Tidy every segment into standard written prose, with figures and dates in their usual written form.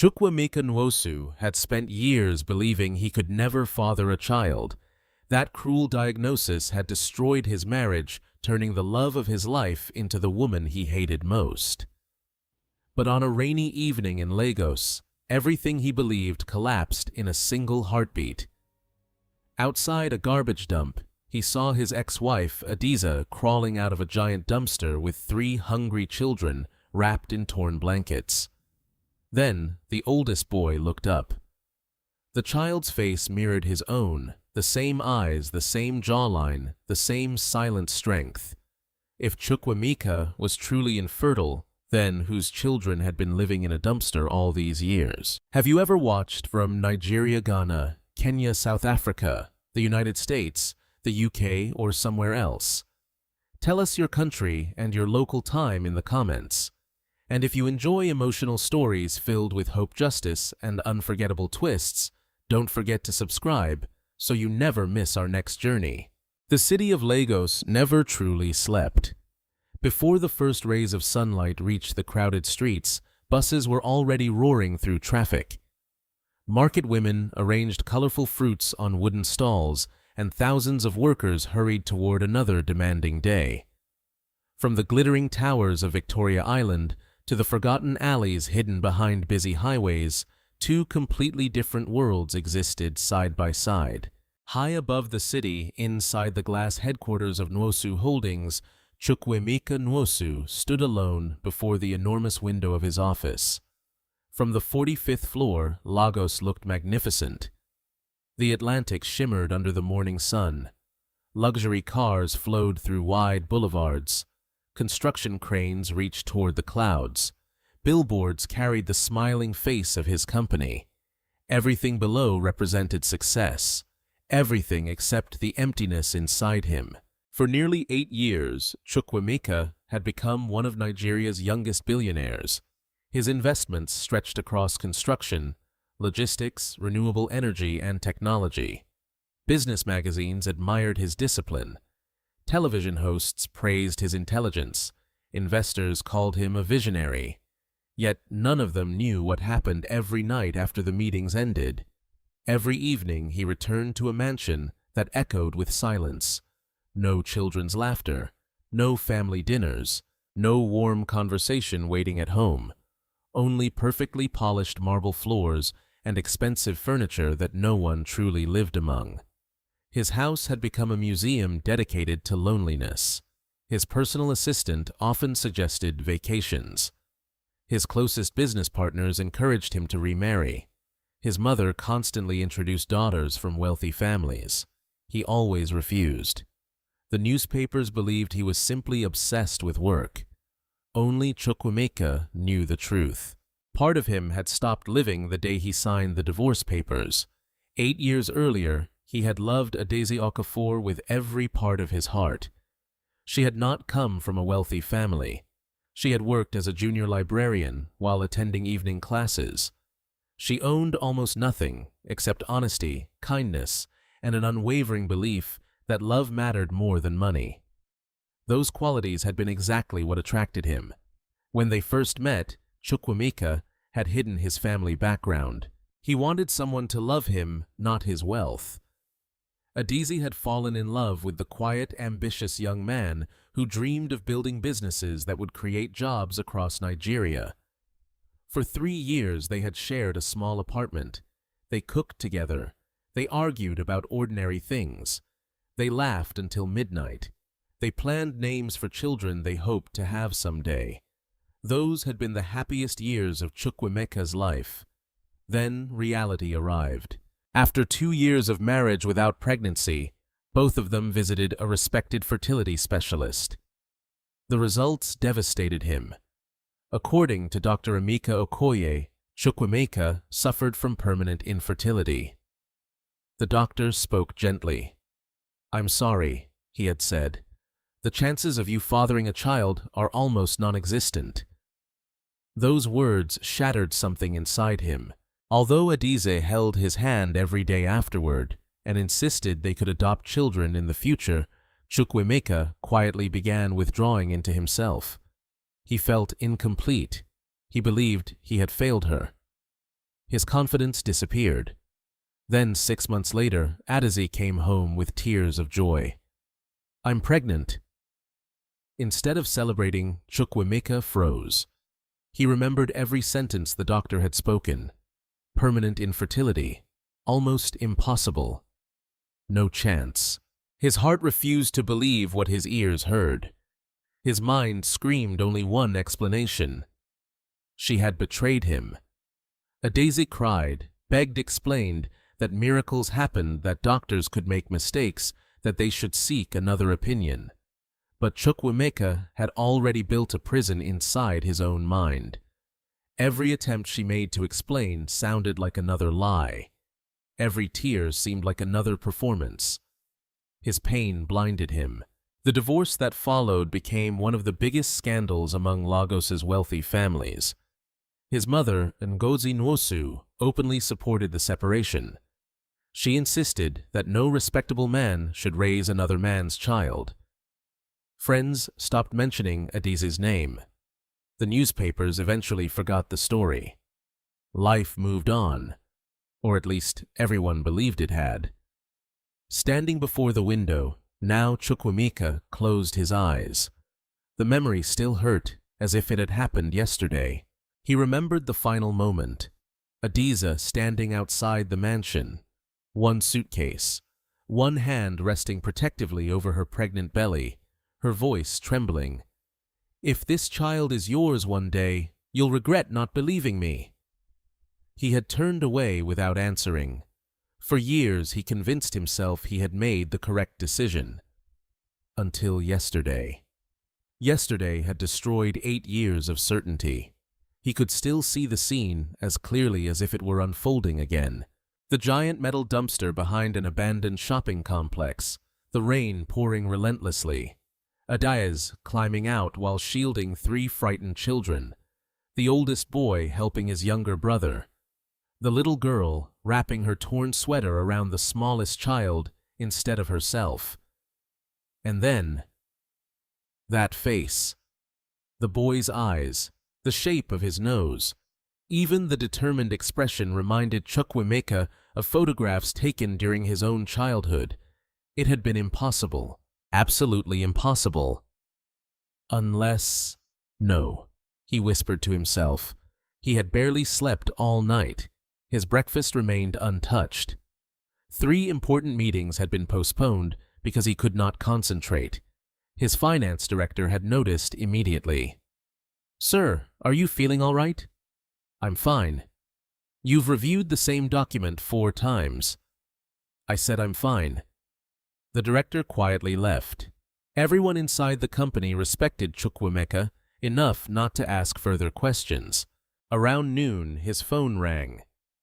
Chukwuemeka Nwosu had spent years believing he could never father a child. That cruel diagnosis had destroyed his marriage, turning the love of his life into the woman he hated most. But on a rainy evening in Lagos, everything he believed collapsed in a single heartbeat. Outside a garbage dump, he saw his ex-wife, Adaeze, crawling out of a giant dumpster with 3 hungry children wrapped in torn blankets. Then, the oldest boy looked up. The child's face mirrored his own, the same eyes, the same jawline, the same silent strength. If Chukwuemeka was truly infertile, then whose children had been living in a dumpster all these years? Have you ever watched from Nigeria, Ghana, Kenya, South Africa, the United States, the UK, or somewhere else? Tell us your country and your local time in the comments. And if you enjoy emotional stories filled with hope, justice, and unforgettable twists, don't forget to subscribe so you never miss our next journey. The city of Lagos never truly slept. Before the first rays of sunlight reached the crowded streets, buses were already roaring through traffic. Market women arranged colorful fruits on wooden stalls, and thousands of workers hurried toward another demanding day. From the glittering towers of Victoria Island to the forgotten alleys hidden behind busy highways, 2 completely different worlds existed side by side. High above the city, inside the glass headquarters of Nwosu Holdings, Chukwuemeka Nwosu stood alone before the enormous window of his office. From the 45th floor, Lagos looked magnificent. The Atlantic shimmered under the morning sun. Luxury cars flowed through wide boulevards. Construction cranes reached toward the clouds. Billboards carried the smiling face of his company. Everything below represented success. Everything except the emptiness inside him. For nearly 8 years, Chukwuemeka had become one of Nigeria's youngest billionaires. His investments stretched across construction, logistics, renewable energy, and technology. Business magazines admired his discipline. Television hosts praised his intelligence. Investors called him a visionary. Yet none of them knew what happened every night after the meetings ended. Every evening he returned to a mansion that echoed with silence. No children's laughter, no family dinners, no warm conversation waiting at home. Only perfectly polished marble floors and expensive furniture that no one truly lived among. His house had become a museum dedicated to loneliness. His personal assistant often suggested vacations. His closest business partners encouraged him to remarry. His mother constantly introduced daughters from wealthy families. He always refused. The newspapers believed he was simply obsessed with work. Only Chukwuemeka knew the truth. Part of him had stopped living the day he signed the divorce papers. 8 years earlier, he had loved Adaeze Okafor with every part of his heart. She had not come from a wealthy family. She had worked as a junior librarian while attending evening classes. She owned almost nothing except honesty, kindness, and an unwavering belief that love mattered more than money. Those qualities had been exactly what attracted him. When they first met, Chukwuemeka had hidden his family background. He wanted someone to love him, not his wealth. Adaeze had fallen in love with the quiet, ambitious young man who dreamed of building businesses that would create jobs across Nigeria. For 3 years they had shared a small apartment. They cooked together. They argued about ordinary things. They laughed until midnight. They planned names for children they hoped to have someday. Those had been the happiest years of Chukwuemeka's life. Then reality arrived. After 2 years of marriage without pregnancy, both of them visited a respected fertility specialist. The results devastated him. According to Dr. Emeka Okoye, Chukwuemeka suffered from permanent infertility. The doctor spoke gently. "I'm sorry," he had said. "The chances of you fathering a child are almost non-existent." Those words shattered something inside him. Although Adaeze held his hand every day afterward and insisted they could adopt children in the future, Chukwuemeka quietly began withdrawing into himself. He felt incomplete. He believed he had failed her. His confidence disappeared. Then 6 months later, Adaeze came home with tears of joy. "I'm pregnant." Instead of celebrating, Chukwuemeka froze. He remembered every sentence the doctor had spoken. Permanent infertility. Almost impossible. No chance. His heart refused to believe what his ears heard. His mind screamed only one explanation. She had betrayed him. Adaeze cried, begged, explained that miracles happened, that doctors could make mistakes, that they should seek another opinion. But Chukwuemeka had already built a prison inside his own mind. Every attempt she made to explain sounded like another lie. Every tear seemed like another performance. His pain blinded him. The divorce that followed became one of the biggest scandals among Lagos's wealthy families. His mother, Ngozi Nwosu, openly supported the separation. She insisted that no respectable man should raise another man's child. Friends stopped mentioning Adaeze's name. The newspapers eventually forgot the story. Life moved on, or at least everyone believed it had. Standing before the window, now Chukwuemeka closed his eyes. The memory still hurt, as if it had happened yesterday. He remembered the final moment. Adaeze standing outside the mansion. One suitcase. One hand resting protectively over her pregnant belly. Her voice trembling. "If this child is yours one day, you'll regret not believing me." He had turned away without answering. For years he convinced himself he had made the correct decision. Until yesterday. Yesterday had destroyed 8 years of certainty. He could still see the scene as clearly as if it were unfolding again. The giant metal dumpster behind an abandoned shopping complex. The rain pouring relentlessly. Adaeze climbing out while shielding 3 frightened children. The oldest boy helping his younger brother. The little girl wrapping her torn sweater around the smallest child instead of herself. And then, that face. The boy's eyes, the shape of his nose. Even the determined expression reminded Chukwuemeka of photographs taken during his own childhood. It had been impossible. Absolutely impossible. Unless... No, he whispered to himself. He had barely slept all night. His breakfast remained untouched. 3 important meetings had been postponed because he could not concentrate. His finance director had noticed immediately. "Sir, are you feeling all right?" "I'm fine." "You've reviewed the same document 4 times." "I said I'm fine." The director quietly left. Everyone inside the company respected Chukwuemeka enough not to ask further questions. Around noon, his phone rang.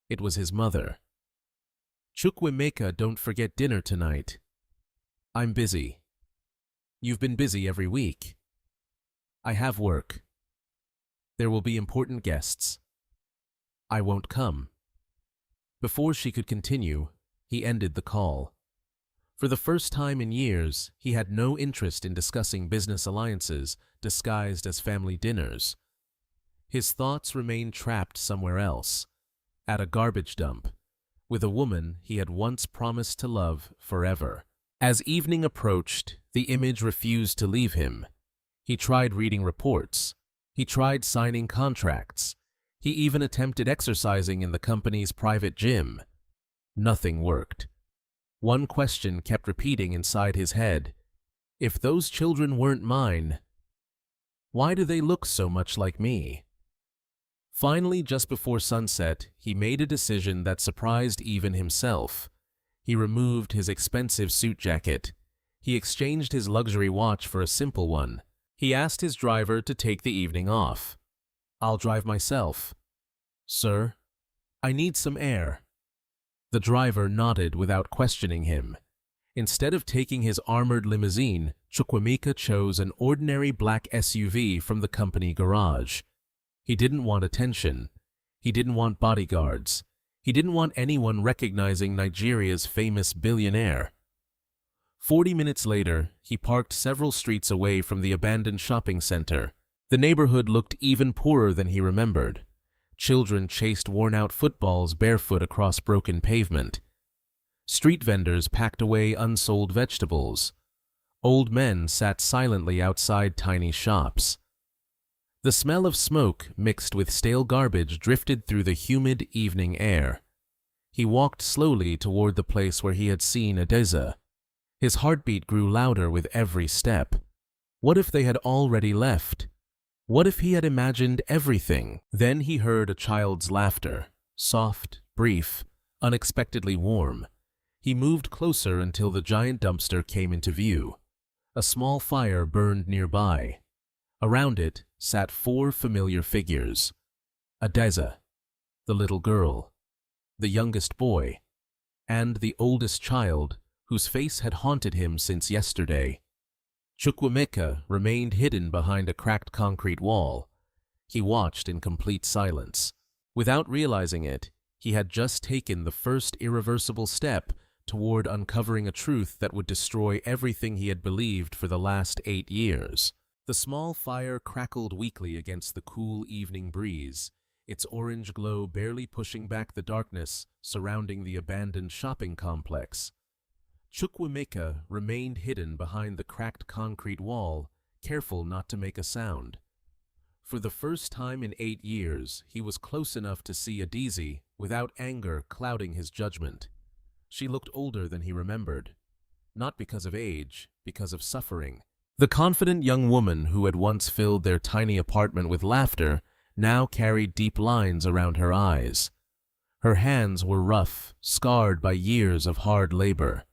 It was his mother. "Chukwuemeka, don't forget dinner tonight." "I'm busy." "You've been busy every week." "I have work." "There will be important guests." "I won't come." Before she could continue, he ended the call. For the first time in years, he had no interest in discussing business alliances disguised as family dinners. His thoughts remained trapped somewhere else, at a garbage dump, with a woman he had once promised to love forever. As evening approached, the image refused to leave him. He tried reading reports. He tried signing contracts. He even attempted exercising in the company's private gym. Nothing worked. One question kept repeating inside his head. If those children weren't mine, why do they look so much like me? Finally, just before sunset, he made a decision that surprised even himself. He removed his expensive suit jacket. He exchanged his luxury watch for a simple one. He asked his driver to take the evening off. "I'll drive myself." "Sir, I need some air." The driver nodded without questioning him. Instead of taking his armored limousine, Chukwuemeka chose an ordinary black SUV from the company garage. He didn't want attention. He didn't want bodyguards. He didn't want anyone recognizing Nigeria's famous billionaire. 40 minutes later, he parked several streets away from the abandoned shopping center. The neighborhood looked even poorer than he remembered. Children chased worn-out footballs barefoot across broken pavement. Street vendors packed away unsold vegetables. Old men sat silently outside tiny shops. The smell of smoke mixed with stale garbage drifted through the humid evening air. He walked slowly toward the place where he had seen Adaeze. His heartbeat grew louder with every step. What if they had already left? What if he had imagined everything? Then he heard a child's laughter, soft, brief, unexpectedly warm. He moved closer until the giant dumpster came into view. A small fire burned nearby. Around it sat 4 familiar figures. Adaeze, the little girl, the youngest boy, and the oldest child, whose face had haunted him since yesterday. Chukwuemeka remained hidden behind a cracked concrete wall. He watched in complete silence. Without realizing it, he had just taken the first irreversible step toward uncovering a truth that would destroy everything he had believed for the last 8 years. The small fire crackled weakly against the cool evening breeze, its orange glow barely pushing back the darkness surrounding the abandoned shopping complex. Chukwuemeka remained hidden behind the cracked concrete wall, careful not to make a sound. For the first time in 8 years, he was close enough to see Adaeze without anger clouding his judgment. She looked older than he remembered, not because of age, because of suffering. The confident young woman who had once filled their tiny apartment with laughter now carried deep lines around her eyes. Her hands were rough, scarred by years of hard labor.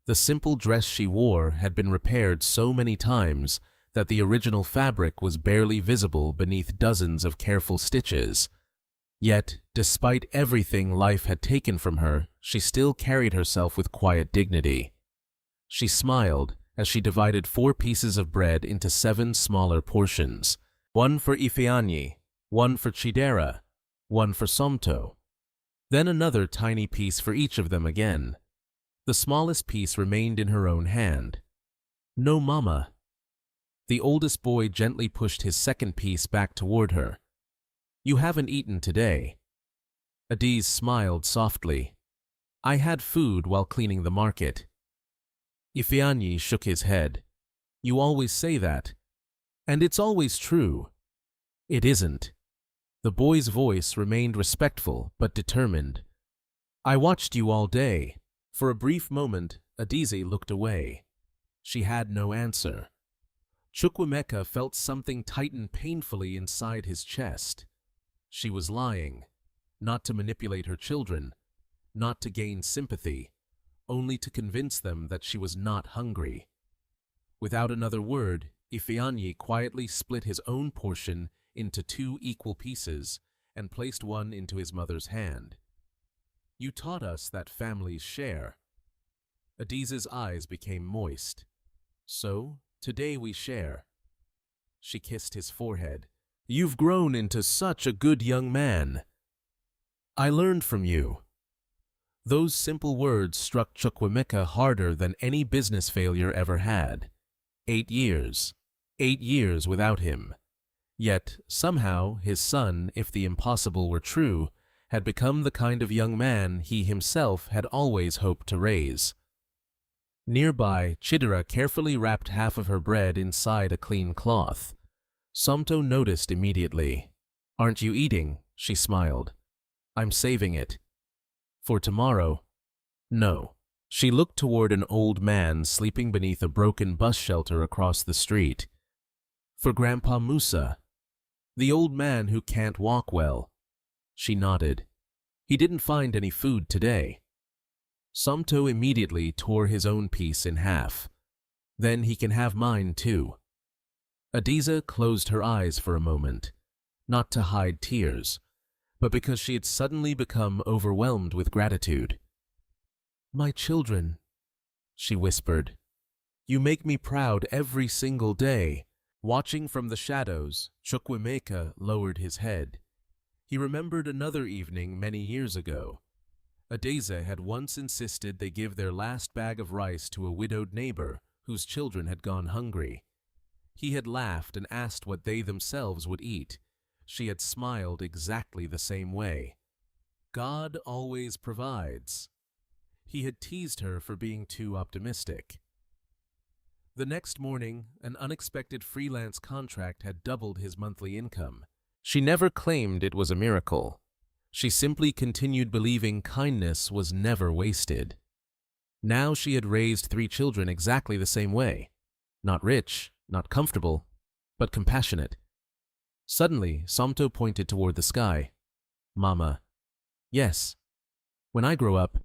The simple dress she wore had been repaired so many times that the original fabric was barely visible beneath dozens of careful stitches. Yet, despite everything life had taken from her, she still carried herself with quiet dignity. She smiled as she divided 4 pieces of bread into 7 smaller portions, 1 for Ifeanyi, 1 for Chidera, 1 for Somto. Then another tiny piece for each of them again. The smallest piece remained in her own hand. "No, Mama." The oldest boy gently pushed his second piece back toward her. "You haven't eaten today." Adaeze smiled softly. "I had food while cleaning the market." Ifeanyi shook his head. "You always say that. And it's always true." "It isn't." The boy's voice remained respectful but determined. "I watched you all day." For a brief moment, Adaeze looked away. She had no answer. Chukwuemeka felt something tighten painfully inside his chest. She was lying, not to manipulate her children, not to gain sympathy, only to convince them that she was not hungry. Without another word, Ifeanyi quietly split his own portion into 2 equal pieces and placed one into his mother's hand. "You taught us that families share." Adaeze's eyes became moist. "So, today we share." She kissed his forehead. "You've grown into such a good young man." "I learned from you." Those simple words struck Chukwuemeka harder than any business failure ever had. 8 years. 8 years without him. Yet, somehow, his son, if the impossible were true, had become the kind of young man he himself had always hoped to raise. Nearby, Chidera carefully wrapped half of her bread inside a clean cloth. Somto noticed immediately. "Aren't you eating?" she smiled. "I'm saving it." "For tomorrow?" "No." She looked toward an old man sleeping beneath a broken bus shelter across the street. "For Grandpa Musa." "The old man who can't walk well." She nodded. "He didn't find any food today." Somto immediately tore his own piece in half. "Then he can have mine too." Adaeze closed her eyes for a moment, not to hide tears, but because she had suddenly become overwhelmed with gratitude. "My children," she whispered, "you make me proud every single day." Watching from the shadows, Chukwuemeka lowered his head. He remembered another evening many years ago. Adaeze had once insisted they give their last bag of rice to a widowed neighbor whose children had gone hungry. He had laughed and asked what they themselves would eat, She had smiled exactly the same way. God always provides. He had teased her for being too optimistic. The next morning, an unexpected freelance contract had doubled his monthly income. She never claimed it was a miracle. She simply continued believing kindness was never wasted. Now she had raised 3 children exactly the same way. Not rich, not comfortable, but compassionate. Suddenly, Somto pointed toward the sky. Mama. Yes. When I grow up,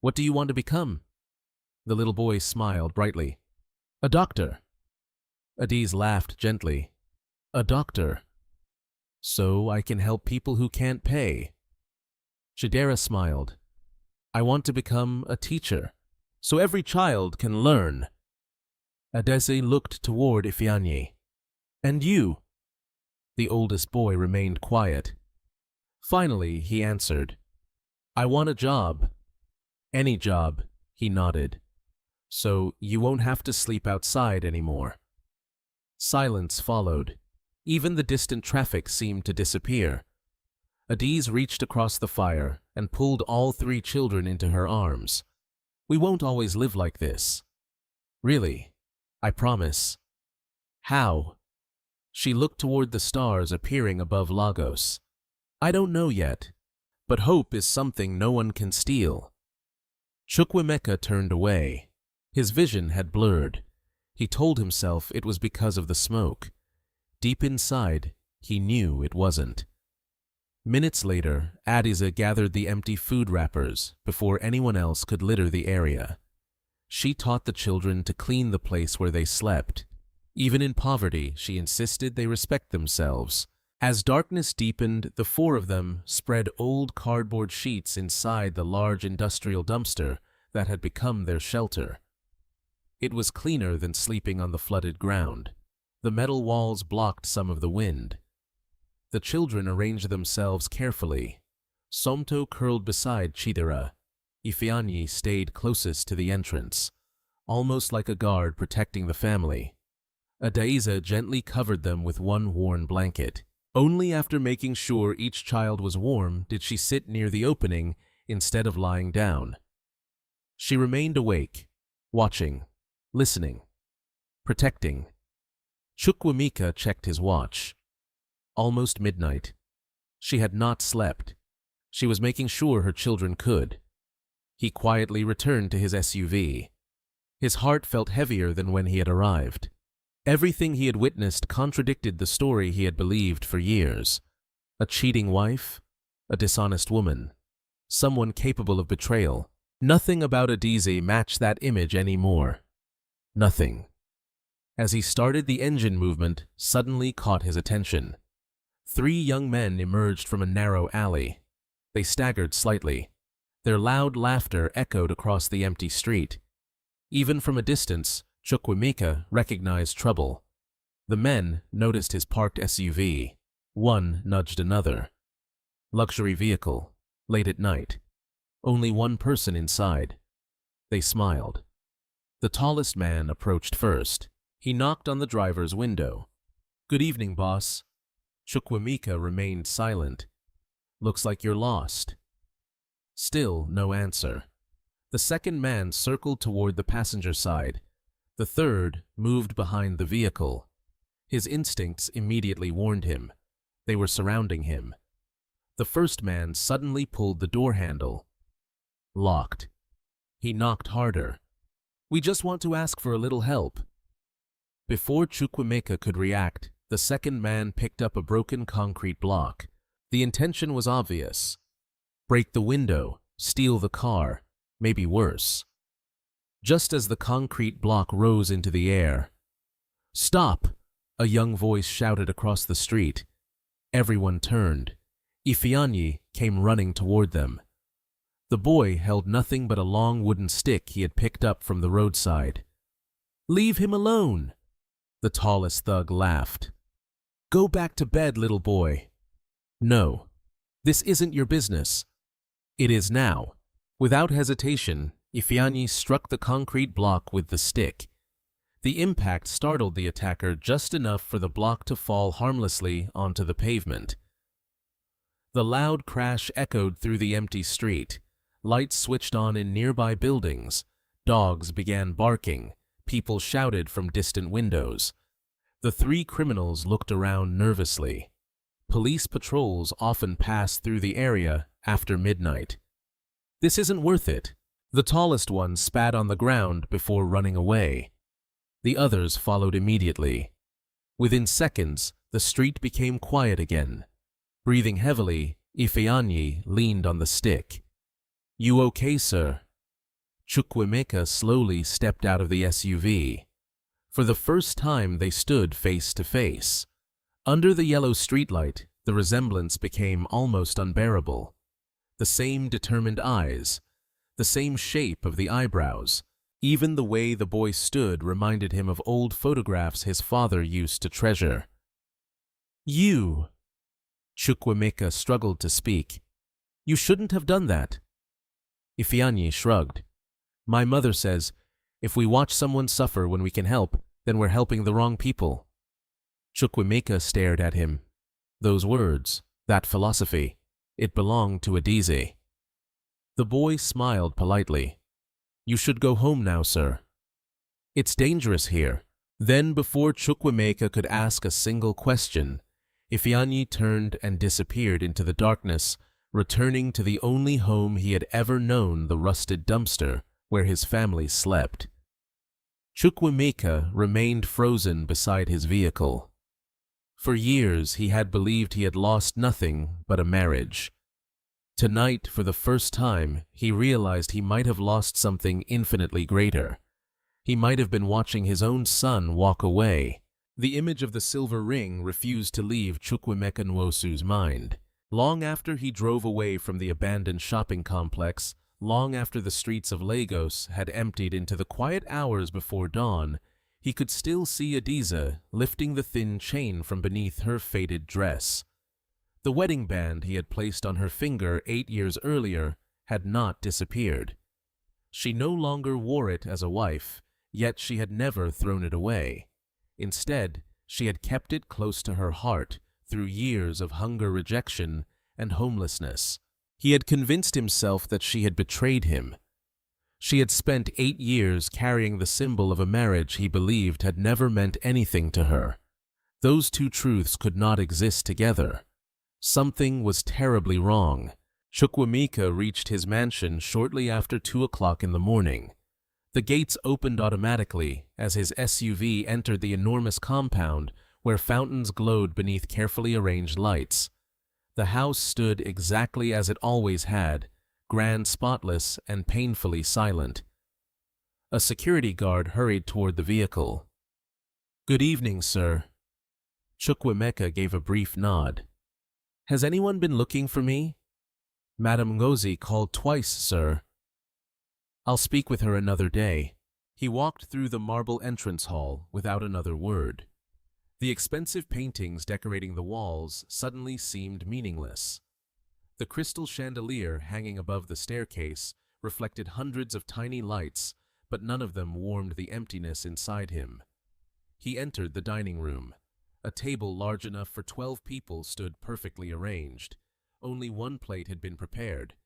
what do you want to become? The little boy smiled brightly. A doctor. Adaeze laughed gently. A doctor. So I can help people who can't pay. Chidera smiled. I want to become a teacher, so every child can learn. Adaeze looked toward Ifeanyi. And you? The oldest boy remained quiet. Finally, he answered. I want a job. Any job, he nodded. So you won't have to sleep outside anymore. Silence followed. Even the distant traffic seemed to disappear. Adaeze reached across the fire and pulled all 3 children into her arms. We won't always live like this. Really, I promise. How? She looked toward the stars appearing above Lagos. I don't know yet, but hope is something no one can steal. Chukwuemeka turned away. His vision had blurred. He told himself it was because of the smoke. Deep inside, he knew it wasn't. Minutes later, Adaeze gathered the empty food wrappers before anyone else could litter the area. She taught the children to clean the place where they slept. Even in poverty, she insisted they respect themselves. As darkness deepened, the 4 of them spread old cardboard sheets inside the large industrial dumpster that had become their shelter. It was cleaner than sleeping on the flooded ground. The metal walls blocked some of the wind. The children arranged themselves carefully. Somto curled beside Chidera. Ifeanyi stayed closest to the entrance, almost like a guard protecting the family. Adaeze gently covered them with one worn blanket. Only after making sure each child was warm did she sit near the opening instead of lying down. She remained awake, watching, listening, protecting. Chukwuemeka checked his watch. Almost midnight. She had not slept. She was making sure her children could. He quietly returned to his SUV. His heart felt heavier than when he had arrived. Everything he had witnessed contradicted the story he had believed for years. A cheating wife, a dishonest woman, someone capable of betrayal. Nothing about Adaeze matched that image anymore. Nothing. As he started, the engine movement suddenly caught his attention. 3 young men emerged from a narrow alley. They staggered slightly. Their loud laughter echoed across the empty street. Even from a distance, Chukwuemeka recognized trouble. The men noticed his parked SUV. One nudged another. Luxury vehicle, late at night. Only one person inside. They smiled. The tallest man approached first. He knocked on the driver's window. Good evening, boss. Chukwuemeka remained silent. Looks like you're lost. Still no answer. The second man circled toward the passenger side. The third moved behind the vehicle. His instincts immediately warned him. They were surrounding him. The first man suddenly pulled the door handle. Locked. He knocked harder. We just want to ask for a little help. Before Chukwuemeka could react, the second man picked up a broken concrete block. The intention was obvious. Break the window, steal the car, maybe worse. Just as the concrete block rose into the air, "Stop!" a young voice shouted across the street. Everyone turned. Ifeanyi came running toward them. The boy held nothing but a long wooden stick he had picked up from the roadside. "Leave him alone!" The tallest thug laughed. "Go back to bed, little boy." "No, this isn't your business." "It is now." Without hesitation, Ifeanyi struck the concrete block with the stick. The impact startled the attacker just enough for the block to fall harmlessly onto the pavement. The loud crash echoed through the empty street. Lights switched on in nearby buildings. Dogs began barking. People shouted from distant windows. The three criminals looked around nervously. Police patrols often passed through the area after midnight. "This isn't worth it." The tallest one spat on the ground before running away. The others followed immediately. Within seconds, the street became quiet again. Breathing heavily, Ifeanyi leaned on the stick. "You okay, sir?" Chukwuemeka slowly stepped out of the SUV. For the first time, they stood face to face. Under the yellow streetlight, the resemblance became almost unbearable. The same determined eyes, the same shape of the eyebrows. Even the way the boy stood reminded him of old photographs his father used to treasure. "You!" Chukwuemeka struggled to speak. "You shouldn't have done that." Ifeanyi shrugged. "My mother says, if we watch someone suffer when we can help, then we're helping the wrong people." Chukwuemeka stared at him. Those words, that philosophy, it belonged to Adaeze. The boy smiled politely. "You should go home now, sir. It's dangerous here." Then, before Chukwuemeka could ask a single question, Ifeanyi turned and disappeared into the darkness, returning to the only home he had ever known, the rusted dumpster where his family slept. Chukwuemeka remained frozen beside his vehicle. For years he had believed he had lost nothing but a marriage. Tonight, for the first time, he realized he might have lost something infinitely greater. He might have been watching his own son walk away. The image of the silver ring refused to leave Chukwuemeka Nwosu's mind. Long after he drove away from the abandoned shopping complex, long after the streets of Lagos had emptied into the quiet hours before dawn, he could still see Adaeze lifting the thin chain from beneath her faded dress. The wedding band he had placed on her finger 8 years earlier had not disappeared. She no longer wore it as a wife, yet she had never thrown it away. Instead, she had kept it close to her heart through years of hunger, rejection, and homelessness. He had convinced himself that she had betrayed him. She had spent 8 years carrying the symbol of a marriage he believed had never meant anything to her. Those two truths could not exist together. Something was terribly wrong. Chukwuemeka reached his mansion shortly after 2 o'clock in the morning. The gates opened automatically as his SUV entered the enormous compound where fountains glowed beneath carefully arranged lights. The house stood exactly as it always had, grand, spotless, and painfully silent. A security guard hurried toward the vehicle. "Good evening, sir." Chukwuemeka gave a brief nod. "Has anyone been looking for me?" "Madame Ngozi called twice, sir." "I'll speak with her another day." He walked through the marble entrance hall without another word. The expensive paintings decorating the walls suddenly seemed meaningless. The crystal chandelier hanging above the staircase reflected hundreds of tiny lights, but none of them warmed the emptiness inside him. He entered the dining room. A table large enough for 12 people stood perfectly arranged. Only one plate had been prepared.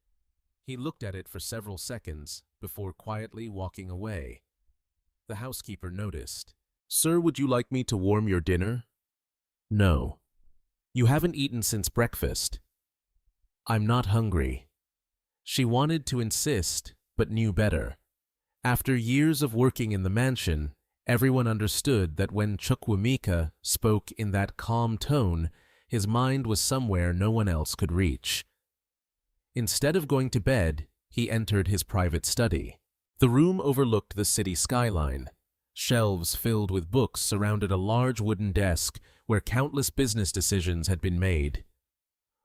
He looked at it for several seconds before quietly walking away. The housekeeper noticed. "Sir, would you like me to warm your dinner?" "No." "You haven't eaten since breakfast." "I'm not hungry." She wanted to insist, but knew better. After years of working in the mansion, everyone understood that when Chukwuemeka spoke in that calm tone, his mind was somewhere no one else could reach. Instead of going to bed, he entered his private study. The room overlooked the city skyline. Shelves filled with books surrounded a large wooden desk where countless business decisions had been made.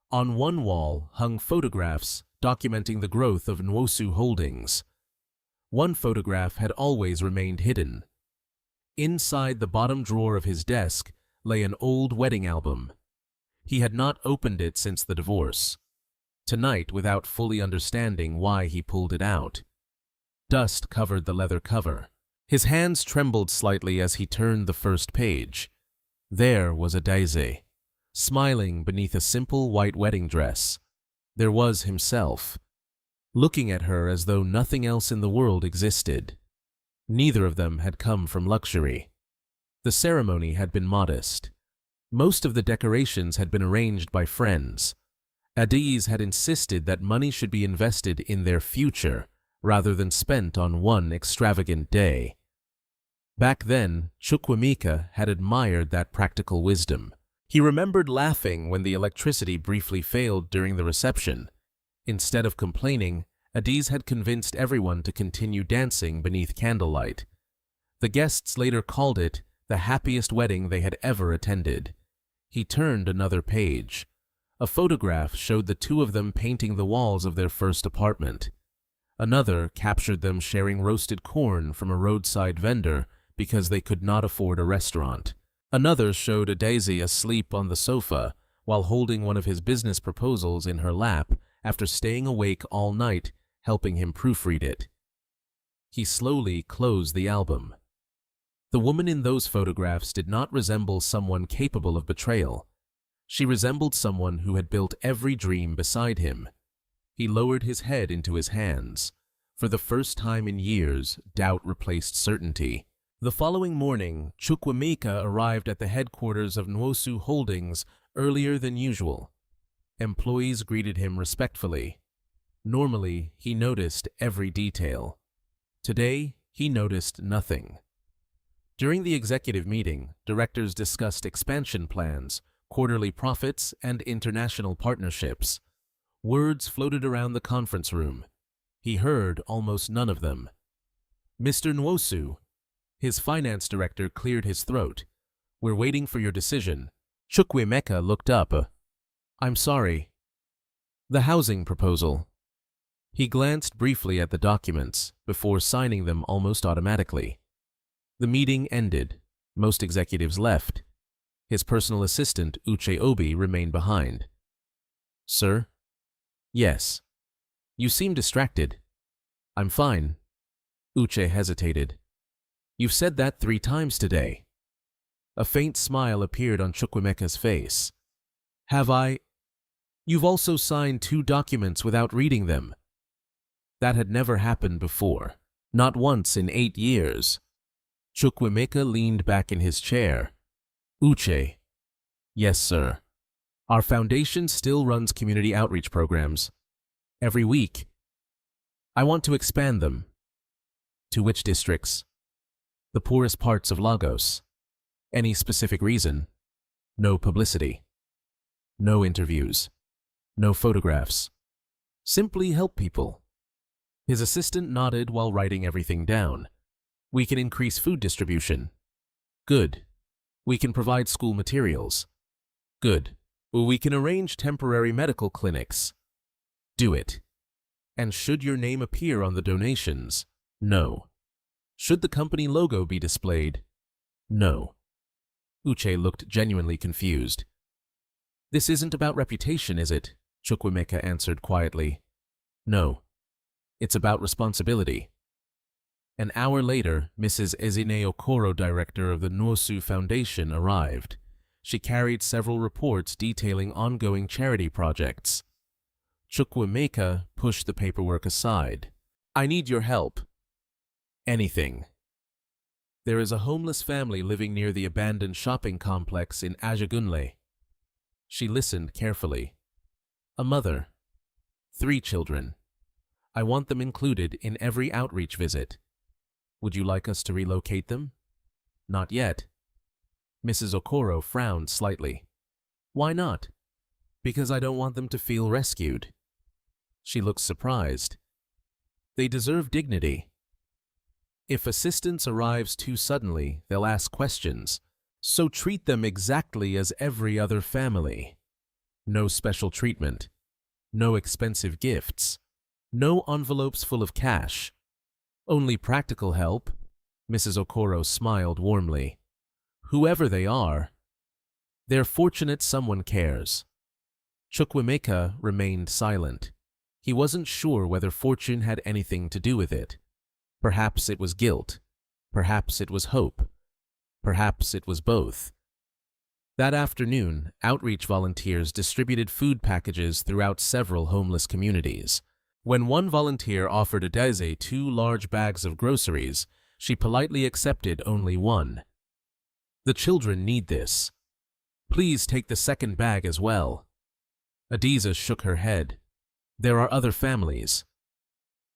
On one wall hung photographs documenting the growth of Nwosu Holdings. One photograph had always remained hidden. Inside the bottom drawer of his desk lay an old wedding album. He had not opened it since the divorce. Tonight, without fully understanding why he pulled it out. Dust covered the leather cover. His hands trembled slightly as he turned the first page. There was Adaeze, smiling beneath a simple white wedding dress. There was himself, looking at her as though nothing else in the world existed. Neither of them had come from luxury. The ceremony had been modest. Most of the decorations had been arranged by friends. Adaeze had insisted that money should be invested in their future rather than spent on one extravagant day. Back then, Chukwuemeka had admired that practical wisdom. He remembered laughing when the electricity briefly failed during the reception. Instead of complaining, Adaeze had convinced everyone to continue dancing beneath candlelight. The guests later called it the happiest wedding they had ever attended. He turned another page. A photograph showed the two of them painting the walls of their first apartment. Another captured them sharing roasted corn from a roadside vendor because they could not afford a restaurant. Another showed Adaeze asleep on the sofa while holding one of his business proposals in her lap after staying awake all night helping him proofread it. He slowly closed the album. The woman in those photographs did not resemble someone capable of betrayal. She resembled someone who had built every dream beside him. He lowered his head into his hands. For the first time in years, doubt replaced certainty. The following morning, Chukwuemeka arrived at the headquarters of Nwosu Holdings earlier than usual. Employees greeted him respectfully. Normally, he noticed every detail. Today, he noticed nothing. During the executive meeting, directors discussed expansion plans, quarterly profits, and international partnerships. Words floated around the conference room. He heard almost none of them. Mr. Nwosu, his finance director cleared his throat. We're waiting for your decision. Chukwuemeka looked up. I'm sorry. The housing proposal. He glanced briefly at the documents before signing them almost automatically. The meeting ended. Most executives left. His personal assistant, Uche Obi, remained behind. Sir? Yes. You seem distracted. I'm fine. Uche hesitated. You've said that 3 times today. A faint smile appeared on Chukwuemeka's face. Have I? You've also signed 2 documents without reading them. That had never happened before. Not once in 8 years. Chukwuemeka leaned back in his chair. Uche. Yes, sir. Our foundation still runs community outreach programs. Every week. I want to expand them. To which districts? The poorest parts of Lagos. Any specific reason? No publicity. No interviews. No photographs. Simply help people. His assistant nodded while writing everything down. We can increase food distribution. Good. We can provide school materials. Good. We can arrange temporary medical clinics. Do it. And should your name appear on the donations? No. Should the company logo be displayed? No. Uche looked genuinely confused. This isn't about reputation, is it? Chukwuemeka answered quietly. No. It's about responsibility. An hour later, Mrs. Ezine Okoro, director of the Nwosu Foundation, arrived. She carried several reports detailing ongoing charity projects. Chukwuemeka pushed the paperwork aside. I need your help. Anything. There is a homeless family living near the abandoned shopping complex in Ajagunle. She listened carefully. A mother. 3 children. I want them included in every outreach visit. Would you like us to relocate them? Not yet. Mrs. Okoro frowned slightly. Why not? Because I don't want them to feel rescued. She looked surprised. They deserve dignity. If assistance arrives too suddenly, they'll ask questions, so treat them exactly as every other family. No special treatment. No expensive gifts. No envelopes full of cash. Only practical help. Mrs. Okoro smiled warmly. Whoever they are, they're fortunate someone cares. Chukwuemeka remained silent. He wasn't sure whether fortune had anything to do with it. Perhaps it was guilt. Perhaps it was hope. Perhaps it was both. That afternoon, outreach volunteers distributed food packages throughout several homeless communities. When one volunteer offered Adaeze 2 large bags of groceries, she politely accepted only one. "The children need this. Please take the second bag as well." Adaeze shook her head. "There are other families.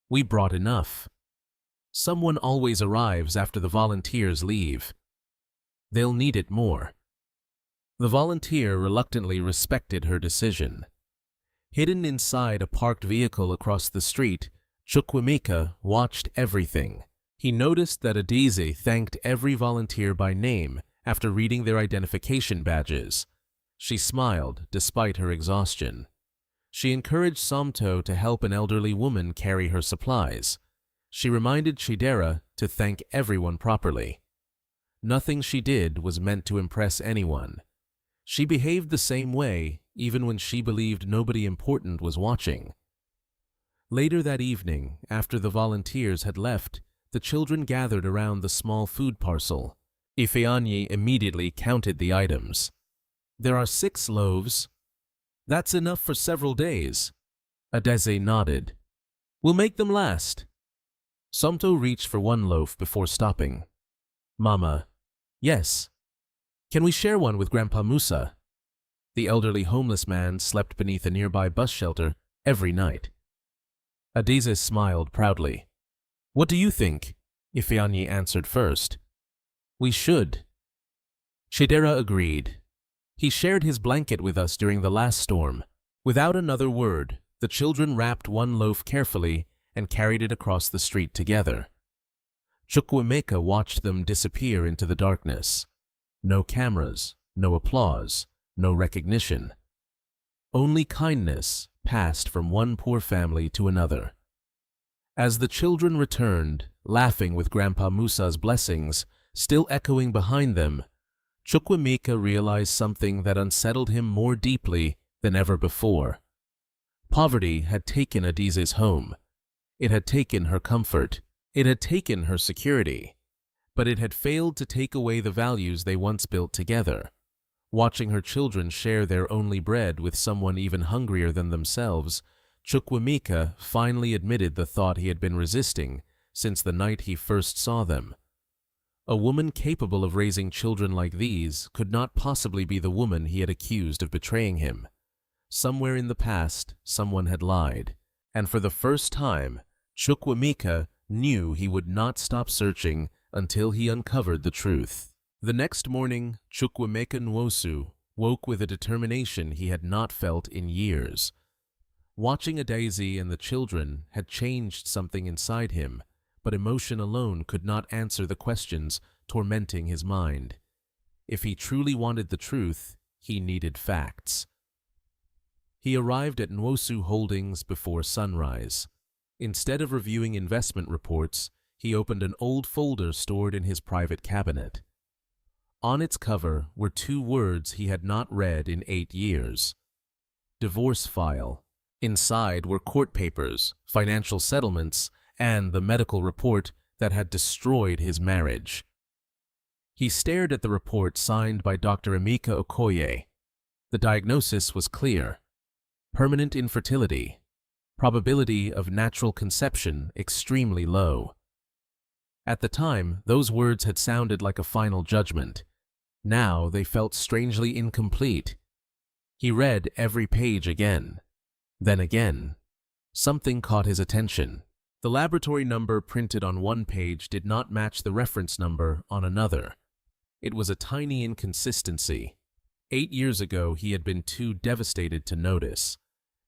We brought enough. Someone always arrives after the volunteers leave. They'll need it more." The volunteer reluctantly respected her decision. Hidden inside a parked vehicle across the street, Chukwuemeka watched everything. He noticed that Adaeze thanked every volunteer by name after reading their identification badges. She smiled despite her exhaustion. She encouraged Somto to help an elderly woman carry her supplies. She reminded Chidera to thank everyone properly. Nothing she did was meant to impress anyone. She behaved the same way even when she believed nobody important was watching. Later that evening, after the volunteers had left, the children gathered around the small food parcel. Ifeanyi immediately counted the items. "There are 6 loaves. That's enough for several days." Adaeze nodded. "We'll make them last." Somto reached for 1 loaf before stopping. "Mama." "Yes." "Can we share one with Grandpa Musa?" The elderly homeless man slept beneath a nearby bus shelter every night. Adaeze smiled proudly. "What do you think?" Ifeanyi answered first. "We should." Chidera agreed. "He shared his blanket with us during the last storm." Without another word, the children wrapped 1 loaf carefully and carried it across the street together. Chukwuemeka watched them disappear into the darkness. No cameras, no applause, no recognition. Only kindness passed from one poor family to another. As the children returned, laughing with Grandpa Musa's blessings still echoing behind them, Chukwuemeka realized something that unsettled him more deeply than ever before. Poverty had taken Adaeze's home. It had taken her comfort. It had taken her security. But it had failed to take away the values they once built together. Watching her children share their only bread with someone even hungrier than themselves, Chukwuemeka finally admitted the thought he had been resisting since the night he first saw them. A woman capable of raising children like these could not possibly be the woman he had accused of betraying him. Somewhere in the past, someone had lied, and for the first time, Chukwuemeka knew he would not stop searching until he uncovered the truth. The next morning, Chukwuemeka Nwosu woke with a determination he had not felt in years. Watching Adaeze and the children had changed something inside him, but emotion alone could not answer the questions tormenting his mind. If he truly wanted the truth, he needed facts. He arrived at Nwosu Holdings before sunrise. Instead of reviewing investment reports, he opened an old folder stored in his private cabinet. On its cover were 2 words he had not read in 8 years. Divorce file. Inside were court papers, financial settlements, and the medical report that had destroyed his marriage. He stared at the report signed by Dr. Emeka Okoye. The diagnosis was clear: permanent infertility, probability of natural conception extremely low. At the time, those words had sounded like a final judgment. Now they felt strangely incomplete. He read every page again. Then again. Something caught his attention. The laboratory number printed on one page did not match the reference number on another. It was a tiny inconsistency. 8 years ago, he had been too devastated to notice.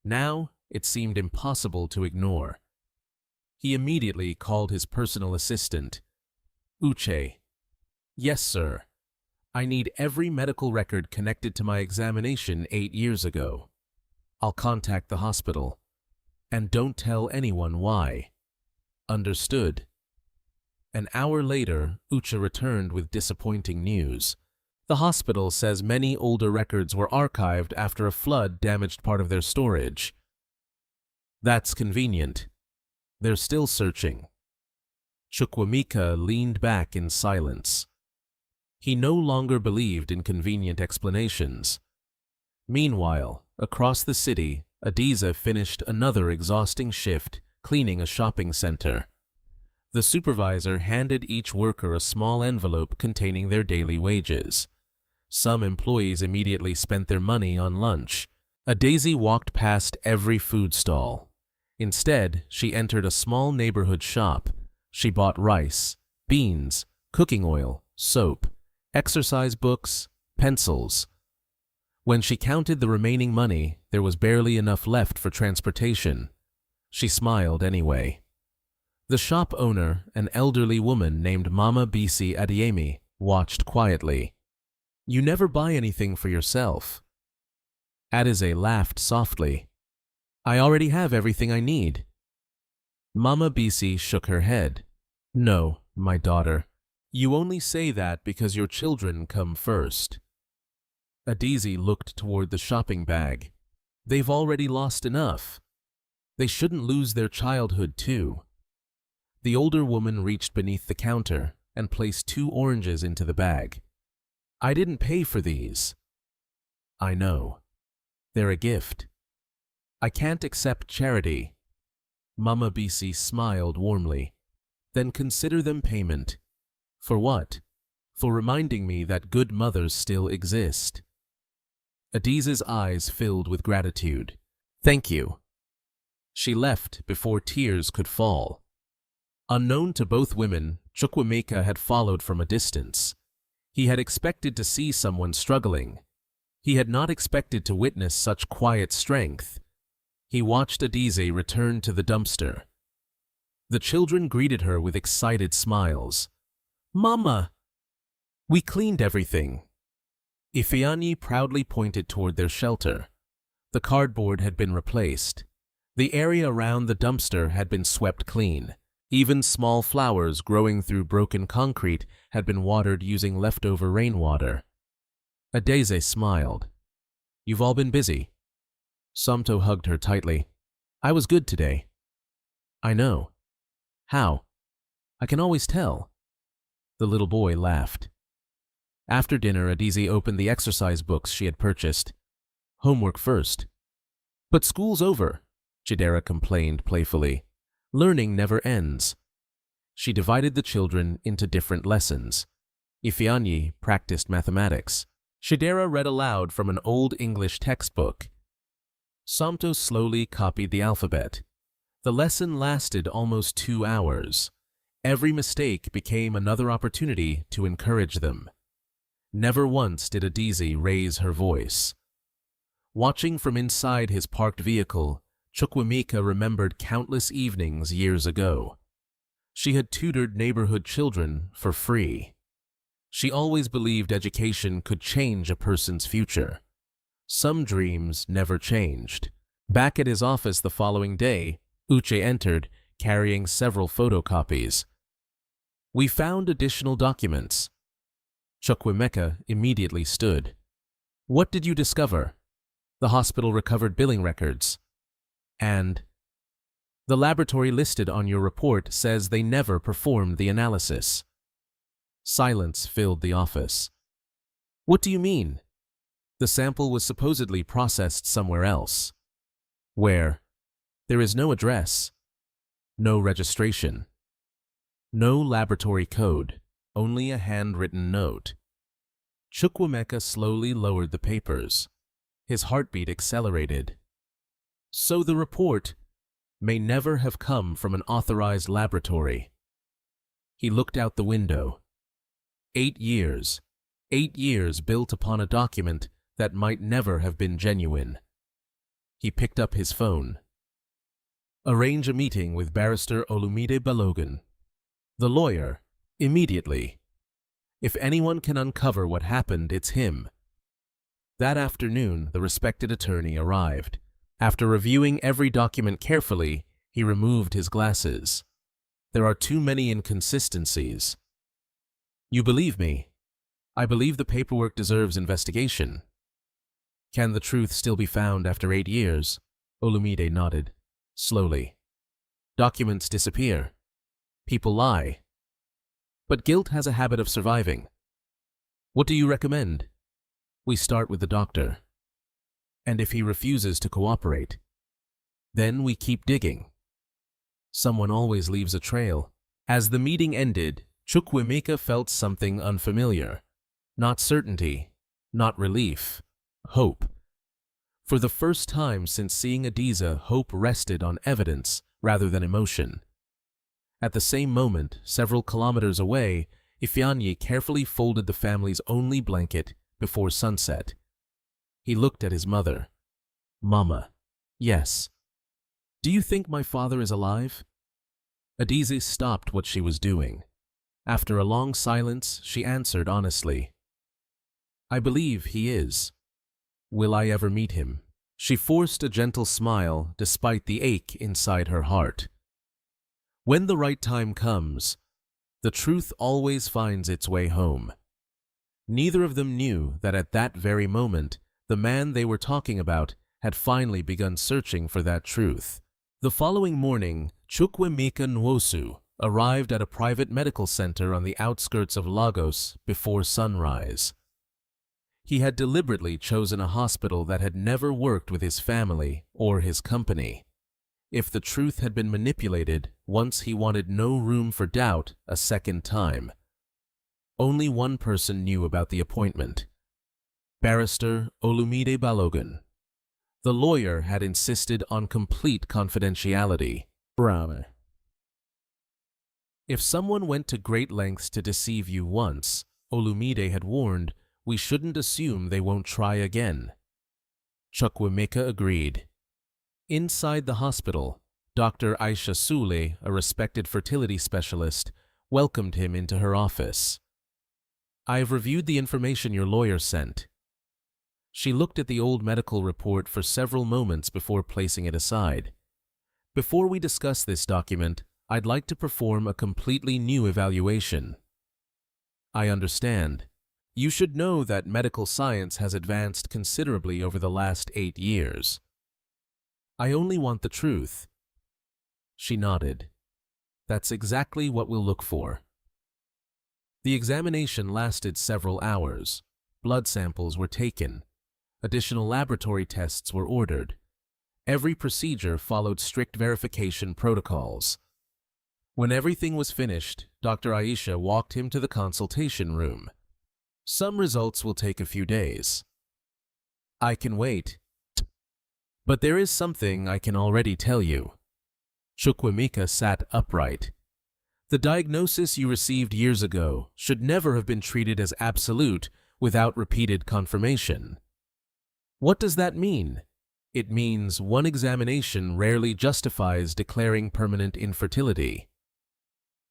Now, it seemed impossible to ignore. He immediately called his personal assistant. "Uche." "Yes, sir. I need every medical record connected to my examination 8 years ago. I'll contact the hospital. And don't tell anyone why." "Understood." An hour later, Uche returned with disappointing news. The hospital says many older records were archived after a flood damaged part of their storage. "That's convenient. They're still searching." Chukwuemeka leaned back in silence. He no longer believed in convenient explanations. Meanwhile, across the city, Adaeze finished another exhausting shift cleaning a shopping center. The supervisor handed each worker a small envelope containing their daily wages. Some employees immediately spent their money on lunch. Adaeze walked past every food stall. Instead, she entered a small neighborhood shop. She bought rice, beans, cooking oil, soap, exercise books, pencils. When she counted the remaining money, there was barely enough left for transportation. She smiled anyway. The shop owner, an elderly woman named Mama Bisi Adiemi, watched quietly. "You never buy anything for yourself." Adaeze laughed softly. "I already have everything I need." Mama Bisi shook her head. "No, my daughter. You only say that because your children come first." Adaeze looked toward the shopping bag. "They've already lost enough. They shouldn't lose their childhood too." The older woman reached beneath the counter and placed 2 oranges into the bag. "I didn't pay for these." "I know. They're a gift. I can't accept charity." Mama Bisi smiled warmly. "Then consider them payment." "For what?" "For reminding me that good mothers still exist." Adaeze's eyes filled with gratitude. "Thank you." She left before tears could fall. Unknown to both women, Chukwuemeka had followed from a distance. He had expected to see someone struggling. He had not expected to witness such quiet strength. He watched Adaeze return to the dumpster. The children greeted her with excited smiles. "Mama! We cleaned everything." Ifeanyi proudly pointed toward their shelter. The cardboard had been replaced. The area around the dumpster had been swept clean. Even small flowers growing through broken concrete had been watered using leftover rainwater. Adaeze smiled. "You've all been busy." Somto hugged her tightly. "I was good today." "I know." "How?" "I can always tell." The little boy laughed. After dinner, Adaeze opened the exercise books she had purchased. "Homework first." "But school's over," Chidera complained playfully. "Learning never ends." She divided the children into different lessons. Ifeanyi practiced mathematics. Chidera read aloud from an old English textbook. Somto slowly copied the alphabet. The lesson lasted almost 2 hours. Every mistake became another opportunity to encourage them. Never once did Adaeze raise her voice. Watching from inside his parked vehicle, Chukwuemeka remembered countless evenings years ago. She had tutored neighborhood children for free. She always believed education could change a person's future. Some dreams never changed. Back at his office the following day, Uche entered, carrying several photocopies. "We found additional documents." Chukwuemeka immediately stood. "What did you discover?" "The hospital recovered billing records." "And?" "The laboratory listed on your report says they never performed the analysis." Silence filled the office. "What do you mean?" "The sample was supposedly processed somewhere else." "Where?" "There is no address. No registration. No laboratory code. Only a handwritten note." Chukwuemeka slowly lowered the papers. His heartbeat accelerated. So the report may never have come from an authorized laboratory. He looked out the window. 8 years. 8 years built upon a document that might never have been genuine. He picked up his phone. "Arrange a meeting with Barrister Olumide Balogun. The lawyer, immediately. If anyone can uncover what happened, it's him." That afternoon, the respected attorney arrived. After reviewing every document carefully, he removed his glasses. "There are too many inconsistencies." "You believe me?" "I believe the paperwork deserves investigation." "Can the truth still be found after 8 years?" Olumide nodded. Slowly. "Documents disappear. People lie. But guilt has a habit of surviving. What do you recommend? We start with the doctor. And if he refuses to cooperate, then we keep digging. Someone always leaves a trail. As the meeting ended, Chukwuemeka felt something unfamiliar. Not certainty, not relief, hope. For the first time since seeing Adaeze, hope rested on evidence rather than emotion. At the same moment, several kilometers away, Ifeanyi carefully folded the family's only blanket before sunset. He looked at his mother. Mama, yes. Do you think my father is alive? Adaeze stopped what she was doing. After a long silence, she answered honestly. I believe he is. Will I ever meet him? She forced a gentle smile despite the ache inside her heart. When the right time comes, the truth always finds its way home. Neither of them knew that at that very moment, the man they were talking about had finally begun searching for that truth. The following morning, Chukwuemeka Nwosu arrived at a private medical center on the outskirts of Lagos before sunrise. He had deliberately chosen a hospital that had never worked with his family or his company. If the truth had been manipulated, once he wanted no room for doubt a second time. Only one person knew about the appointment. Barrister Olumide Balogun. The lawyer had insisted on complete confidentiality. If someone went to great lengths to deceive you once, Olumide had warned, we shouldn't assume they won't try again. Chukwuemeka agreed. Inside the hospital, Dr. Aisha Sule, a respected fertility specialist, welcomed him into her office. I have reviewed the information your lawyer sent. She looked at the old medical report for several moments before placing it aside. Before we discuss this document, I'd like to perform a completely new evaluation. I understand. You should know that medical science has advanced considerably over the last 8 years. I only want the truth. She nodded. That's exactly what we'll look for. The examination lasted several hours. Blood samples were taken. Additional laboratory tests were ordered. Every procedure followed strict verification protocols. When everything was finished, Dr. Aisha walked him to the consultation room. Some results will take a few days. I can wait. But there is something I can already tell you. Chukwuemeka sat upright. The diagnosis you received years ago should never have been treated as absolute without repeated confirmation. What does that mean? It means one examination rarely justifies declaring permanent infertility.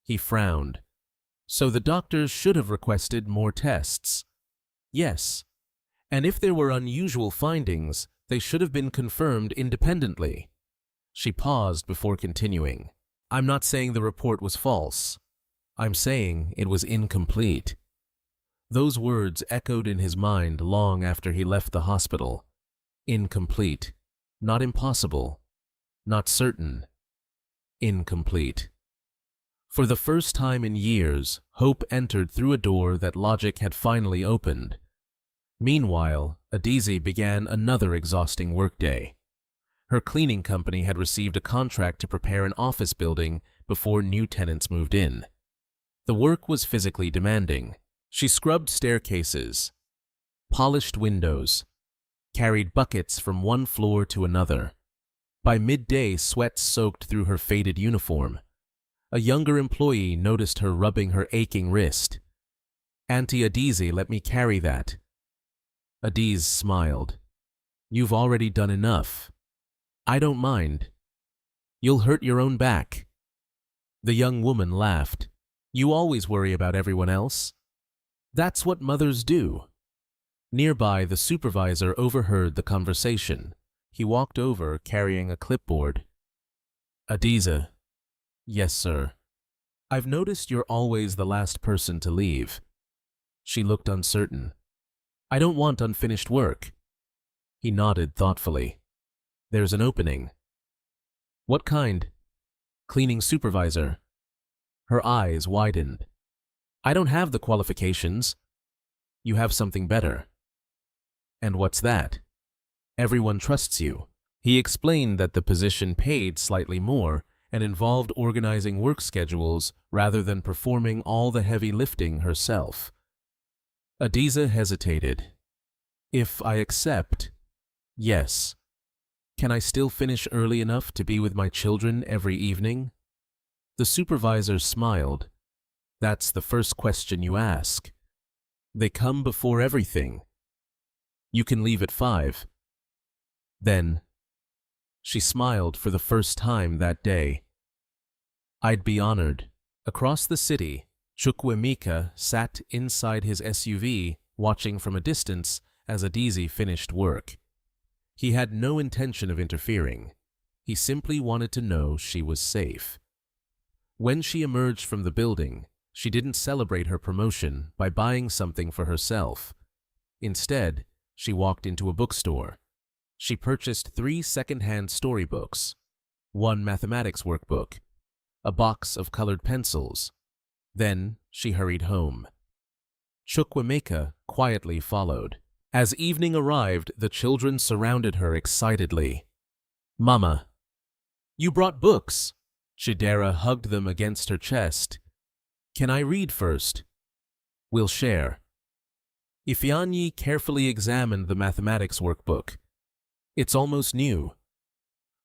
He frowned. So the doctors should have requested more tests. Yes. And if there were unusual findings, they should have been confirmed independently. She paused before continuing. I'm not saying the report was false. I'm saying it was incomplete. Those words echoed in his mind long after he left the hospital. Incomplete. Not impossible. Not certain. Incomplete. For the first time in years, hope entered through a door that logic had finally opened. Meanwhile, Adaeze began another exhausting workday. Her cleaning company had received a contract to prepare an office building before new tenants moved in. The work was physically demanding. She scrubbed staircases, polished windows, carried buckets from one floor to another. By midday, sweat soaked through her faded uniform. A younger employee noticed her rubbing her aching wrist. Auntie Adaeze, let me carry that. Adaeze smiled. You've already done enough. I don't mind. You'll hurt your own back. The young woman laughed. You always worry about everyone else. That's what mothers do. Nearby, the supervisor overheard the conversation. He walked over, carrying a clipboard. Adaeze. Yes, sir. I've noticed you're always the last person to leave. She looked uncertain. I don't want unfinished work. He nodded thoughtfully. There's an opening. What kind? Cleaning supervisor. Her eyes widened. I don't have the qualifications. You have something better. And what's that? Everyone trusts you. He explained that the position paid slightly more and involved organizing work schedules rather than performing all the heavy lifting herself. Adaeze hesitated. If I accept, yes. Can I still finish early enough to be with my children every evening? The supervisor smiled. That's the first question you ask. They come before everything. You can leave at 5. Then, she smiled for the first time that day. I'd be honored. Across the city, Chukwuemeka sat inside his SUV, watching from a distance as Adaeze finished work. He had no intention of interfering. He simply wanted to know she was safe. When she emerged from the building, she didn't celebrate her promotion by buying something for herself. Instead, she walked into a bookstore. She purchased 3 second-hand storybooks, 1 mathematics workbook, a box of colored pencils. Then she hurried home. Chukwuemeka quietly followed. As evening arrived, the children surrounded her excitedly. Mama, you brought books. Chidera hugged them against her chest. Can I read first? We'll share. Ifeanyi carefully examined the mathematics workbook. It's almost new.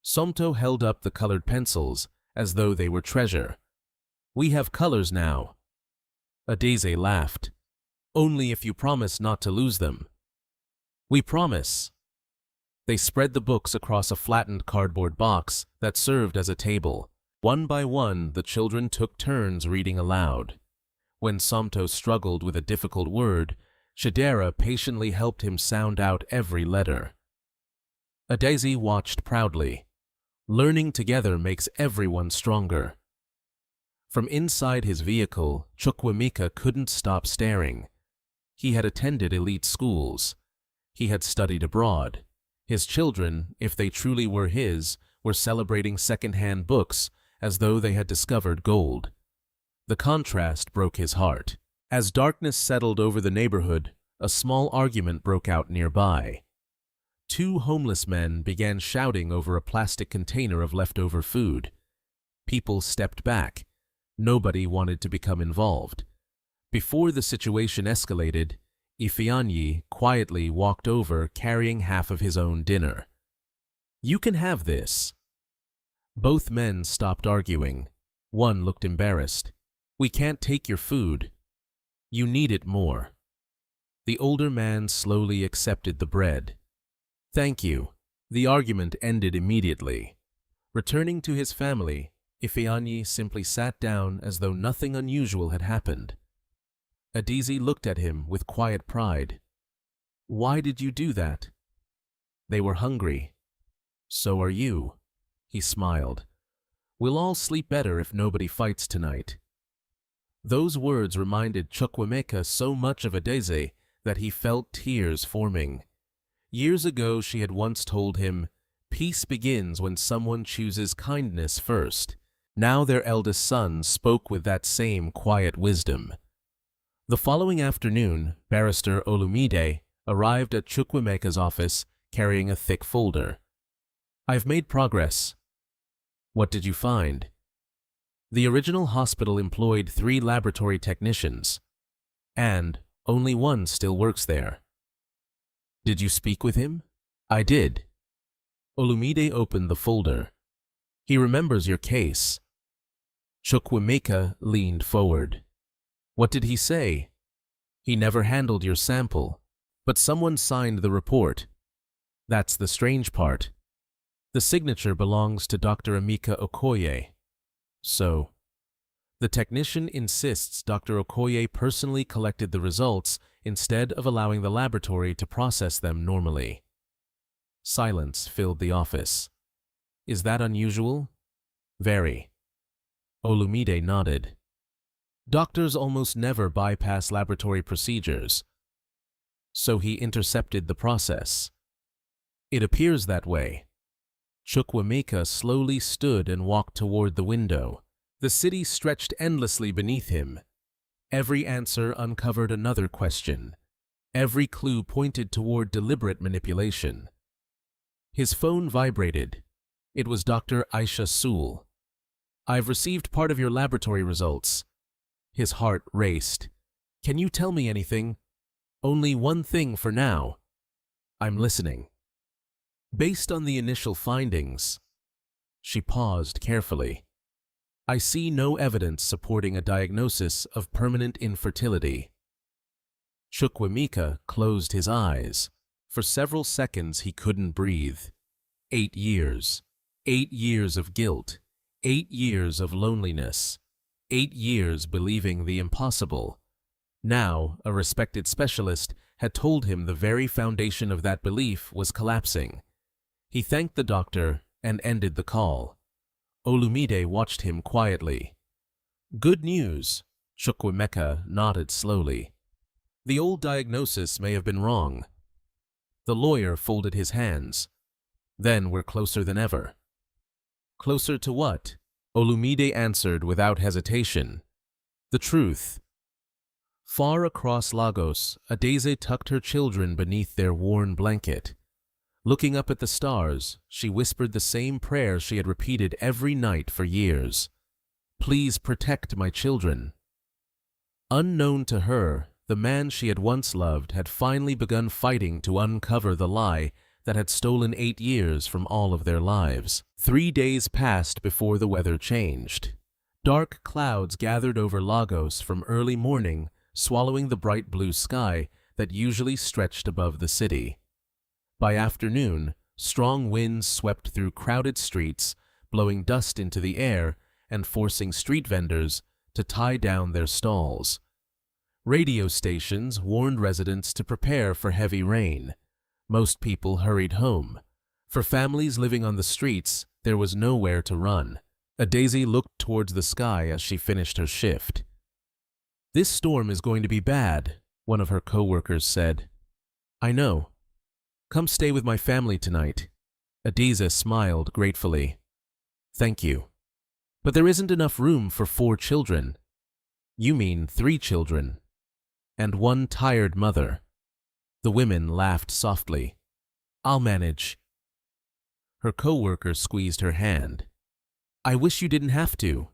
Somto held up the colored pencils as though they were treasure. We have colors now. Adaeze laughed. Only if you promise not to lose them. We promise. They spread the books across a flattened cardboard box that served as a table. One by one, the children took turns reading aloud. When Somto struggled with a difficult word, Chidera patiently helped him sound out every letter. Adaeze watched proudly. Learning together makes everyone stronger. From inside his vehicle, Chukwuemeka couldn't stop staring. He had attended elite schools. He had studied abroad. His children, if they truly were his, were celebrating second-hand books as though they had discovered gold. The contrast broke his heart. As darkness settled over the neighborhood, a small argument broke out nearby. 2 homeless men began shouting over a plastic container of leftover food. People stepped back. Nobody wanted to become involved. Before the situation escalated, Ifeanyi quietly walked over carrying half of his own dinner. You can have this. Both men stopped arguing. One looked embarrassed. We can't take your food. You need it more. The older man slowly accepted the bread. Thank you. The argument ended immediately. Returning to his family, Ifeanyi simply sat down as though nothing unusual had happened. Adaeze looked at him with quiet pride. Why did you do that? They were hungry. So are you. He smiled. We'll all sleep better if nobody fights tonight. Those words reminded Chukwuemeka so much of Adaeze that he felt tears forming. Years ago she had once told him, peace begins when someone chooses kindness first. Now their eldest son spoke with that same quiet wisdom. The following afternoon, Barrister Olumide arrived at Chukwuemeka's office carrying a thick folder. I've made progress. What did you find? The original hospital employed 3 laboratory technicians, and only one still works there. Did you speak with him? I did. Olumide opened the folder. He remembers your case. Chukwuemeka leaned forward. What did he say? He never handled your sample, but someone signed the report. That's the strange part. The signature belongs to Dr. Emeka Okoye. So, the technician insists Dr. Okoye personally collected the results instead of allowing the laboratory to process them normally. Silence filled the office. Is that unusual? Very. Olumide nodded. Doctors almost never bypass laboratory procedures. So he intercepted the process. It appears that way. Chukwuemeka slowly stood and walked toward the window. The city stretched endlessly beneath him. Every answer uncovered another question. Every clue pointed toward deliberate manipulation. His phone vibrated. It was Dr. Aisha Sool. "I've received part of your laboratory results." His heart raced. "Can you tell me anything?" "Only one thing for now." "I'm listening." "Based on the initial findings." She paused carefully. "I see no evidence supporting a diagnosis of permanent infertility." Chukwuemeka closed his eyes. For several seconds he couldn't breathe. 8 years. 8 years of guilt. 8 years of loneliness. 8 years believing the impossible. Now, a respected specialist had told him the very foundation of that belief was collapsing. He thanked the doctor and ended the call. Olumide watched him quietly. "Good news," Chukwuemeka nodded slowly. "The old diagnosis may have been wrong." The lawyer folded his hands. "Then we're closer than ever." "Closer to what?" Olumide answered without hesitation. "The truth." Far across Lagos, Adaeze tucked her children beneath their worn blanket. Looking up at the stars, she whispered the same prayer she had repeated every night for years. "Please protect my children." Unknown to her, the man she had once loved had finally begun fighting to uncover the lie that had stolen 8 years from all of their lives. 3 days passed before the weather changed. Dark clouds gathered over Lagos from early morning, swallowing the bright blue sky that usually stretched above the city. By afternoon, strong winds swept through crowded streets, blowing dust into the air and forcing street vendors to tie down their stalls. Radio stations warned residents to prepare for heavy rain. Most people hurried home. For families living on the streets, there was nowhere to run. Adaeze looked towards the sky as she finished her shift. "This storm is going to be bad," one of her co-workers said. "I know. Come stay with my family tonight." Adaeze smiled gratefully. "Thank you. But there isn't enough room for 4 children." "You mean 3 children. And 1 tired mother." The women laughed softly. "I'll manage." Her co-worker squeezed her hand. "I wish you didn't have to."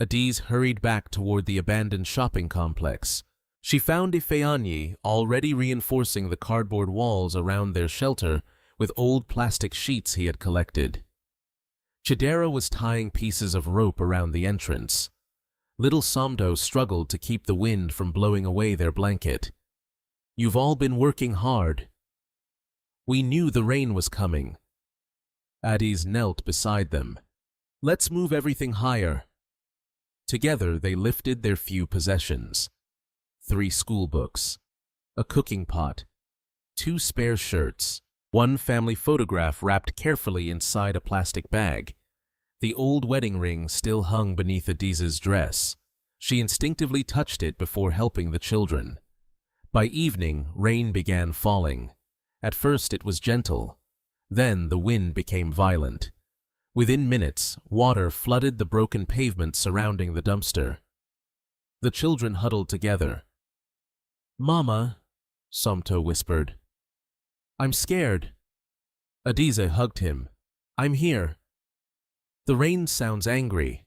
Adaeze hurried back toward the abandoned shopping complex. She found Ifeanyi already reinforcing the cardboard walls around their shelter with old plastic sheets he had collected. Chidera was tying pieces of rope around the entrance. Little Somdo struggled to keep the wind from blowing away their blanket. "You've all been working hard." "We knew the rain was coming." Adaeze knelt beside them. "Let's move everything higher." Together they lifted their few possessions. 3 school books, a cooking pot, 2 spare shirts, 1 family photograph wrapped carefully inside a plastic bag. The old wedding ring still hung beneath Adeeze's dress. She instinctively touched it before helping the children. By evening, rain began falling. At first it was gentle. Then the wind became violent. Within minutes, water flooded the broken pavement surrounding the dumpster. The children huddled together. "Mama," Somto whispered. "I'm scared." Adaeze hugged him. "I'm here." "The rain sounds angry."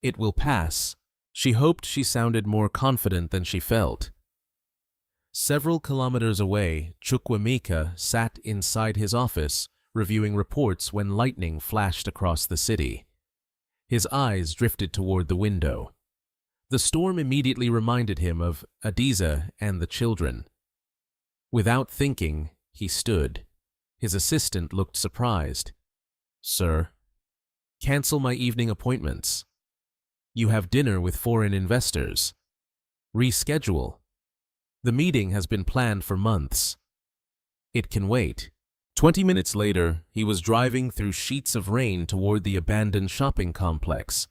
"It will pass." She hoped she sounded more confident than she felt. Several kilometers away, Chukwuemeka sat inside his office, reviewing reports when lightning flashed across the city. His eyes drifted toward the window. The storm immediately reminded him of Adaeze and the children. Without thinking, he stood. His assistant looked surprised. "Sir?" "Cancel my evening appointments." "You have dinner with foreign investors." "Reschedule." "The meeting has been planned for months." "It can wait." 20 minutes later, he was driving through sheets of rain toward the abandoned shopping complex.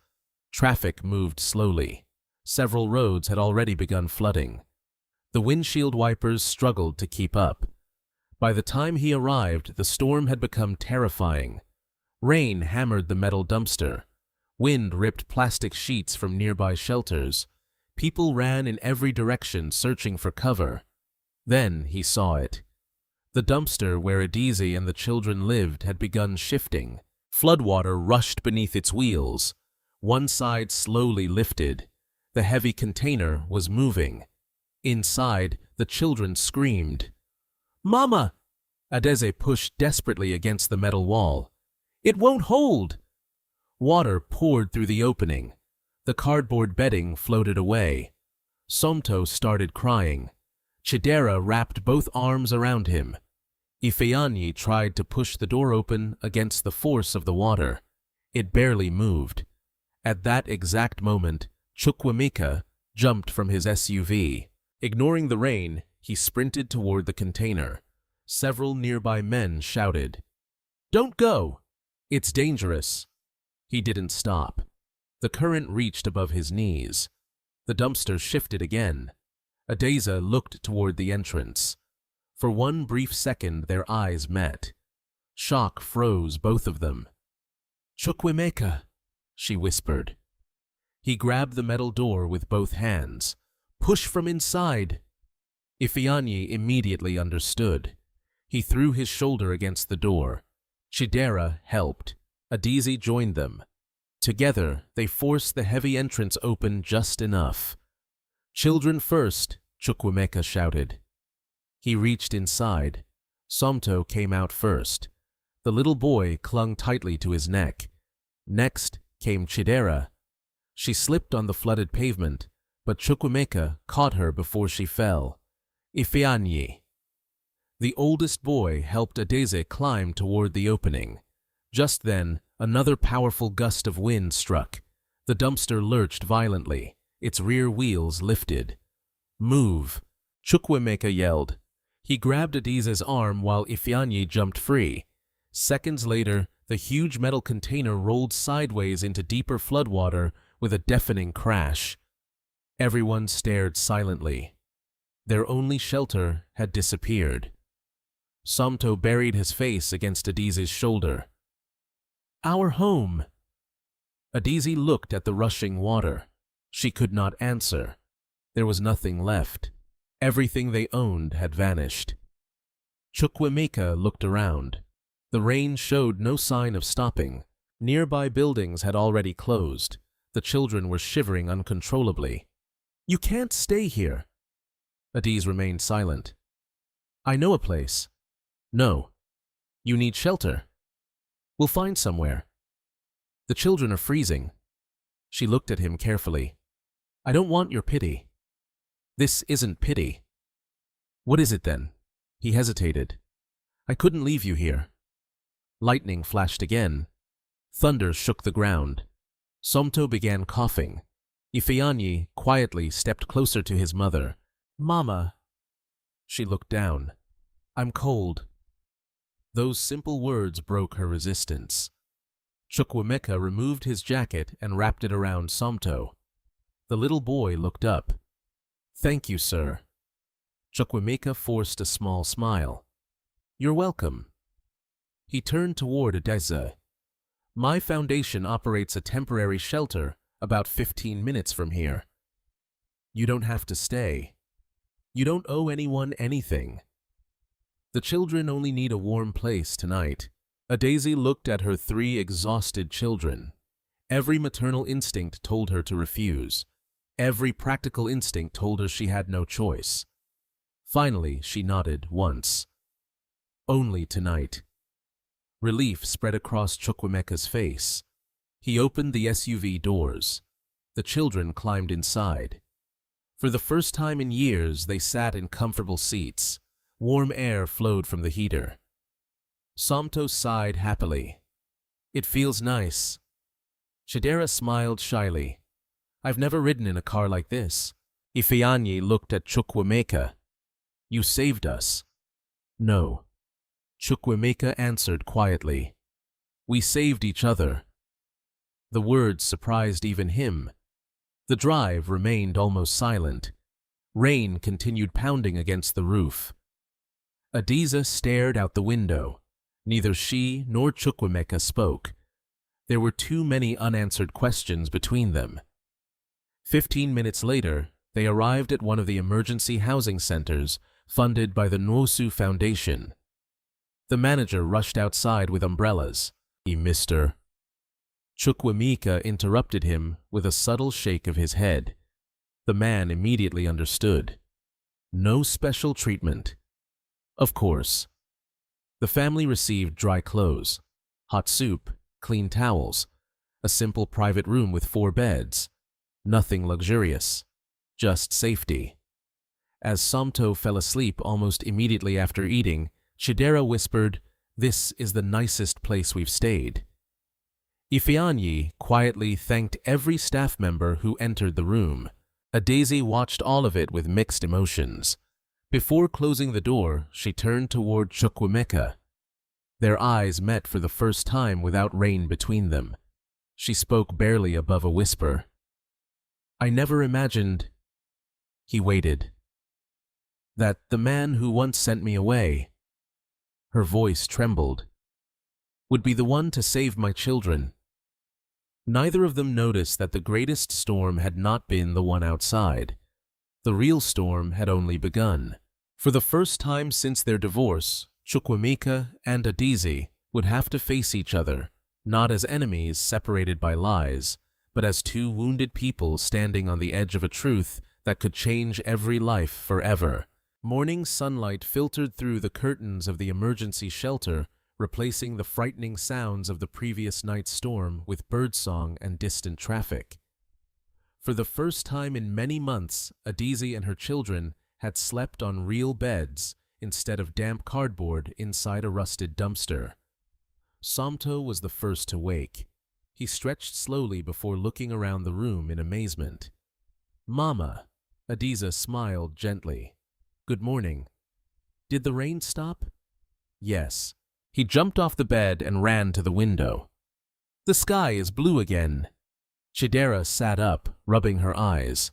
Traffic moved slowly. Several roads had already begun flooding. The windshield wipers struggled to keep up. By the time he arrived, the storm had become terrifying. Rain hammered the metal dumpster. Wind ripped plastic sheets from nearby shelters. People ran in every direction searching for cover. Then he saw it. The dumpster where Adaeze and the children lived had begun shifting. Floodwater rushed beneath its wheels. One side slowly lifted. The heavy container was moving. Inside, the children screamed. "Mama!" Adaeze pushed desperately against the metal wall. "It won't hold!" Water poured through the opening. The cardboard bedding floated away. Somto started crying. Chidera wrapped both arms around him. Ifeanyi tried to push the door open against the force of the water. It barely moved. At that exact moment, Chukwuemeka jumped from his SUV. Ignoring the rain, he sprinted toward the container. Several nearby men shouted, "Don't go! It's dangerous!" He didn't stop. The current reached above his knees. The dumpster shifted again. Adaeze looked toward the entrance. For one brief second, their eyes met. Shock froze both of them. "Chukwuemeka," she whispered. He grabbed the metal door with both hands. "Push from inside." Ifeanyi immediately understood. He threw his shoulder against the door. Chidera helped. Adaeze joined them. Together, they forced the heavy entrance open just enough. "Children first," Chukwuemeka shouted. He reached inside. Somto came out first. The little boy clung tightly to his neck. Next came Chidera. She slipped on the flooded pavement, but Chukwuemeka caught her before she fell. Ifeanyi. The oldest boy helped Adaeze climb toward the opening. Just then, another powerful gust of wind struck. The dumpster lurched violently. Its rear wheels lifted. "Move!" Chukwuemeka yelled. He grabbed Adaeze's arm while Ifeanyi jumped free. Seconds later, the huge metal container rolled sideways into deeper floodwater with a deafening crash. Everyone stared silently. Their only shelter had disappeared. Somto buried his face against Adaeze's shoulder. "Our home." Adaeze looked at the rushing water. She could not answer. There was nothing left. Everything they owned had vanished. Chukwuemeka looked around. The rain showed no sign of stopping. Nearby buildings had already closed. The children were shivering uncontrollably. "You can't stay here." Adaeze remained silent. "I know a place." "No. You need shelter." "We'll find somewhere." "The children are freezing." She looked at him carefully. "I don't want your pity." "This isn't pity." "What is it then?" He hesitated. "I couldn't leave you here." Lightning flashed again. Thunder shook the ground. Somto began coughing. Ifeanyi quietly stepped closer to his mother. "Mama." She looked down. "I'm cold." Those simple words broke her resistance. Chukwuemeka removed his jacket and wrapped it around Somto. The little boy looked up. "Thank you, sir." Chukwuemeka forced a small smile. "You're welcome." He turned toward Adaeze. "My foundation operates a temporary shelter about 15 minutes from here. You don't have to stay. You don't owe anyone anything. The children only need a warm place tonight." Adaeze looked at her 3 exhausted children. Every maternal instinct told her to refuse. Every practical instinct told her she had no choice. Finally, she nodded once. "Only tonight." Relief spread across Chukwuemeka's face. He opened the SUV doors. The children climbed inside. For the first time in years, they sat in comfortable seats. Warm air flowed from the heater. Somto sighed happily. "It feels nice." Chidera smiled shyly. "I've never ridden in a car like this." Ifeanyi looked at Chukwuemeka. "You saved us." "No." Chukwuemeka answered quietly. "We saved each other." The words surprised even him. The drive remained almost silent. Rain continued pounding against the roof. Adaeze stared out the window. Neither she nor Chukwuemeka spoke. There were too many unanswered questions between them. 15 minutes later, they arrived at one of the emergency housing centers funded by the Nwosu Foundation. The manager rushed outside with umbrellas. Mr. Chukwuemeka interrupted him with a subtle shake of his head. The man immediately understood. No special treatment. Of course. The family received dry clothes, hot soup, clean towels, a simple private room with 4 beds. Nothing luxurious, just safety. As Somto fell asleep almost immediately after eating, Chidera whispered, "This is the nicest place we've stayed." Ifeanyi quietly thanked every staff member who entered the room. Adaeze watched all of it with mixed emotions. Before closing the door, she turned toward Chukwuemeka. Their eyes met for the first time without rain between them. She spoke barely above a whisper. "I never imagined—" He waited. "That the man who once sent me away," her voice trembled, "would be the one to save my children." Neither of them noticed that the greatest storm had not been the one outside. The real storm had only begun. For the first time since their divorce, Chukwuemeka and Adaeze would have to face each other, not as enemies separated by lies, but as 2 wounded people standing on the edge of a truth that could change every life forever. Morning sunlight filtered through the curtains of the emergency shelter, replacing the frightening sounds of the previous night's storm with birdsong and distant traffic. For the first time in many months, Adaeze and her children had slept on real beds instead of damp cardboard inside a rusted dumpster. Somto was the first to wake. He stretched slowly before looking around the room in amazement. "Mama," Adaeze smiled gently. "Good morning." "Did the rain stop?" "Yes." He jumped off the bed and ran to the window. "The sky is blue again." Chidera sat up, rubbing her eyes.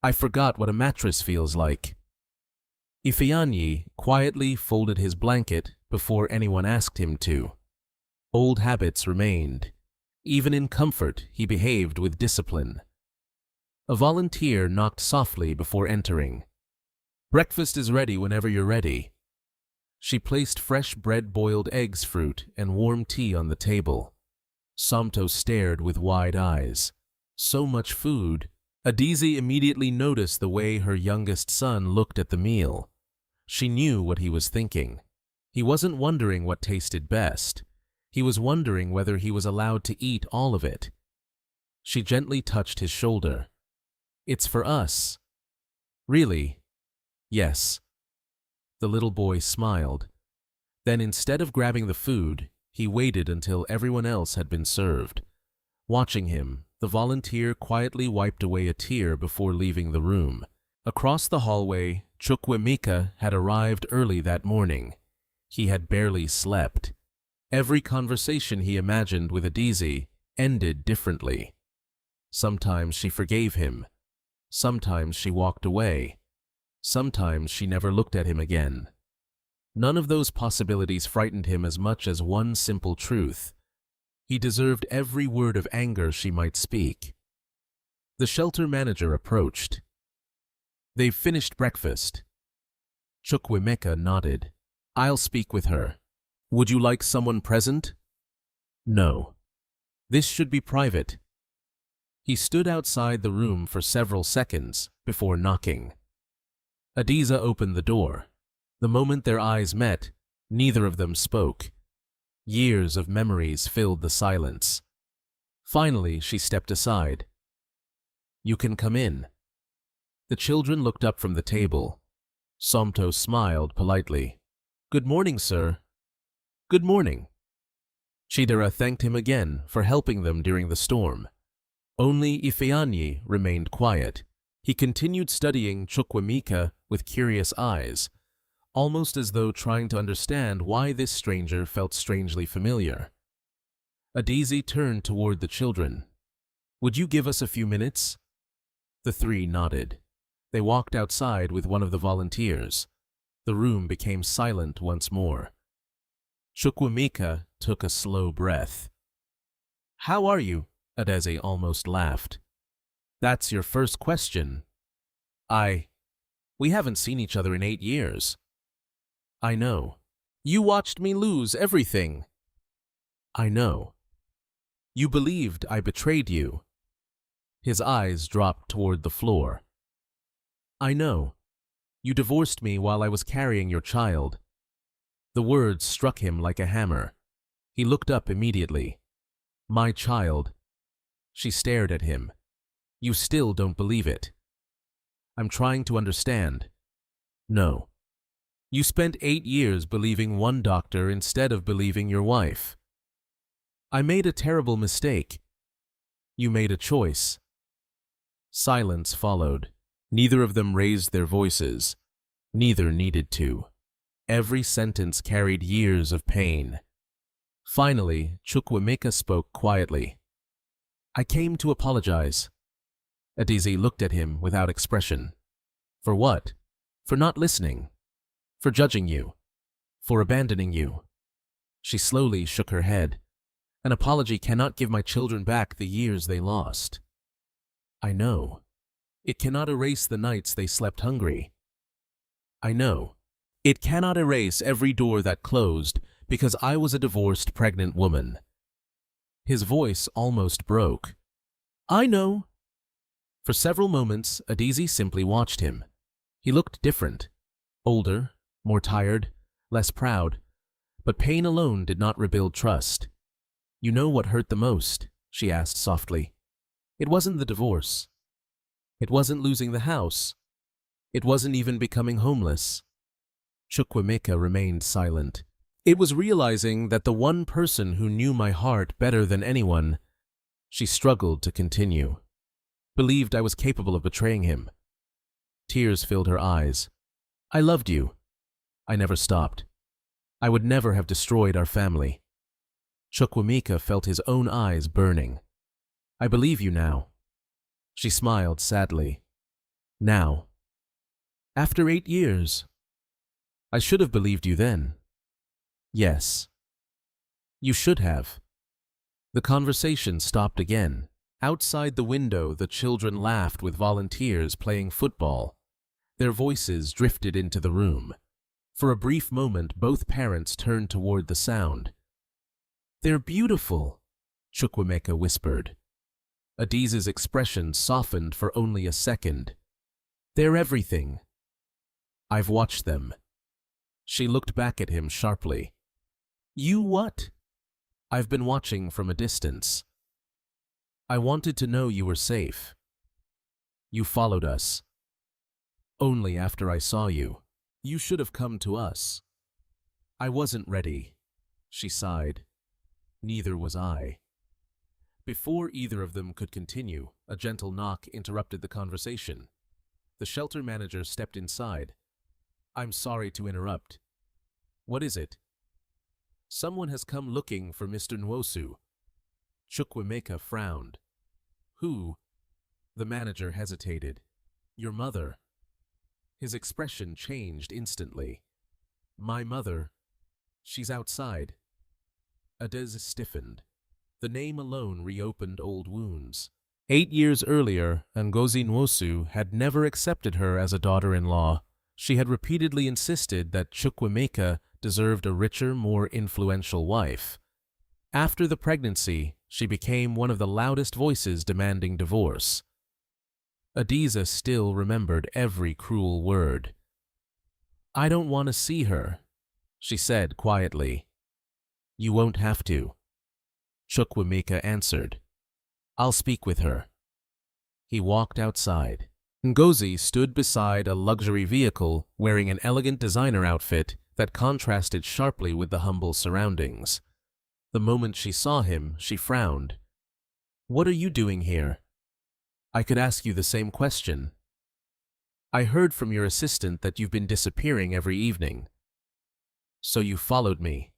"I forgot what a mattress feels like." Ifeanyi quietly folded his blanket before anyone asked him to. Old habits remained. Even in comfort, he behaved with discipline. A volunteer knocked softly before entering. "Breakfast is ready whenever you're ready." She placed fresh bread-boiled eggs, fruit, and warm tea on the table. Somto stared with wide eyes. So much food. Adaeze immediately noticed the way her youngest son looked at the meal. She knew what he was thinking. He wasn't wondering what tasted best. He was wondering whether he was allowed to eat all of it. She gently touched his shoulder. "It's for us." "Really?" "Yes." The little boy smiled. Then instead of grabbing the food, he waited until everyone else had been served. Watching him, the volunteer quietly wiped away a tear before leaving the room. Across the hallway, Chukwuemeka had arrived early that morning. He had barely slept. Every conversation he imagined with Adaeze ended differently. Sometimes she forgave him. Sometimes she walked away. Sometimes she never looked at him again. None of those possibilities frightened him as much as one simple truth. He deserved every word of anger she might speak. The shelter manager approached. "They've finished breakfast." Chukwuemeka nodded. "I'll speak with her." "Would you like someone present?" "No. This should be private." He stood outside the room for several seconds before knocking. Adaeze opened the door. The moment their eyes met, neither of them spoke. Years of memories filled the silence. Finally, she stepped aside. "You can come in." The children looked up from the table. Somto smiled politely. "Good morning, sir." "Good morning." Chidera thanked him again for helping them during the storm. Only Ifeanyi remained quiet. He continued studying Chukwuemeka with curious eyes, almost as though trying to understand why this stranger felt strangely familiar. Adaeze turned toward the children. "Would you give us a few minutes?" The 3 nodded. They walked outside with one of the volunteers. The room became silent once more. Chukwuemeka took a slow breath. How are you? Adaeze almost laughed. That's your first question. We haven't seen each other in 8 years. I know. You watched me lose everything. I know. You believed I betrayed you. His eyes dropped toward the floor. I know. You divorced me while I was carrying your child. The words struck him like a hammer. He looked up immediately. My child. She stared at him. You still don't believe it. I'm trying to understand. No. You spent 8 years believing one doctor instead of believing your wife. I made a terrible mistake. You made a choice. Silence followed. Neither of them raised their voices. Neither needed to. Every sentence carried years of pain. Finally, Chukwuemeka spoke quietly. I came to apologize. Adaeze looked at him without expression. For what? For not listening. For judging you. For abandoning you. She slowly shook her head. An apology cannot give my children back the years they lost. I know. It cannot erase the nights they slept hungry. I know. It cannot erase every door that closed because I was a divorced pregnant woman. His voice almost broke. I know. For several moments, Adaeze simply watched him. He looked different. Older, more tired, less proud. But pain alone did not rebuild trust. You know what hurt the most? She asked softly. It wasn't the divorce. It wasn't losing the house. It wasn't even becoming homeless. Chukwuemeka remained silent. It was realizing that the one person who knew my heart better than anyone. She struggled to continue. Believed I was capable of betraying him. Tears filled her eyes. I loved you. I never stopped. I would never have destroyed our family. Chukwuemeka felt his own eyes burning. I believe you now. She smiled sadly. Now. After 8 years. I should have believed you then. Yes. You should have. The conversation stopped again. Outside the window, the children laughed with volunteers playing football. Their voices drifted into the room. For a brief moment, both parents turned toward the sound. They're beautiful, Chukwuemeka whispered. Adaeze's expression softened for only a second. They're everything. I've watched them. She looked back at him sharply. You what? I've been watching from a distance. I wanted to know you were safe. You followed us. Only after I saw you. You should have come to us. I wasn't ready, she sighed. Neither was I. Before either of them could continue, a gentle knock interrupted the conversation. The shelter manager stepped inside. I'm sorry to interrupt. What is it? Someone has come looking for Mr. Nwosu. Chukwuemeka frowned. Who? The manager hesitated. Your mother. His expression changed instantly. My mother. She's outside. Adaeze stiffened. The name alone reopened old wounds. 8 years earlier, Ngozi Nwosu had never accepted her as a daughter-in-law. She had repeatedly insisted that Chukwuemeka deserved a richer, more influential wife. After the pregnancy, she became one of the loudest voices demanding divorce. Adaeze still remembered every cruel word. I don't want to see her, she said quietly. You won't have to. Chukwuemeka answered. I'll speak with her. He walked outside. Ngozi stood beside a luxury vehicle wearing an elegant designer outfit that contrasted sharply with the humble surroundings. The moment she saw him, she frowned. What are you doing here? I could ask you the same question. I heard from your assistant that you've been disappearing every evening. So you followed me.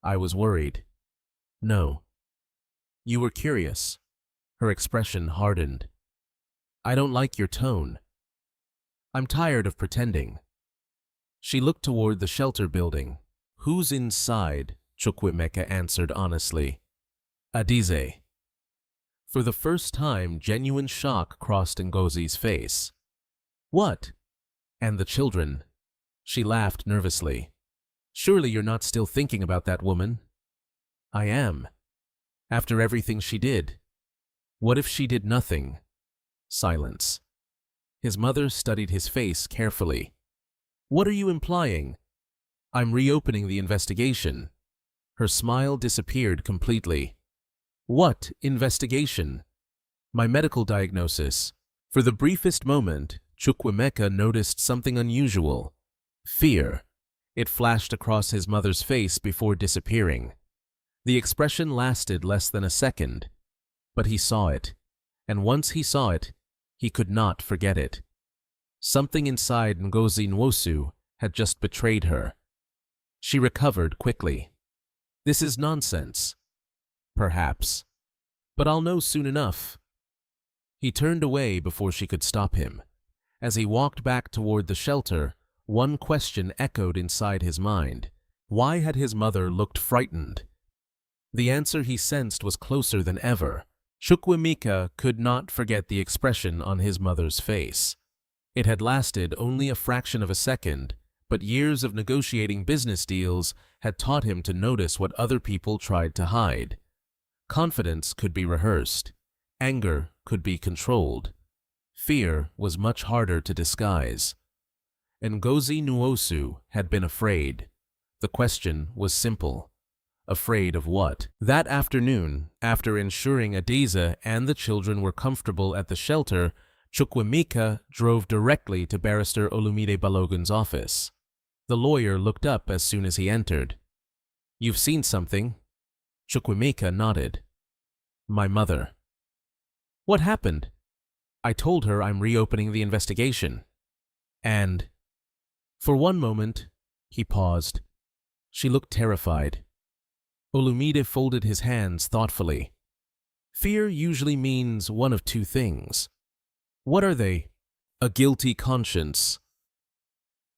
I was worried. No. You were curious. Her expression hardened. I don't like your tone. I'm tired of pretending. She looked toward the shelter building. Who's inside? Chukwuemeka answered honestly. Adaeze. For the first time, genuine shock crossed Ngozi's face. What? And the children? She laughed nervously. Surely you're not still thinking about that woman? I am. After everything she did. What if she did nothing? Silence. His mother studied his face carefully. What are you implying? I'm reopening the investigation. Her smile disappeared completely. What investigation? My medical diagnosis. For the briefest moment, Chukwuemeka noticed something unusual. Fear. It flashed across his mother's face before disappearing. The expression lasted less than a second, but he saw it, and once he saw it, he could not forget it. Something inside Ngozi Nwosu had just betrayed her. She recovered quickly. This is nonsense. Perhaps. But I'll know soon enough. He turned away before she could stop him. As he walked back toward the shelter, one question echoed inside his mind. Why had his mother looked frightened? The answer he sensed was closer than ever. Chukwuemeka could not forget the expression on his mother's face. It had lasted only a fraction of a second, but years of negotiating business deals had taught him to notice what other people tried to hide. Confidence could be rehearsed. Anger could be controlled. Fear was much harder to disguise. Ngozi Nwosu had been afraid. The question was simple. Afraid of what? That afternoon, after ensuring Adaeze and the children were comfortable at the shelter, Chukwuemeka drove directly to Barrister Olumide Balogun's office. The lawyer looked up as soon as he entered. You've seen something? Chukwuemeka nodded. My mother. What happened? I told her I'm reopening the investigation. And... For one moment, he paused. She looked terrified. Olumide folded his hands thoughtfully. Fear usually means one of two things. What are they? A guilty conscience.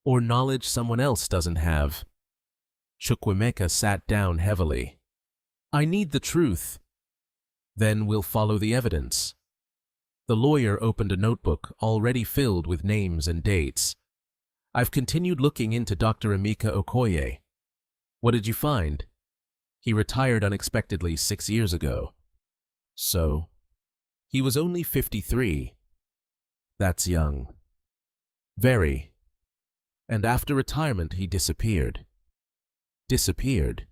Or knowledge someone else doesn't have. Chukwuemeka sat down heavily. I need the truth. Then we'll follow the evidence. The lawyer opened a notebook already filled with names and dates. I've continued looking into Dr. Emeka Okoye. What did you find? He retired unexpectedly 6 years ago. So, he was only 53. That's young. Very. And after retirement, he disappeared. Disappeared.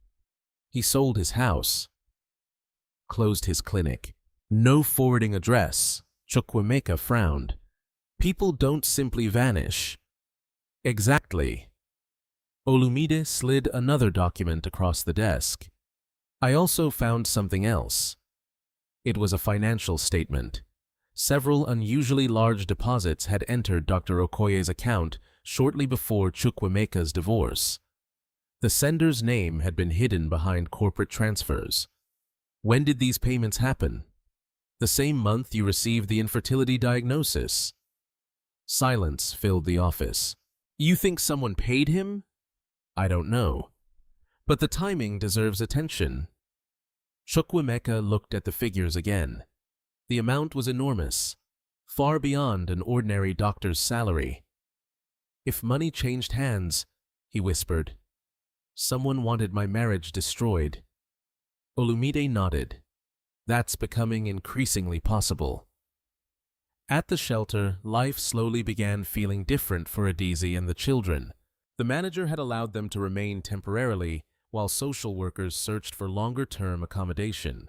He sold his house. Closed his clinic. No forwarding address. Chukwuemeka frowned. People don't simply vanish. Exactly. Olumide slid another document across the desk. I also found something else. It was a financial statement. Several unusually large deposits had entered Dr. Okoye's account shortly before Chukwuemeka's divorce. The sender's name had been hidden behind corporate transfers. When did these payments happen? The same month you received the infertility diagnosis. Silence filled the office. You think someone paid him? I don't know. But the timing deserves attention. Chukwuemeka looked at the figures again. The amount was enormous, far beyond an ordinary doctor's salary. If money changed hands, he whispered, someone wanted my marriage destroyed. Olumide nodded. That's becoming increasingly possible. At the shelter, life slowly began feeling different for Adaeze and the children. The manager had allowed them to remain temporarily, while social workers searched for longer-term accommodation.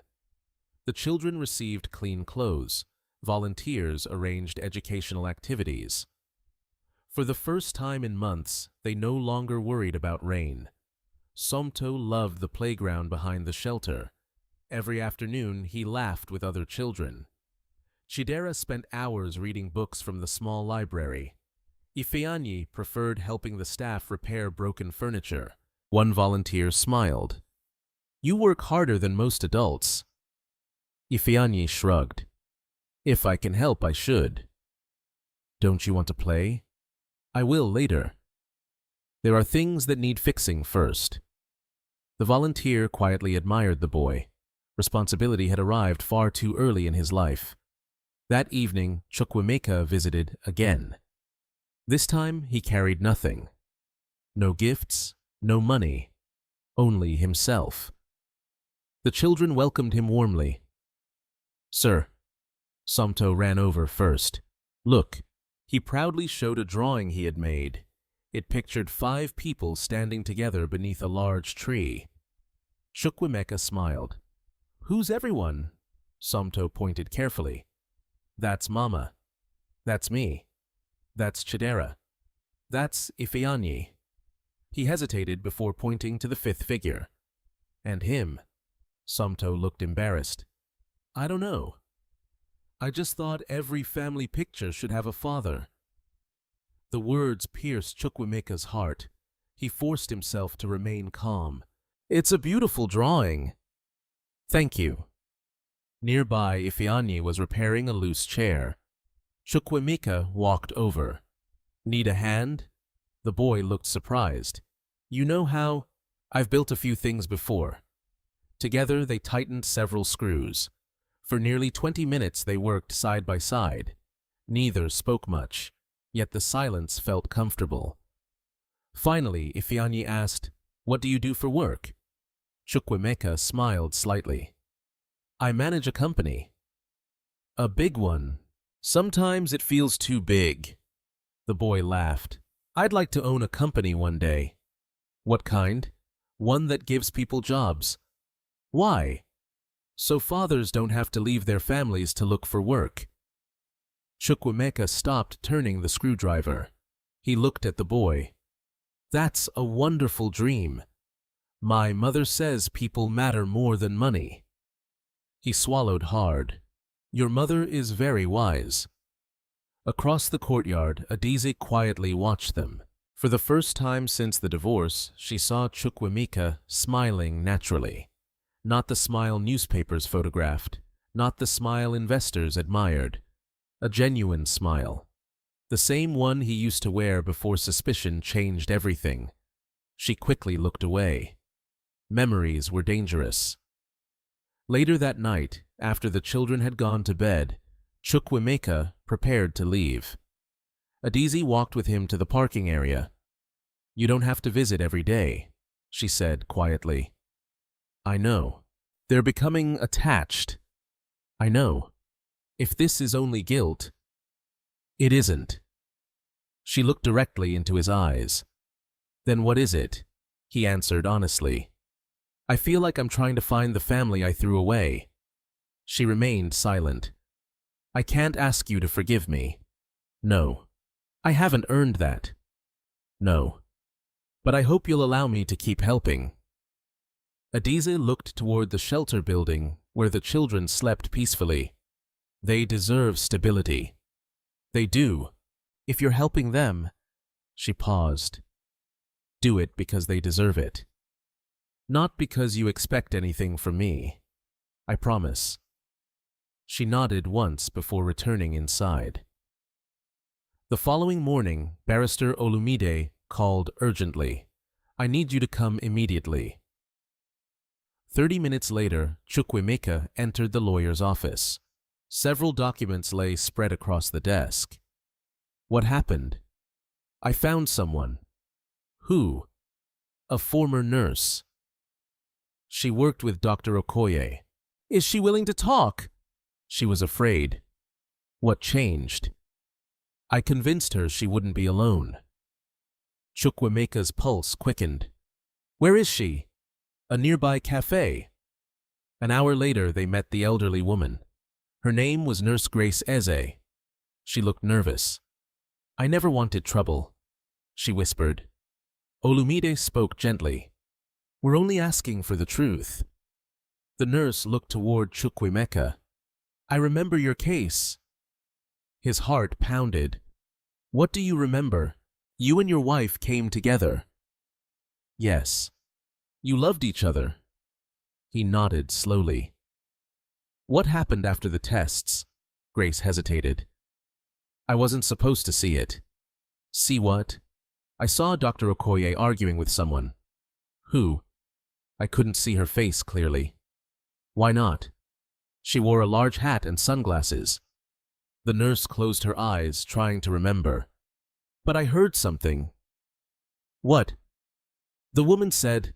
The children received clean clothes. Volunteers arranged educational activities. For the first time in months, they no longer worried about rain. Somto loved the playground behind the shelter. Every afternoon, he laughed with other children. Chidera spent hours reading books from the small library. Ifeanyi preferred helping the staff repair broken furniture. One volunteer smiled. You work harder than most adults. Ifeanyi shrugged. If I can help, I should. Don't you want to play? I will later. There are things that need fixing first. The volunteer quietly admired the boy. Responsibility had arrived far too early in his life. That evening, Chukwuemeka visited again. This time, he carried nothing. No gifts, no money, only himself. The children welcomed him warmly. "Sir," Somto ran over first. "Look." He proudly showed a drawing he had made. It pictured 5 people standing together beneath a large tree. Chukwuemeka smiled. "Who's everyone?" Somto pointed carefully. "That's Mama. That's me. That's Chidera. That's Ifeanyi." He hesitated before pointing to the 5th figure. "And him?" Somto looked embarrassed. "I don't know. I just thought every family picture should have a father." The words pierced Chukwuemeka's heart. He forced himself to remain calm. "It's a beautiful drawing." "Thank you." Nearby, Ifeanyi was repairing a loose chair. Chukwuemeka walked over. "Need a hand?" The boy looked surprised. "You know how? I've built a few things before." Together, they tightened several screws. For nearly 20 minutes they worked side by side. Neither spoke much, yet the silence felt comfortable. Finally, Ifeanyi asked, "What do you do for work?" Chukwuemeka smiled slightly. "I manage a company." "A big one. Sometimes it feels too big." The boy laughed. "I'd like to own a company one day." "What kind?" "One that gives people jobs." "Why?" "So fathers don't have to leave their families to look for work." Chukwuemeka stopped turning the screwdriver. He looked at the boy. "That's a wonderful dream. My mother says people matter more than money." He swallowed hard. "Your mother is very wise." Across the courtyard, Adaeze quietly watched them. For the first time since the divorce, she saw Chukwuemeka smiling naturally. Not the smile newspapers photographed, not the smile investors admired. A genuine smile. The same one he used to wear before suspicion changed everything. She quickly looked away. Memories were dangerous. Later that night, after the children had gone to bed, Chukwuemeka prepared to leave. Adaeze walked with him to the parking area. "You don't have to visit every day," she said quietly. "I know. They're becoming attached." "I know. If this is only guilt..." "It isn't." She looked directly into his eyes. "Then what is it?" He answered honestly. "I feel like I'm trying to find the family I threw away." She remained silent. "I can't ask you to forgive me." "No. I haven't earned that." "No. But I hope you'll allow me to keep helping." Adaeze looked toward the shelter building where the children slept peacefully. "They deserve stability." "They do. If you're helping them..." She paused. "Do it because they deserve it. Not because you expect anything from me. I promise." She nodded once before returning inside. The following morning, Barrister Olumide called urgently. "I need you to come immediately." 30 minutes later, Chukwuemeka entered the lawyer's office. Several documents lay spread across the desk. "What happened?" "I found someone." "Who?" "A former nurse. She worked with Dr. Okoye." "Is she willing to talk?" "She was afraid." "What changed?" "I convinced her she wouldn't be alone." Chukwuemeka's pulse quickened. "Where is she?" "A nearby cafe." An hour later, they met the elderly woman. Her name was Nurse Grace Eze. She looked nervous. "I never wanted trouble," she whispered. Olumide spoke gently. "We're only asking for the truth." The nurse looked toward Chukwuemeka. "I remember your case." His heart pounded. "What do you remember? You and your wife came together." "Yes." "You loved each other." He nodded slowly. "What happened after the tests?" Grace hesitated. "I wasn't supposed to see it." "See what?" "I saw Dr. Okoye arguing with someone." "Who?" "I couldn't see her face clearly." Why not? She wore a large hat and sunglasses. The nurse closed her eyes, trying to remember. But I heard something. What? The woman said.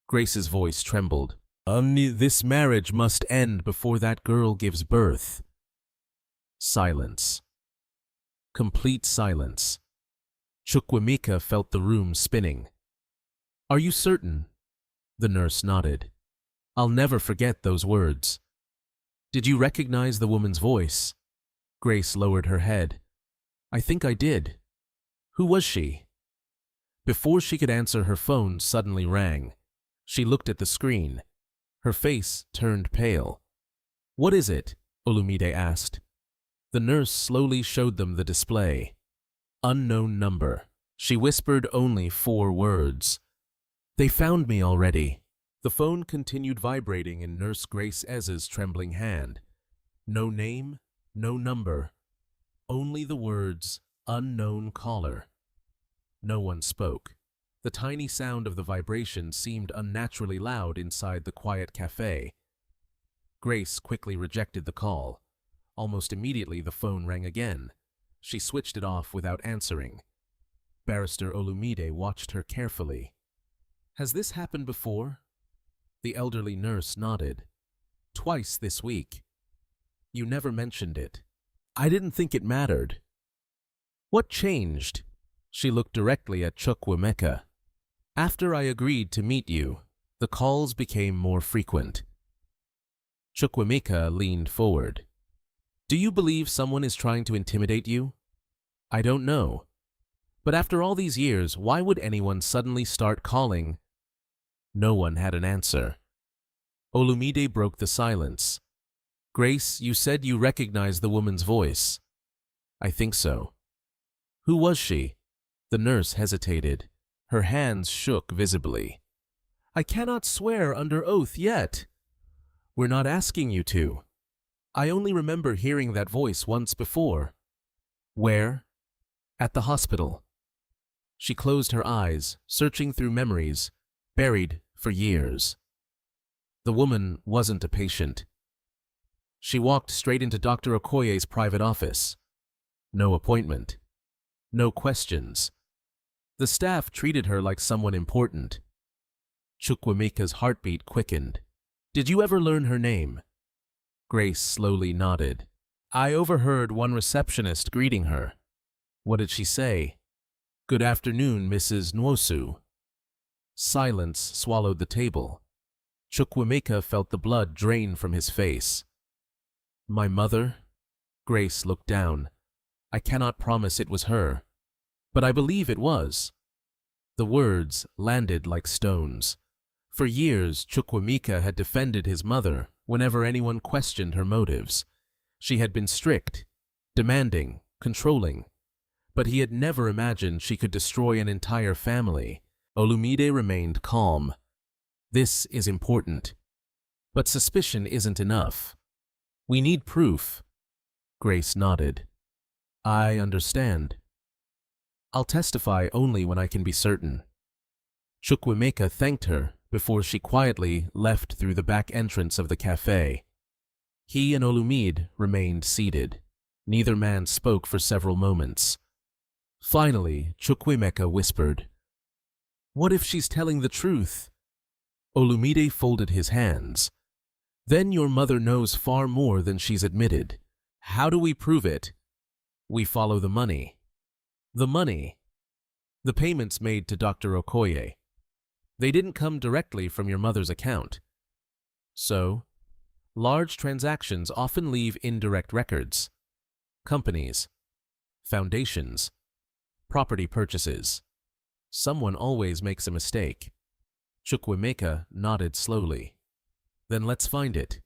Grace's voice trembled. This marriage must end before that girl gives birth. Silence. Complete silence. Chukwuemeka felt the room spinning. Are you certain? The nurse nodded. I'll never forget those words. Did you recognize the woman's voice? Grace lowered her head. I think I did. Who was she? Before she could answer, her phone suddenly rang. She looked at the screen. Her face turned pale. What is it? Olumide asked. The nurse slowly showed them the display. Unknown number. She whispered only 4 words. They found me already. The phone continued vibrating in Nurse Grace Eze's trembling hand. No name, no number. Only the words, unknown caller. No one spoke. The tiny sound of the vibration seemed unnaturally loud inside the quiet cafe. Grace quickly rejected the call. Almost immediately the phone rang again. She switched it off without answering. Barrister Olumide watched her carefully. Has this happened before? The elderly nurse nodded. Twice this week. You never mentioned it. I didn't think it mattered. What changed? She looked directly at Chukwuemeka. After I agreed to meet you, the calls became more frequent. Chukwuemeka leaned forward. Do you believe someone is trying to intimidate you? I don't know. But after all these years, why would anyone suddenly start calling? No one had an answer. Olumide broke the silence. Grace, you said you recognized the woman's voice. I think so. Who was she? The nurse hesitated. Her hands shook visibly. I cannot swear under oath yet. We're not asking you to. I only remember hearing that voice once before. Where? At the hospital. She closed her eyes, searching through memories, buried for years. The woman wasn't a patient. She walked straight into Dr. Okoye's private office. No appointment. No questions. The staff treated her like someone important. Chukwuemeka's heartbeat quickened. Did you ever learn her name? Grace slowly nodded. I overheard one receptionist greeting her. What did she say? Good afternoon, Mrs. Nwosu. Silence swallowed the table. Chukwuemeka felt the blood drain from his face. My mother? Grace looked down. I cannot promise it was her, but I believe it was. The words landed like stones. For years, Chukwuemeka had defended his mother whenever anyone questioned her motives. She had been strict, demanding, controlling, but he had never imagined she could destroy an entire family. Olumide remained calm. This is important. But suspicion isn't enough. We need proof. Grace nodded. I understand. I'll testify only when I can be certain. Chukwuemeka thanked her before she quietly left through the back entrance of the cafe. He and Olumide remained seated. Neither man spoke for several moments. Finally, Chukwuemeka whispered, What if she's telling the truth? Olumide folded his hands. Then your mother knows far more than she's admitted. How do we prove it? We follow the money. The money. The payments made to Dr. Okoye. They didn't come directly from your mother's account. So, large transactions often leave indirect records. Companies, foundations, property purchases. Someone always makes a mistake. Chukwuemeka nodded slowly. Then let's find it.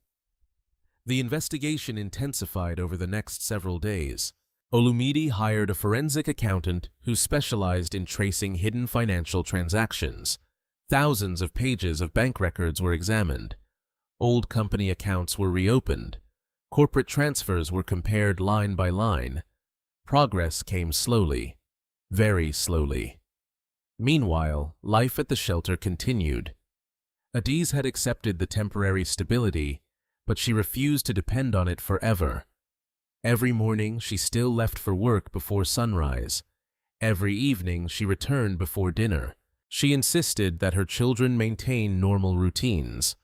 The investigation intensified over the next several days. Olumide hired a forensic accountant who specialized in tracing hidden financial transactions. Thousands of pages of bank records were examined. Old company accounts were reopened. Corporate transfers were compared line by line. Progress came slowly, very slowly. Meanwhile, life at the shelter continued. Adaeze had accepted the temporary stability, but she refused to depend on it forever. Every morning she still left for work before sunrise. Every evening she returned before dinner. She insisted that her children maintain normal routines: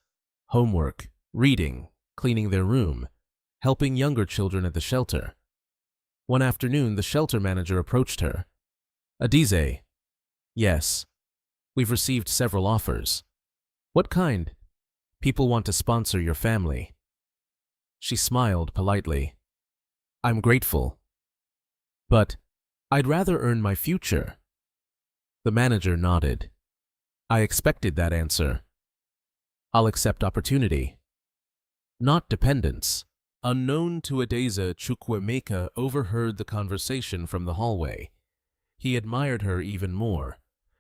homework, reading, cleaning their room, helping younger children at the shelter. One afternoon, the shelter manager approached her. "Adaeze." "Yes. We've received several offers." "What kind?" "People want to sponsor your family." She smiled politely. "I'm grateful. But I'd rather earn my future." The manager nodded. "I expected that answer. I'll accept opportunity, not dependence." Unknown to Adaeze, Chukwuemeka overheard the conversation from the hallway. He admired her even more.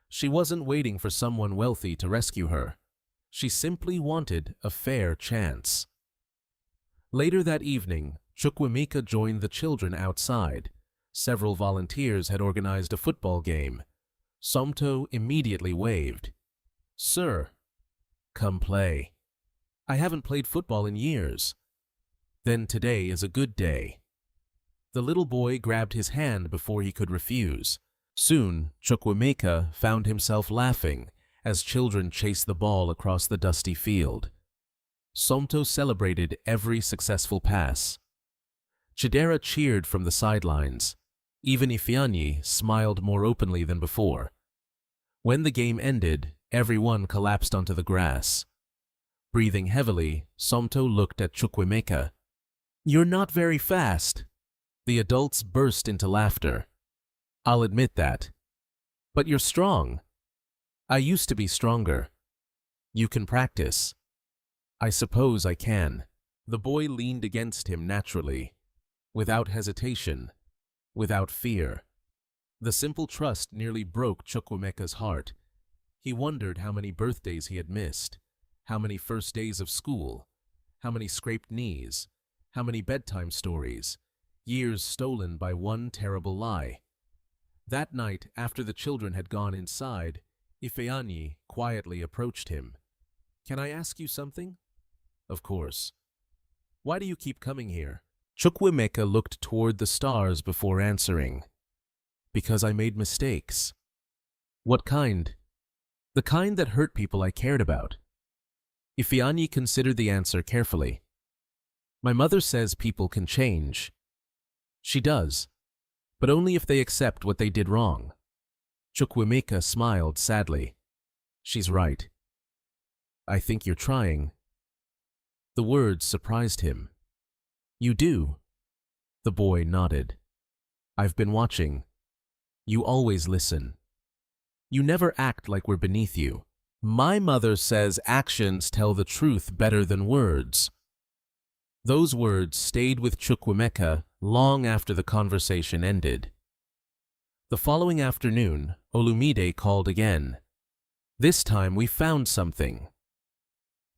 She wasn't waiting for someone wealthy to rescue her. She simply wanted a fair chance. Later that evening, Chukwuemeka joined the children outside. Several volunteers had organized a football game. Somto immediately waved. "Sir, come play." "I haven't played football in years." "Then today is a good day." The little boy grabbed his hand before he could refuse. Soon, Chukwuemeka found himself laughing as children chased the ball across the dusty field. Somto celebrated every successful pass. Chidera cheered from the sidelines. Even Ifeanyi smiled more openly than before. When the game ended, everyone collapsed onto the grass. Breathing heavily, Somto looked at Chukwuemeka. "You're not very fast." The adults burst into laughter. "I'll admit that. But you're strong." "I used to be stronger." "You can practice." "I suppose I can." The boy leaned against him naturally, without hesitation, without fear. The simple trust nearly broke Chukwuemeka's heart. He wondered how many birthdays he had missed, how many first days of school, how many scraped knees, how many bedtime stories, years stolen by one terrible lie. That night, after the children had gone inside, Ifeanyi quietly approached him. "Can I ask you something?" "Of course." "Why do you keep coming here?" Chukwuemeka looked toward the stars before answering. "Because I made mistakes." "What kind?" "The kind that hurt people I cared about." Ifeanyi considered the answer carefully. "My mother says people can change." "She does, but only if they accept what they did wrong." Chukwuemeka smiled sadly. "She's right. I think you're trying." The words surprised him. "You do?" The boy nodded. "I've been watching. You always listen. You never act like we're beneath you." "My mother says actions tell the truth better than words." Those words stayed with Chukwuemeka long after the conversation ended. The following afternoon, Olumide called again. "This time we found something."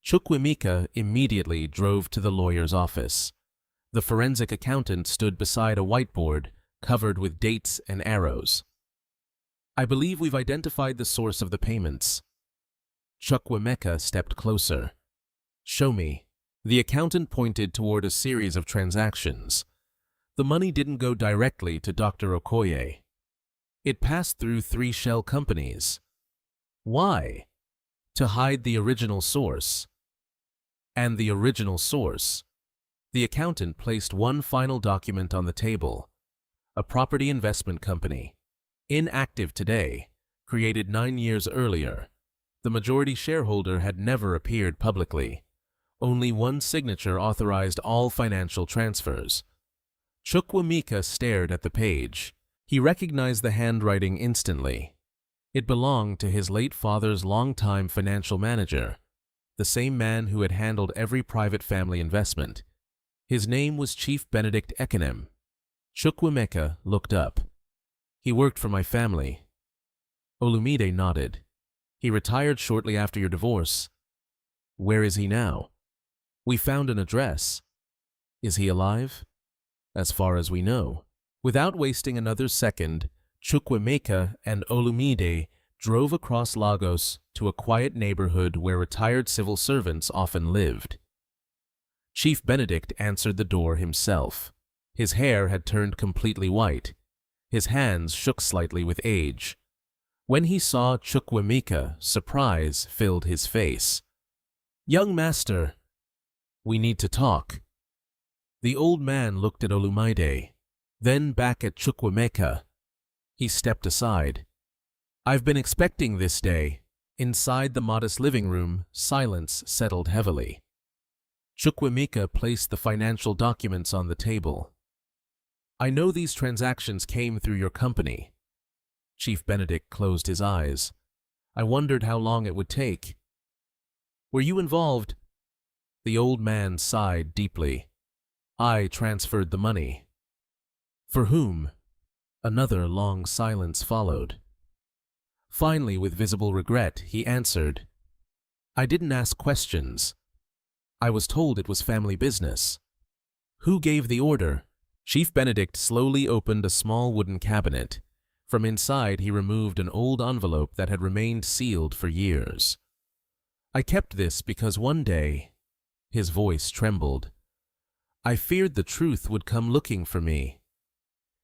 Chukwuemeka immediately drove to the lawyer's office. The forensic accountant stood beside a whiteboard covered with dates and arrows. "I believe we've identified the source of the payments." Chukwuemeka stepped closer. "Show me." The accountant pointed toward a series of transactions. The money didn't go directly to Dr. Okoye. It passed through 3 shell companies. Why? To hide the original source. And the original source? The accountant placed one final document on the table. A property investment company, inactive today, created 9 years earlier. The majority shareholder had never appeared publicly. Only one signature authorized all financial transfers. Chukwuemeka stared at the page. He recognized the handwriting instantly. It belonged to his late father's longtime financial manager, the same man who had handled every private family investment. His name was Chief Benedict Ekinem. Chukwuemeka looked up. "He worked for my family." Olumide nodded. "He retired shortly after your divorce." "Where is he now?" "We found an address." "Is he alive?" "As far as we know." Without wasting another second, Chukwuemeka and Olumide drove across Lagos to a quiet neighborhood where retired civil servants often lived. Chief Benedict answered the door himself. His hair had turned completely white. His hands shook slightly with age. When he saw Chukwuemeka, surprise filled his face. "Young master, we need to talk." The old man looked at Olumide, then back at Chukwuemeka. He stepped aside. "I've been expecting this day." Inside the modest living room, silence settled heavily. Chukwuemeka placed the financial documents on the table. "I know these transactions came through your company." Chief Benedict closed his eyes. "I wondered how long it would take." "Were you involved?" The old man sighed deeply. "I transferred the money." "For whom?" Another long silence followed. Finally, with visible regret, he answered, "I didn't ask questions. I was told it was family business." "Who gave the order?" Chief Benedict slowly opened a small wooden cabinet. From inside, he removed an old envelope that had remained sealed for years. "I kept this because one day," his voice trembled, "I feared the truth would come looking for me."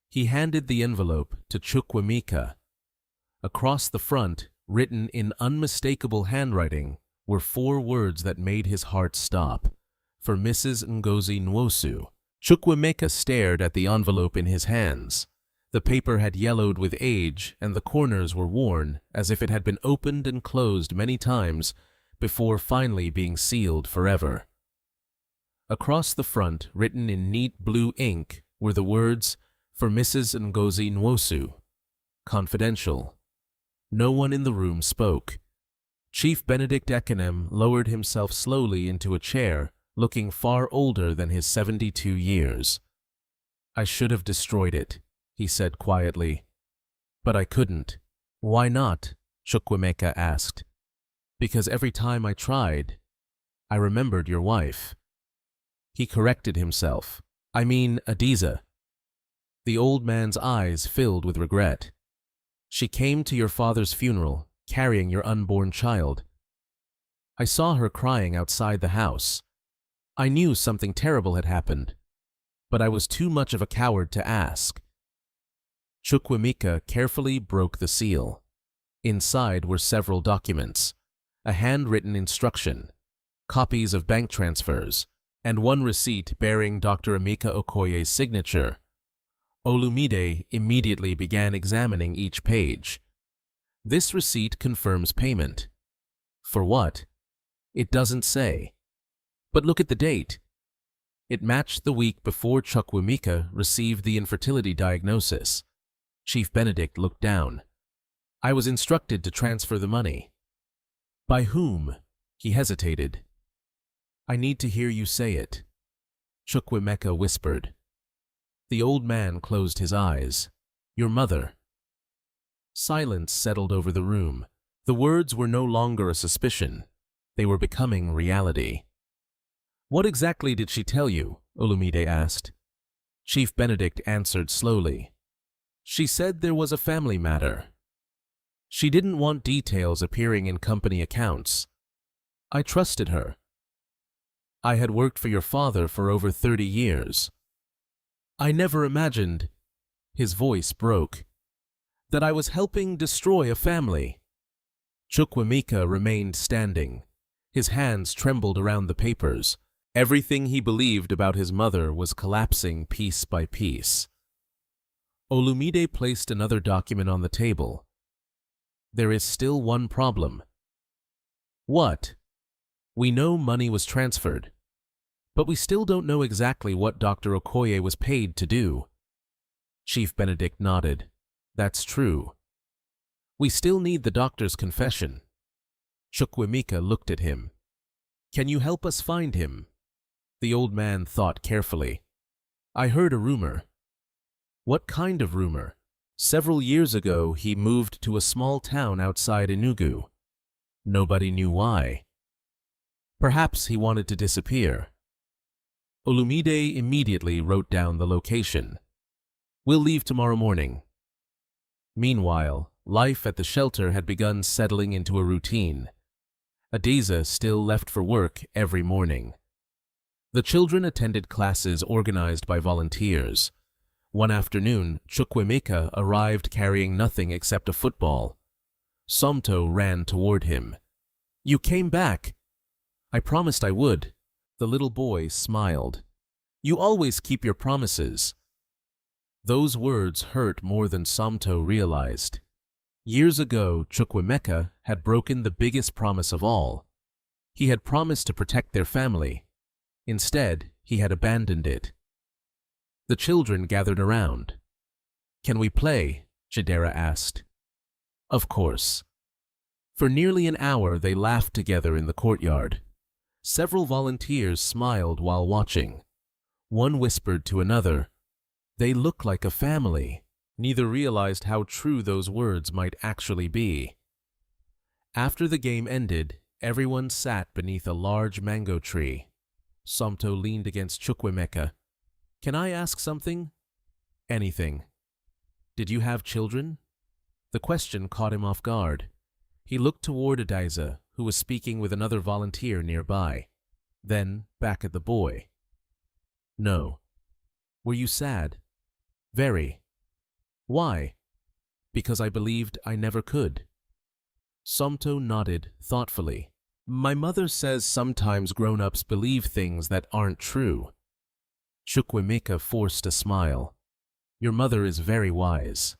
He handed the envelope to Chukwuemeka. Across the front, written in unmistakable handwriting, were 4 words that made his heart stop. "For Mrs. Ngozi Nwosu." Chukwuemeka stared at the envelope in his hands. The paper had yellowed with age, and the corners were worn, as if it had been opened and closed many times before finally being sealed forever. Across the front, written in neat blue ink, were the words, "For Mrs. Ngozi Nwosu. Confidential." No one in the room spoke. Chief Benedict Ekenem lowered himself slowly into a chair, looking far older than his 72 years. "I should have destroyed it," he said quietly. "But I couldn't." "Why not?" Chukwuemeka asked. "Because every time I tried, I remembered your wife." He corrected himself. "I mean Adaeze." The old man's eyes filled with regret. "She came to your father's funeral, carrying your unborn child. I saw her crying outside the house. I knew something terrible had happened, but I was too much of a coward to ask." Chukwuemeka carefully broke the seal. Inside were several documents, a handwritten instruction, copies of bank transfers, and one receipt bearing Dr. Emeka Okoye's signature. Olumide immediately began examining each page. "This receipt confirms payment." "For what?" "It doesn't say. But look at the date." It matched the week before Chukwuemeka received the infertility diagnosis. Chief Benedict looked down. "I was instructed to transfer the money." "By whom?" He hesitated. "I need to hear you say it," Chukwuemeka whispered. The old man closed his eyes. "Your mother." Silence settled over the room. The words were no longer a suspicion. They were becoming reality. "What exactly did she tell you?" Olumide asked. Chief Benedict answered slowly. "She said there was a family matter. She didn't want details appearing in company accounts. I trusted her. I had worked for your father for over 30 years. I never imagined," his voice broke, "that I was helping destroy a family." Chukwuemeka remained standing. His hands trembled around the papers. Everything he believed about his mother was collapsing piece by piece. Olumide placed another document on the table. "There is still one problem." "What?" "We know money was transferred, but we still don't know exactly what Dr. Okoye was paid to do." Chief Benedict nodded. "That's true. We still need the doctor's confession." Chukwuemeka looked at him. "Can you help us find him?" The old man thought carefully. "I heard a rumor." "What kind of rumor?" "Several years ago, he moved to a small town outside Enugu. Nobody knew why. Perhaps he wanted to disappear." Olumide immediately wrote down the location. "We'll leave tomorrow morning." Meanwhile, life at the shelter had begun settling into a routine. Adaeze still left for work every morning. The children attended classes organized by volunteers. One afternoon, Chukwuemeka arrived carrying nothing except a football. Somto ran toward him. "You came back." "I promised I would." The little boy smiled. "You always keep your promises." Those words hurt more than Somto realized. Years ago, Chukwuemeka had broken the biggest promise of all. He had promised to protect their family. Instead, he had abandoned it. The children gathered around. "Can we play?" Chidera asked. Of course. For nearly an hour they laughed together in the courtyard. Several volunteers smiled while watching. One whispered to another, "They look like a family." Neither realized how true those words might actually be. After the game ended, everyone sat beneath a large mango tree. Somto leaned against Chukwuemeka. "Can I ask something?" "Anything." "Did you have children?" The question caught him off guard. He looked toward Adaeze, who was speaking with another volunteer nearby. Then, back at the boy. "No." "Were you sad?" "Very." "Why?" "Because I believed I never could." Somto nodded thoughtfully. "My mother says sometimes grown-ups believe things that aren't true." Chukwuemeka forced a smile. "Your mother is very wise."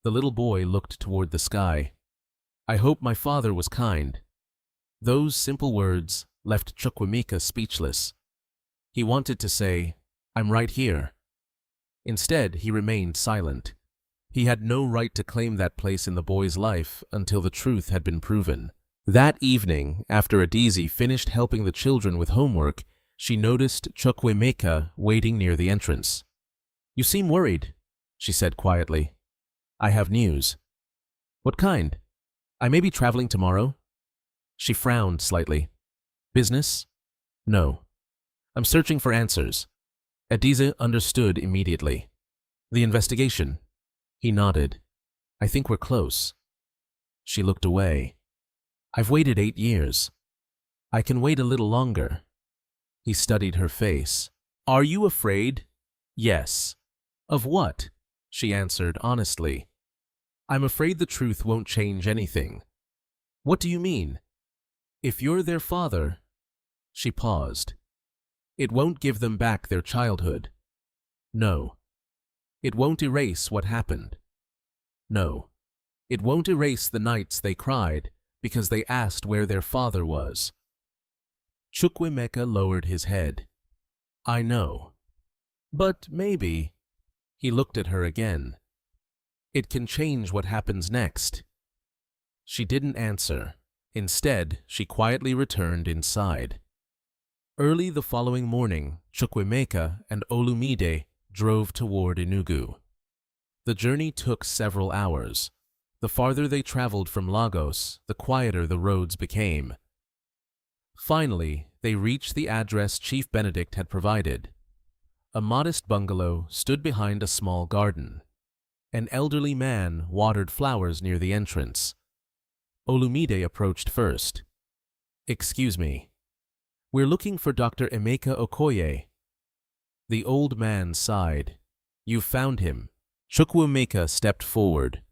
The little boy looked toward the sky. "I hope my father was kind." Those simple words left Chukwuemeka speechless. He wanted to say, "I'm right here." Instead, he remained silent. He had no right to claim that place in the boy's life until the truth had been proven. That evening, after Adaeze finished helping the children with homework, she noticed Chukwuemeka waiting near the entrance. "You seem worried," she said quietly. "I have news." "What kind?" "I may be traveling tomorrow." She frowned slightly. "Business?" "No. I'm searching for answers." Adaeze understood immediately. "The investigation?" He nodded. "I think we're close." She looked away. "I've waited 8 years. I can wait a little longer." He studied her face. "Are you afraid?" "Yes." "Of what?" She answered honestly. "I'm afraid the truth won't change anything." "What do you mean?" "If you're their father—" She paused. "It won't give them back their childhood." "No." "It won't erase what happened." "No." "It won't erase the nights they cried because they asked where their father was." Chukwuemeka lowered his head. "I know. But maybe—" He looked at her again. "It can change what happens next." She didn't answer. Instead, she quietly returned inside. Early the following morning, Chukwuemeka and Olumide drove toward Enugu. The journey took several hours. The farther they traveled from Lagos, the quieter the roads became. Finally, they reached the address Chief Benedict had provided. A modest bungalow stood behind a small garden. An elderly man watered flowers near the entrance. Olumide approached first. "Excuse me. We're looking for Dr. Emeka Okoye." The old man sighed. "You've found him." Chukwuemeka stepped forward.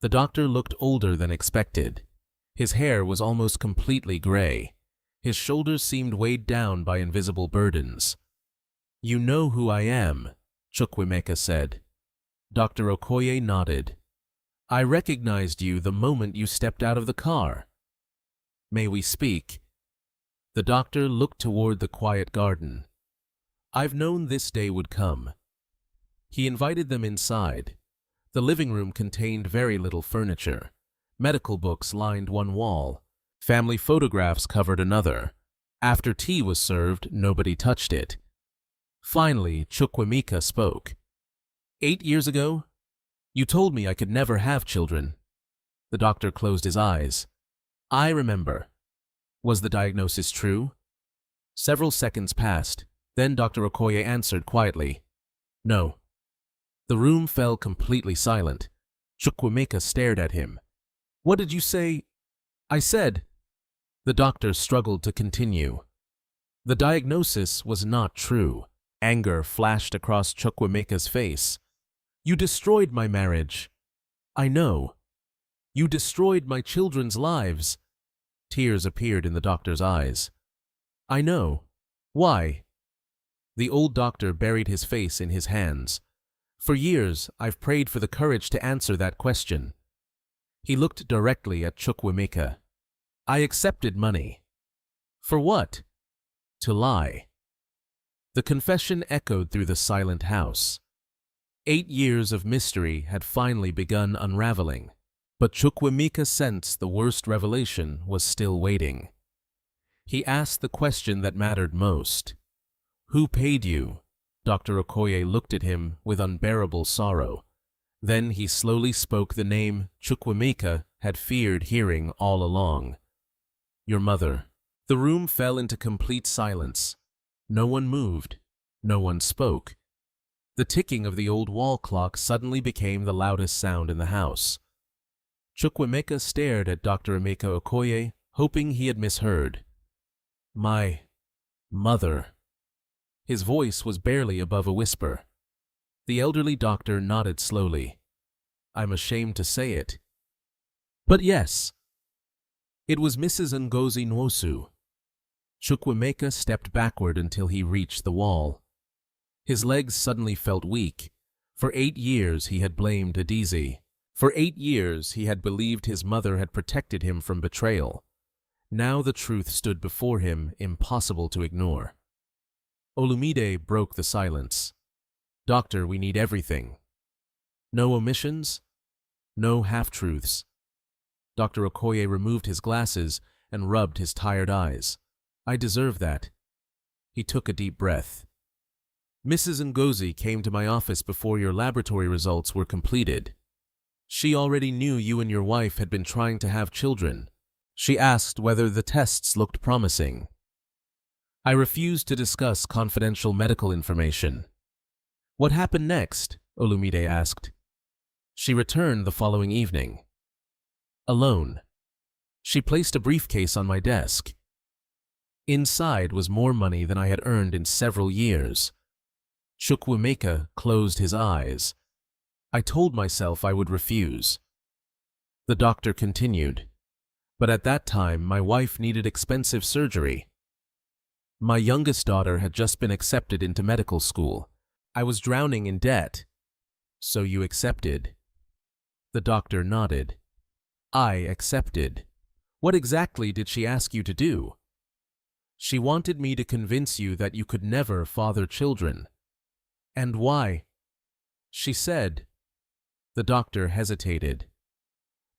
The doctor looked older than expected. His hair was almost completely gray. His shoulders seemed weighed down by invisible burdens. "You know who I am," Chukwuemeka said. Dr. Okoye nodded. "I recognized you the moment you stepped out of the car." "May we speak?" The doctor looked toward the quiet garden. "I've known this day would come." He invited them inside. The living room contained very little furniture. Medical books lined one wall. Family photographs covered another. After tea was served, nobody touched it. Finally, Chukwuemeka spoke. 8 years ago, you told me I could never have children." The doctor closed his eyes. "I remember. Was the diagnosis true?" Several seconds passed. Then Dr. Okoye answered quietly, "No." The room fell completely silent. Chukwuemeka stared at him. "What did you say?" "I said—" The doctor struggled to continue. The diagnosis was not true. Anger flashed across Chukwuemeka's face. "You destroyed my marriage." "I know. You destroyed my children's lives." Tears appeared in the doctor's eyes. "I know. Why?" The old doctor buried his face in his hands. "For years, I've prayed for the courage to answer that question." He looked directly at Chukwuemeka. "I accepted money." "For what?" "To lie." The confession echoed through the silent house. 8 years of mystery had finally begun unraveling, but Chukwuemeka sensed the worst revelation was still waiting. He asked the question that mattered most. "Who paid you?" Dr. Okoye looked at him with unbearable sorrow. Then he slowly spoke the name Chukwuemeka had feared hearing all along. "Your mother." The room fell into complete silence. No one moved. No one spoke. The ticking of the old wall clock suddenly became the loudest sound in the house. Chukwuemeka stared at Dr. Emeka Okoye, hoping he had misheard. "My mother." His voice was barely above a whisper. The elderly doctor nodded slowly. "I'm ashamed to say it. But yes. It was Mrs. Ngozi Nwosu." Chukwuemeka stepped backward until he reached the wall. His legs suddenly felt weak. For 8 years he had blamed Adaeze. For 8 years he had believed his mother had protected him from betrayal. Now the truth stood before him, impossible to ignore. Olumide broke the silence. "Doctor, we need everything. No omissions? No half-truths." Dr. Okoye removed his glasses and rubbed his tired eyes. "I deserve that." He took a deep breath. "Mrs. Ngozi came to my office before your laboratory results were completed. She already knew you and your wife had been trying to have children. She asked whether the tests looked promising. I refused to discuss confidential medical information." "What happened next?" Olumide asked. "She returned the following evening. Alone. She placed a briefcase on my desk. Inside was more money than I had earned in several years." Chukwuemeka closed his eyes. "I told myself I would refuse." The doctor continued. "But at that time, my wife needed expensive surgery. My youngest daughter had just been accepted into medical school. I was drowning in debt." "So you accepted?" The doctor nodded. "I accepted." "What exactly did she ask you to do?" "She wanted me to convince you that you could never father children." "And why?" "She said—" The doctor hesitated.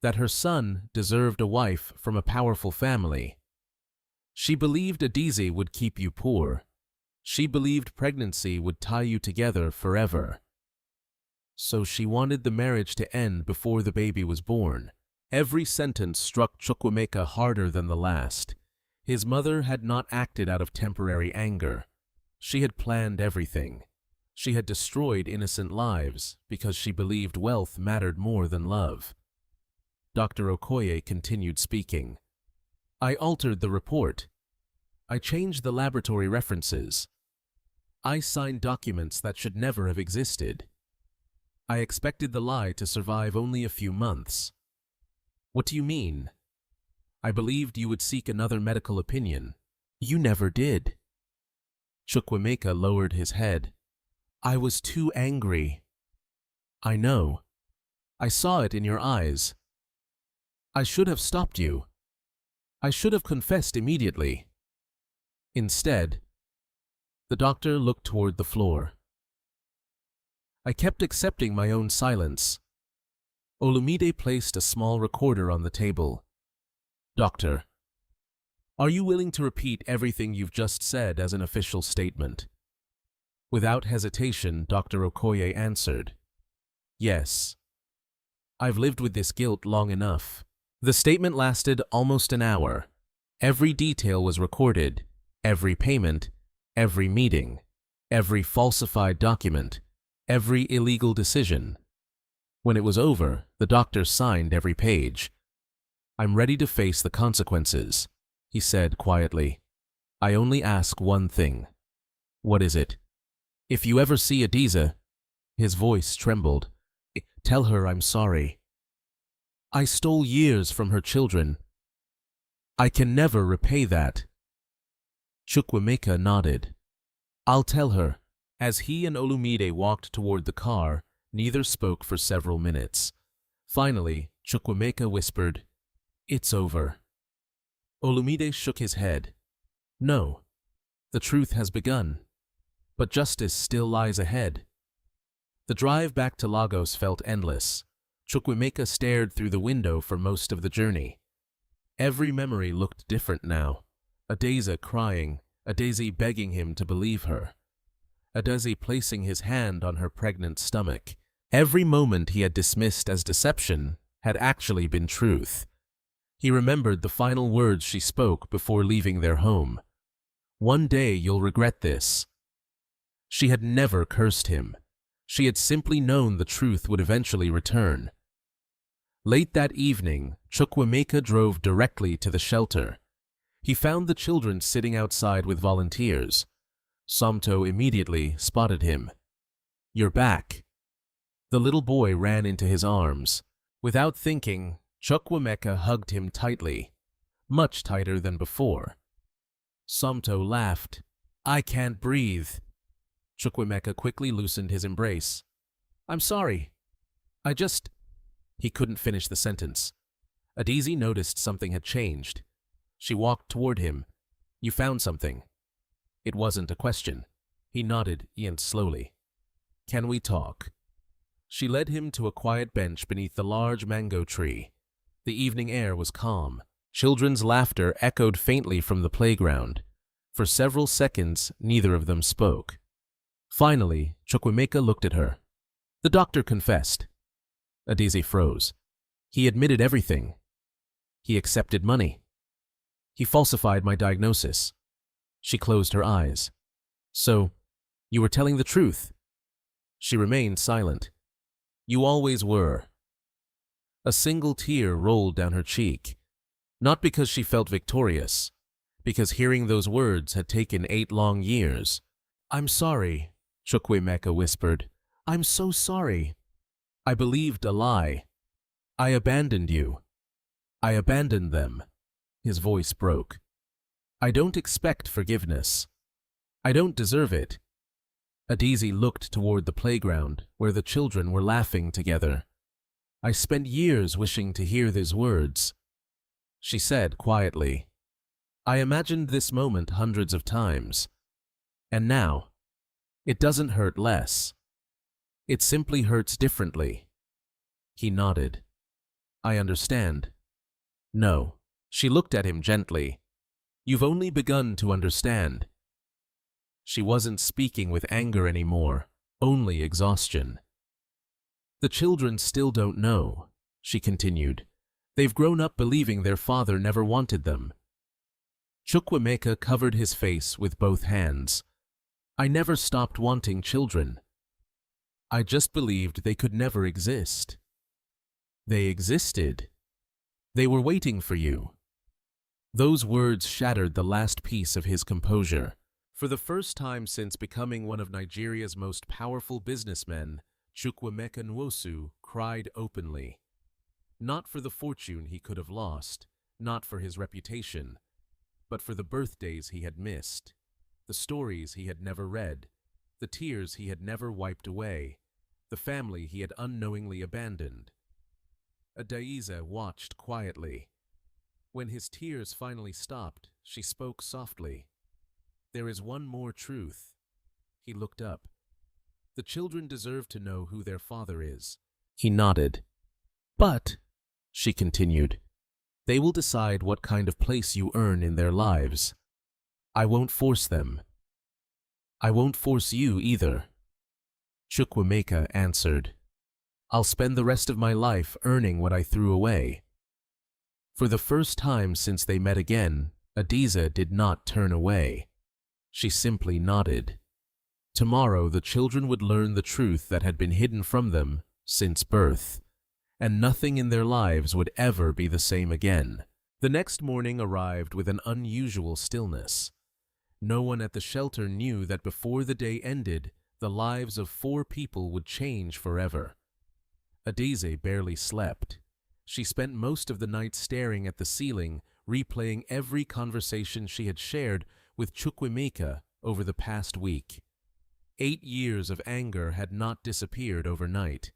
"That her son deserved a wife from a powerful family. She believed Adaeze would keep you poor. She believed pregnancy would tie you together forever. So she wanted the marriage to end before the baby was born." Every sentence struck Chukwuemeka harder than the last. His mother had not acted out of temporary anger. She had planned everything. She had destroyed innocent lives because she believed wealth mattered more than love. Dr. Okoye continued speaking. "I altered the report. I changed the laboratory references. I signed documents that should never have existed. I expected the lie to survive only a few months." "What do you mean?" "I believed you would seek another medical opinion. You never did." Chukwuemeka lowered his head. "I was too angry." "I know. I saw it in your eyes. I should have stopped you. I should have confessed immediately. Instead—" The doctor looked toward the floor. "I kept accepting my own silence." Olumide placed a small recorder on the table. "Doctor, are you willing to repeat everything you've just said as an official statement?" Without hesitation, Dr. Okoye answered, "Yes. I've lived with this guilt long enough." The statement lasted almost an hour. Every detail was recorded, every payment, every meeting, every falsified document, every illegal decision. When it was over, the doctor signed every page. "I'm ready to face the consequences," he said quietly. "I only ask one thing." "What is it?" "If you ever see Adaeze," his voice trembled, "tell her I'm sorry. I stole years from her children. I can never repay that." Chukwuemeka nodded. "I'll tell her." As he and Olumide walked toward the car, neither spoke for several minutes. Finally, Chukwuemeka whispered, "It's over." Olumide shook his head. "No, the truth has begun, but justice still lies ahead." The drive back to Lagos felt endless. Chukwuemeka stared through the window for most of the journey. Every memory looked different now. Adaeze crying, Adaeze begging him to believe her, Adaeze placing his hand on her pregnant stomach. Every moment he had dismissed as deception had actually been truth. He remembered the final words she spoke before leaving their home. "One day you'll regret this." She had never cursed him. She had simply known the truth would eventually return. Late that evening, Chukwuemeka drove directly to the shelter. He found the children sitting outside with volunteers. Somto immediately spotted him. "You're back." The little boy ran into his arms. Without thinking, Chukwuemeka hugged him tightly, much tighter than before. Somto laughed. "I can't breathe." Chukwuemeka quickly loosened his embrace. "I'm sorry. I just—" He couldn't finish the sentence. Adaeze noticed something had changed. She walked toward him. "You found something." It wasn't a question. He nodded, slowly. "Can we talk?" She led him to a quiet bench beneath the large mango tree. The evening air was calm. Children's laughter echoed faintly from the playground. For several seconds, neither of them spoke. Finally, Chukwuemeka looked at her. "The doctor confessed." Adaeze froze. "He admitted everything. He accepted money. He falsified my diagnosis." She closed her eyes. "So, you were telling the truth?" She remained silent. "You always were." A single tear rolled down her cheek. Not because she felt victorious, because hearing those words had taken 8 long years. "I'm sorry," Chukwuemeka whispered. "I'm so sorry. I believed a lie. I abandoned you. I abandoned them." His voice broke. "I don't expect forgiveness. I don't deserve it." Adaeze looked toward the playground, where the children were laughing together. "I spent years wishing to hear these words." She said quietly, "I imagined this moment hundreds of times. And now, it doesn't hurt less. It simply hurts differently." He nodded. "I understand." "No." She looked at him gently. "You've only begun to understand." She wasn't speaking with anger anymore, only exhaustion. "The children still don't know," she continued. "They've grown up believing their father never wanted them." Chukwuemeka covered his face with both hands. "I never stopped wanting children. I just believed they could never exist." "They existed. They were waiting for you." Those words shattered the last piece of his composure. For the first time since becoming one of Nigeria's most powerful businessmen, Chukwuemeka Nwosu cried openly. Not for the fortune he could have lost, not for his reputation, but for the birthdays he had missed, the stories he had never read, the tears he had never wiped away, the family he had unknowingly abandoned. Adaeze watched quietly. When his tears finally stopped, she spoke softly. "There is one more truth." He looked up. "The children deserve to know who their father is." He nodded. "But," she continued, "they will decide what kind of place you earn in their lives. I won't force them. I won't force you either." Chukwuemeka answered, "I'll spend the rest of my life earning what I threw away." For the first time since they met again, Adaeze did not turn away. She simply nodded. Tomorrow the children would learn the truth that had been hidden from them since birth, and nothing in their lives would ever be the same again. The next morning arrived with an unusual stillness. No one at the shelter knew that before the day ended, the lives of 4 people would change forever. Adaeze barely slept. She spent most of the night staring at the ceiling, replaying every conversation she had shared with Chukwuemeka over the past week. 8 years of anger had not disappeared overnight.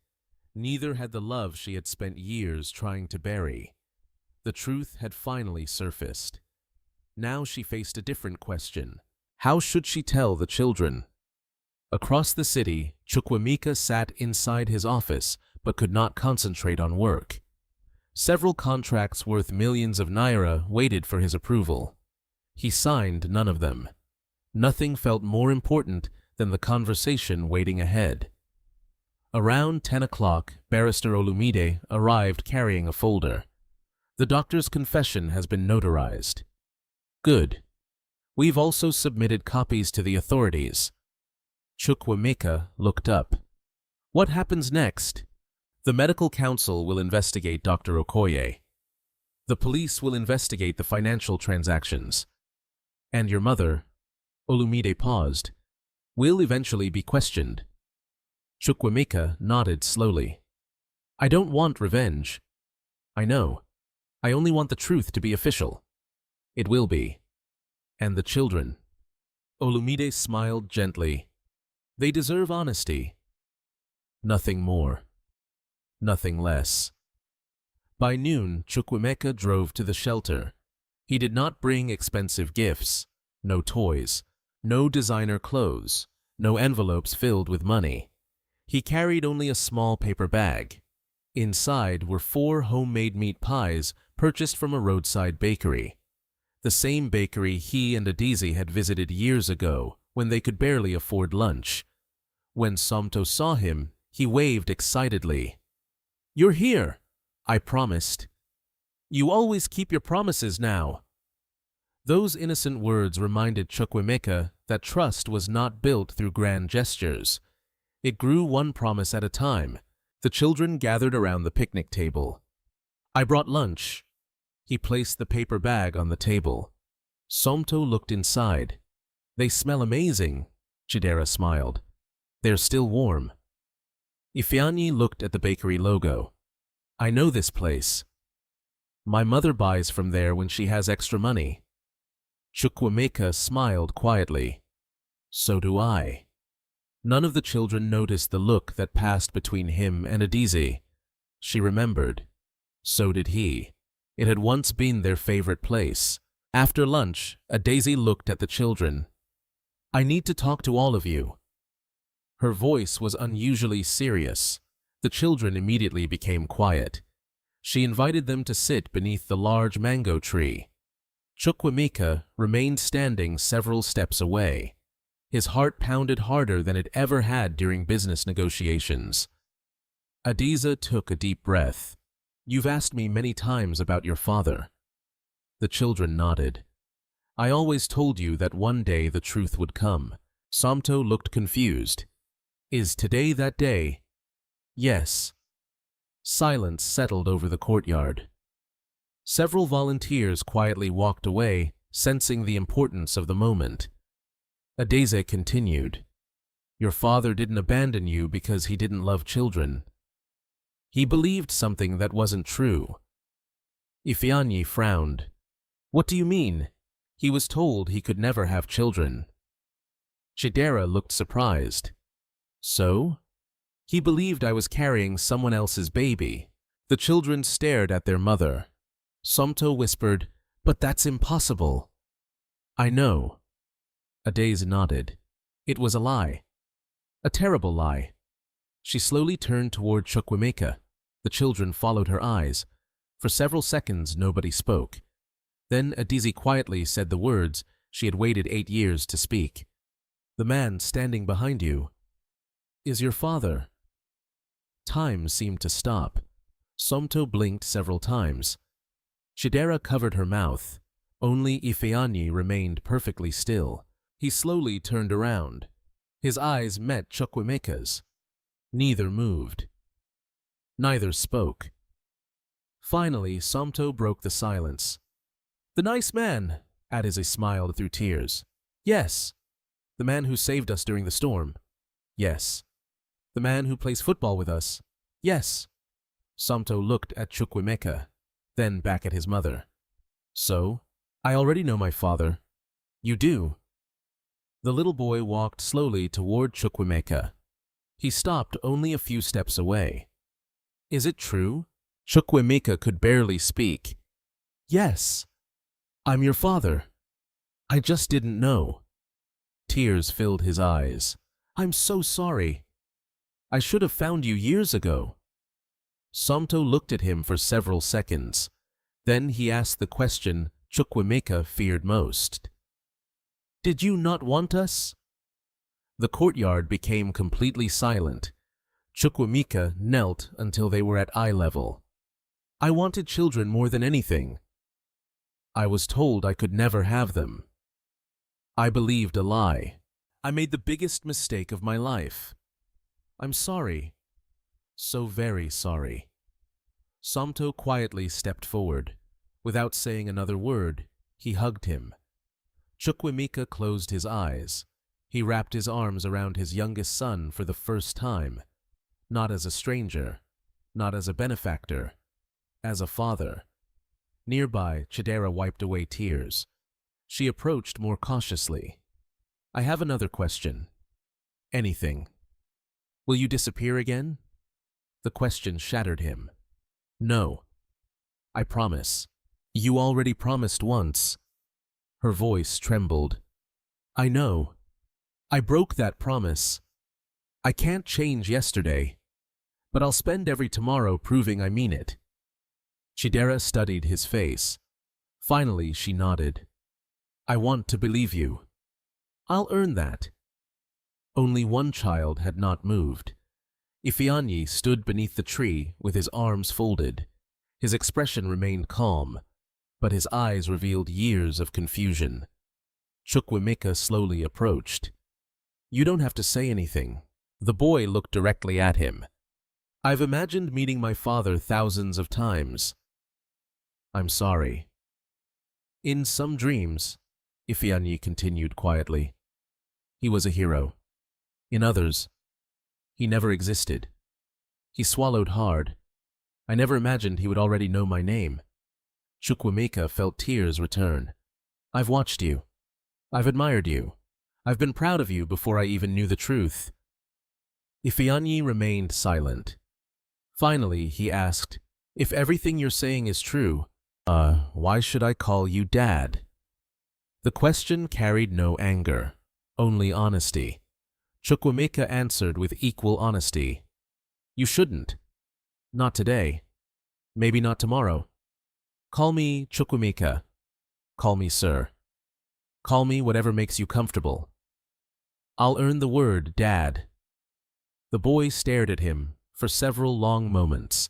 Neither had the love she had spent years trying to bury. The truth had finally surfaced. Now she faced a different question. How should she tell the children? Across the city, Chukwuemeka sat inside his office but could not concentrate on work. Several contracts worth millions of naira waited for his approval. He signed none of them. Nothing felt more important than the conversation waiting ahead. Around 10 o'clock, Barrister Olumide arrived carrying a folder. The doctor's confession has been notarized. Good. We've also submitted copies to the authorities. Chukwuemeka looked up. What happens next? The medical council will investigate Dr. Okoye. The police will investigate the financial transactions. And your mother, Olumide paused, will eventually be questioned. Chukwuemeka nodded slowly. I don't want revenge. I know. I only want the truth to be official. It will be. And the children. Olumide smiled gently. They deserve honesty. Nothing more. Nothing less. By noon, Chukwuemeka drove to the shelter. He did not bring expensive gifts, no toys, no designer clothes, no envelopes filled with money. He carried only a small paper bag. Inside were 4 homemade meat pies purchased from a roadside bakery. The same bakery he and Adaeze had visited years ago when they could barely afford lunch. When Somto saw him, he waved excitedly. You're here, I promised. You always keep your promises now. Those innocent words reminded Chukwuemeka that trust was not built through grand gestures. It grew one promise at a time. The children gathered around the picnic table. I brought lunch. He placed the paper bag on the table. Somto looked inside. They smell amazing, Chidera smiled. They're still warm. Ifeanyi looked at the bakery logo. I know this place. My mother buys from there when she has extra money. Chukwuemeka smiled quietly. So do I. None of the children noticed the look that passed between him and Adaeze. She remembered. So did he. It had once been their favorite place. After lunch, Adaeze looked at the children. I need to talk to all of you. Her voice was unusually serious. The children immediately became quiet. She invited them to sit beneath the large mango tree. Chukwuemeka remained standing several steps away. His heart pounded harder than it ever had during business negotiations. Adaeze took a deep breath. You've asked me many times about your father. The children nodded. I always told you that one day the truth would come. Somto looked confused. Is today that day? Yes. Silence settled over the courtyard. Several volunteers quietly walked away, sensing the importance of the moment. Adaeze continued. Your father didn't abandon you because he didn't love children. He believed something that wasn't true. Ifeanyi frowned. What do you mean? He was told he could never have children. Chidera looked surprised. So? He believed I was carrying someone else's baby. The children stared at their mother. Somto whispered, But that's impossible. I know. Adaeze nodded. It was a lie. A terrible lie. She slowly turned toward Chukwuemeka. The children followed her eyes. For several seconds, nobody spoke. Then Adaeze quietly said the words she had waited 8 years to speak. The man standing behind you is your father. Time seemed to stop. Somto blinked several times. Chidera covered her mouth. Only Ifeanyi remained perfectly still. He slowly turned around. His eyes met Chukwuemeka's. Neither moved. Neither spoke. Finally, Somto broke the silence. "The nice man," Adaeze smiled through tears. "Yes." "The man who saved us during the storm?" "Yes." "The man who plays football with us?" "Yes." Somto looked at Chukwuemeka, then back at his mother. "So, I already know my father." "You do?" The little boy walked slowly toward Chukwuemeka. He stopped only a few steps away. "Is it true?" Chukwuemeka could barely speak. "Yes. I'm your father. I just didn't know." Tears filled his eyes. "I'm so sorry. I should have found you years ago." Somto looked at him for several seconds. Then he asked the question Chukwuemeka feared most. "Did you not want us?" The courtyard became completely silent. Chukwuemeka knelt until they were at eye level. "I wanted children more than anything. I was told I could never have them. I believed a lie. I made the biggest mistake of my life. I'm sorry. So very sorry." Somto quietly stepped forward. Without saying another word, he hugged him. Chukwuemeka closed his eyes. He wrapped his arms around his youngest son for the first time, not as a stranger, not as a benefactor, as a father. Nearby, Chidera wiped away tears. She approached more cautiously. "I have another question." "Anything." "Will you disappear again?" The question shattered him. "No. I promise." "You already promised once." Her voice trembled. "I know. I broke that promise. I can't change yesterday, but I'll spend every tomorrow proving I mean it." Chidera studied his face. Finally, she nodded. "I want to believe you. I'll earn that." Only one child had not moved. Ifeanyi stood beneath the tree with his arms folded. His expression remained calm, but his eyes revealed years of confusion. Chukwuemeka slowly approached. "You don't have to say anything." The boy looked directly at him. "I've imagined meeting my father thousands of times. I'm sorry." "In some dreams," Ifeanyi continued quietly, "he was a hero. In others, he never existed." He swallowed hard. "I never imagined he would already know my name." Chukwuemeka felt tears return. "I've watched you. I've admired you. I've been proud of you before I even knew the truth." Ifeanyi remained silent. Finally, he asked, "If everything you're saying is true, why should I call you Dad?" The question carried no anger, only honesty. Chukwuemeka answered with equal honesty. "You shouldn't. Not today. Maybe not tomorrow. Call me Chukwuemeka. Call me sir. Call me whatever makes you comfortable. I'll earn the word Dad." The boy stared at him for several long moments.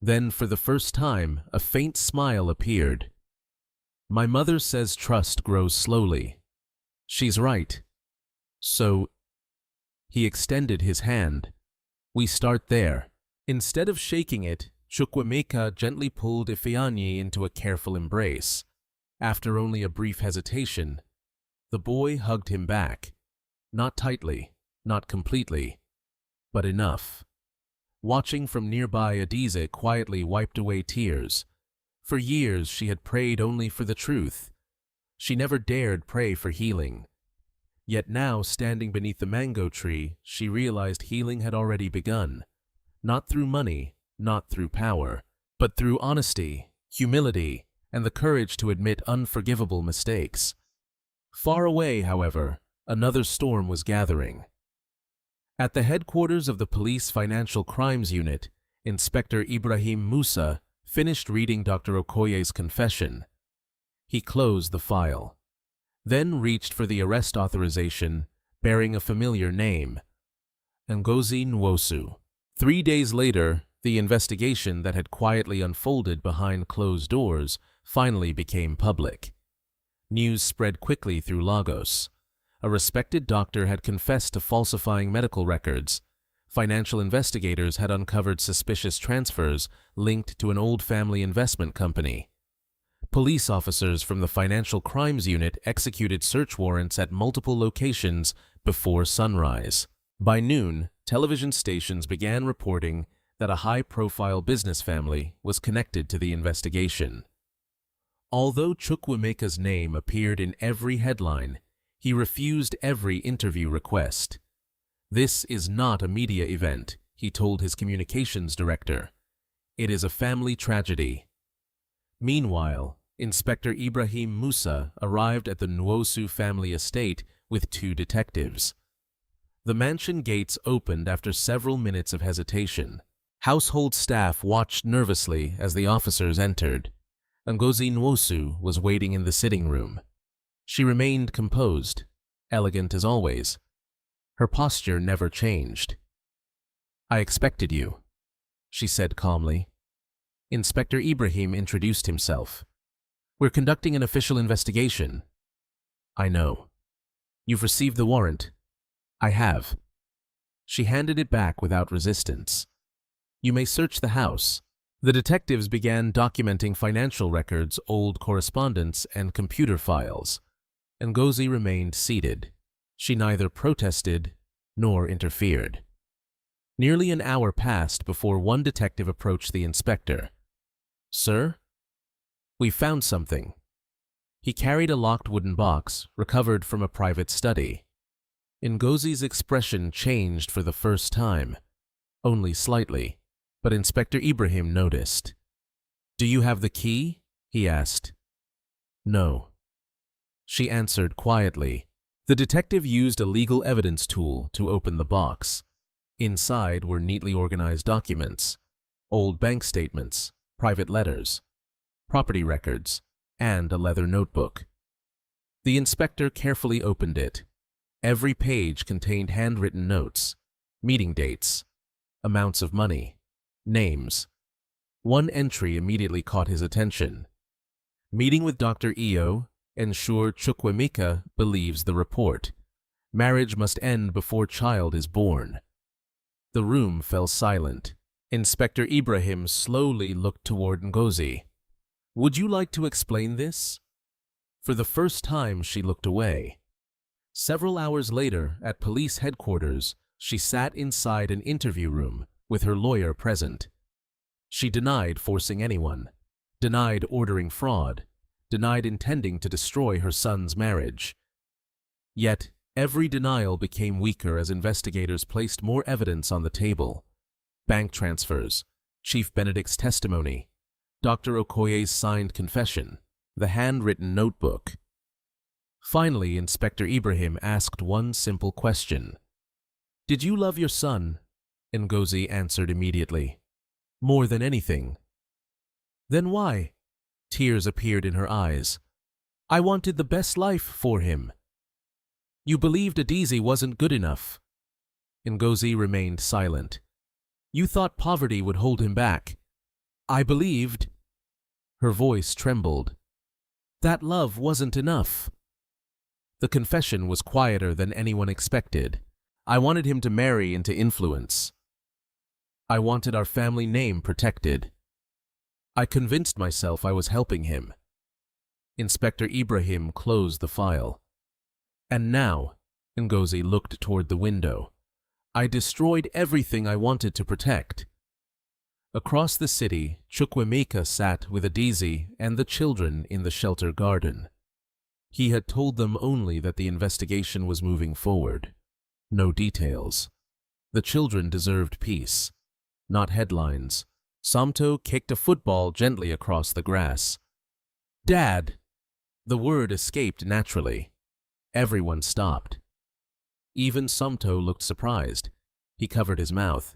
Then, for the first time, a faint smile appeared. "My mother says trust grows slowly. She's right. So..." He extended his hand. "We start there." Instead of shaking it, Chukwuemeka gently pulled Ifeanyi into a careful embrace. After only a brief hesitation, the boy hugged him back. Not tightly, not completely, but enough. Watching from nearby, Adaeze quietly wiped away tears. For years she had prayed only for the truth. She never dared pray for healing. Yet now, standing beneath the mango tree, she realized healing had already begun. Not through money, not through power, but through honesty, humility, and the courage to admit unforgivable mistakes. Far away, however, another storm was gathering. At the headquarters of the Police Financial Crimes Unit, Inspector Ibrahim Musa finished reading Dr. Okoye's confession. He closed the file, then reached for the arrest authorization bearing a familiar name, Adaeze Nwosu. 3 days later, the investigation that had quietly unfolded behind closed doors finally became public. News spread quickly through Lagos. A respected doctor had confessed to falsifying medical records. Financial investigators had uncovered suspicious transfers linked to an old family investment company. Police officers from the Financial Crimes Unit executed search warrants at multiple locations before sunrise. By noon, television stations began reporting that a high-profile business family was connected to the investigation. Although Chukwuemeka's name appeared in every headline, he refused every interview request. "This is not a media event," he told his communications director. "It is a family tragedy." Meanwhile, Inspector Ibrahim Musa arrived at the Nwosu family estate with 2 detectives. The mansion gates opened after several minutes of hesitation. Household staff watched nervously as the officers entered. Ngozi Nwosu was waiting in the sitting room. She remained composed, elegant as always. Her posture never changed. "I expected you," she said calmly. Inspector Ibrahim introduced himself. "We're conducting an official investigation." "I know." "You've received the warrant." "I have." She handed it back without resistance. "You may search the house." The detectives began documenting financial records, old correspondence, and computer files. Ngozi remained seated. She neither protested nor interfered. Nearly an hour passed before one detective approached the inspector. "Sir?" "We found something." He carried a locked wooden box, recovered from a private study. Ngozi's expression changed for the first time, only slightly, but Inspector Ibrahim noticed. "Do you have the key?" he asked. "No." She answered quietly. The detective used a legal evidence tool to open the box. Inside were neatly organized documents, old bank statements, private letters, property records, and a leather notebook. The inspector carefully opened it. Every page contained handwritten notes, meeting dates, amounts of money, names. One entry immediately caught his attention. "Meeting with Dr. Eo, ensure Chukwuemeka believes the report. Marriage must end before child is born." The room fell silent. Inspector Ibrahim slowly looked toward Ngozi. "Would you like to explain this?" For the first time, she looked away. Several hours later, at police headquarters, she sat inside an interview room with her lawyer present. She denied forcing anyone, denied ordering fraud, denied intending to destroy her son's marriage. Yet, every denial became weaker as investigators placed more evidence on the table. Bank transfers, Chief Benedict's testimony, Dr. Okoye's signed confession, the handwritten notebook. Finally, Inspector Ibrahim asked one simple question. "Did you love your son?" Ngozi answered immediately. "More than anything." "Then why?" Tears appeared in her eyes. "I wanted the best life for him." "You believed Adaeze wasn't good enough." Ngozi remained silent. "You thought poverty would hold him back." "I believed." Her voice trembled. "That love wasn't enough." The confession was quieter than anyone expected. "I wanted him to marry into influence. I wanted our family name protected. I convinced myself I was helping him." Inspector Ibrahim closed the file. "And now," Ngozi looked toward the window, "I destroyed everything I wanted to protect." Across the city, Chukwuemeka sat with Adaeze and the children in the shelter garden. He had told them only that the investigation was moving forward. No details. The children deserved peace, not headlines. Samto kicked a football gently across the grass. "Dad!" The word escaped naturally. Everyone stopped. Even Samto looked surprised. He covered his mouth.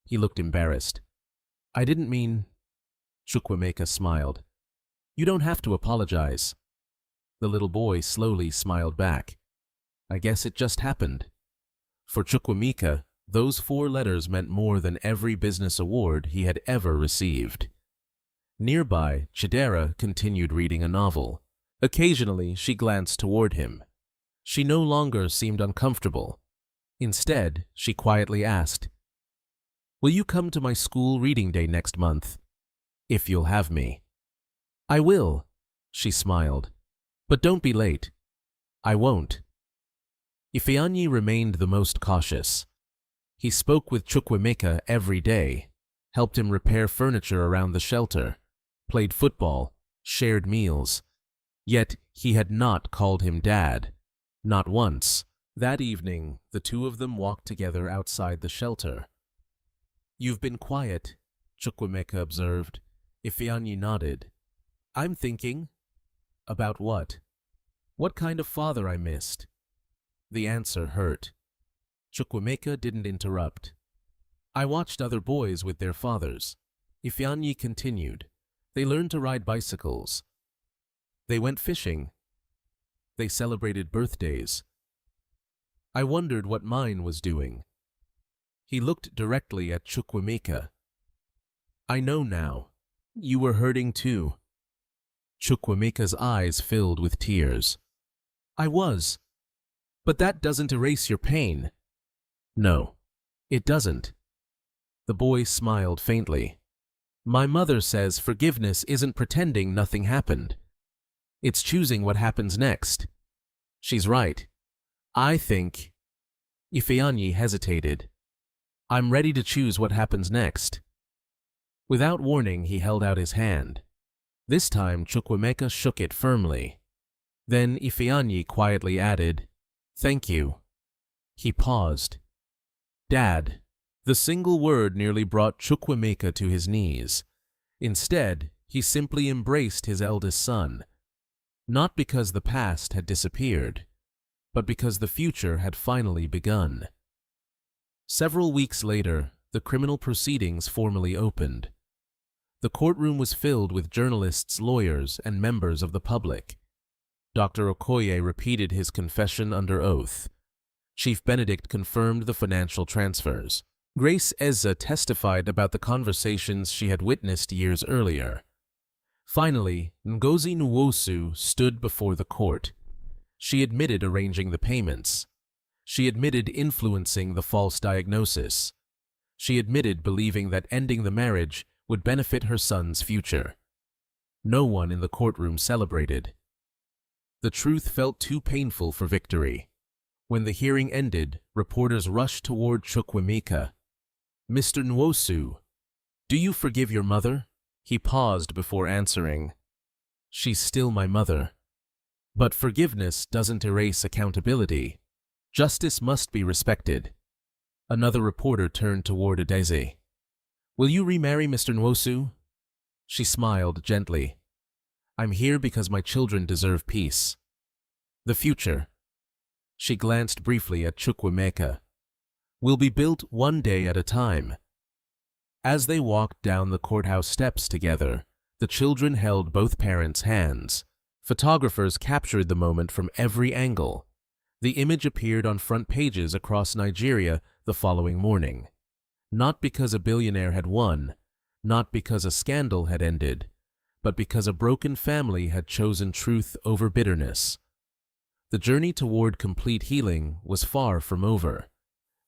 He looked embarrassed. "I didn't mean—" Chukwuemeka smiled. "You don't have to apologize." The little boy slowly smiled back. "I guess it just happened." For Chukwuemeka, those 4 letters meant more than every business award he had ever received. Nearby, Chidera continued reading a novel. Occasionally, she glanced toward him. She no longer seemed uncomfortable. Instead, she quietly asked, "Will you come to my school reading day next month? If you'll have me." "I will," she smiled. "But don't be late." "I won't." Ifeanyi remained the most cautious. He spoke with Chukwuemeka every day, helped him repair furniture around the shelter, played football, shared meals. Yet he had not called him Dad, not once. That evening, the two of them walked together outside the shelter. "You've been quiet," Chukwuemeka observed. Ifeanyi nodded. "I'm thinking." "About what?" "What kind of father I missed." The answer hurt. Chukwuemeka didn't interrupt. "I watched other boys with their fathers." Ifeanyi continued. "They learned to ride bicycles. They went fishing. They celebrated birthdays. I wondered what mine was doing." He looked directly at Chukwuemeka. "I know now. You were hurting too." Chukwuemeka's eyes filled with tears. "I was. But that doesn't erase your pain." "No, it doesn't." The boy smiled faintly. "My mother says forgiveness isn't pretending nothing happened. It's choosing what happens next." "She's right. I think—" Ifeanyi hesitated. "I'm ready to choose what happens next." Without warning, he held out his hand. This time, Chukwuemeka shook it firmly. Then Ifeanyi quietly added, "Thank you." He paused. "Dad." The single word nearly brought Chukwuemeka to his knees. Instead, he simply embraced his eldest son. Not because the past had disappeared, but because the future had finally begun. Several weeks later, the criminal proceedings formally opened. The courtroom was filled with journalists, lawyers, and members of the public. Dr. Okoye repeated his confession under oath. Chief Benedict confirmed the financial transfers. Grace Eze testified about the conversations she had witnessed years earlier. Finally, Ngozi Nwosu stood before the court. She admitted arranging the payments. She admitted influencing the false diagnosis. She admitted believing that ending the marriage would benefit her son's future. No one in the courtroom celebrated. The truth felt too painful for victory. When the hearing ended, reporters rushed toward Chukwuemeka. "Mr. Nwosu, do you forgive your mother?" He paused before answering. "She's still my mother. But forgiveness doesn't erase accountability. Justice must be respected." Another reporter turned toward Adaeze. "Will you remarry Mr. Nwosu?" She smiled gently. "I'm here because my children deserve peace." "The future." She glanced briefly at Chukwuemeka. "Will be built one day at a time." As they walked down the courthouse steps together, the children held both parents' hands. Photographers captured the moment from every angle. The image appeared on front pages across Nigeria the following morning. Not because a billionaire had won, not because a scandal had ended, but because a broken family had chosen truth over bitterness. The journey toward complete healing was far from over.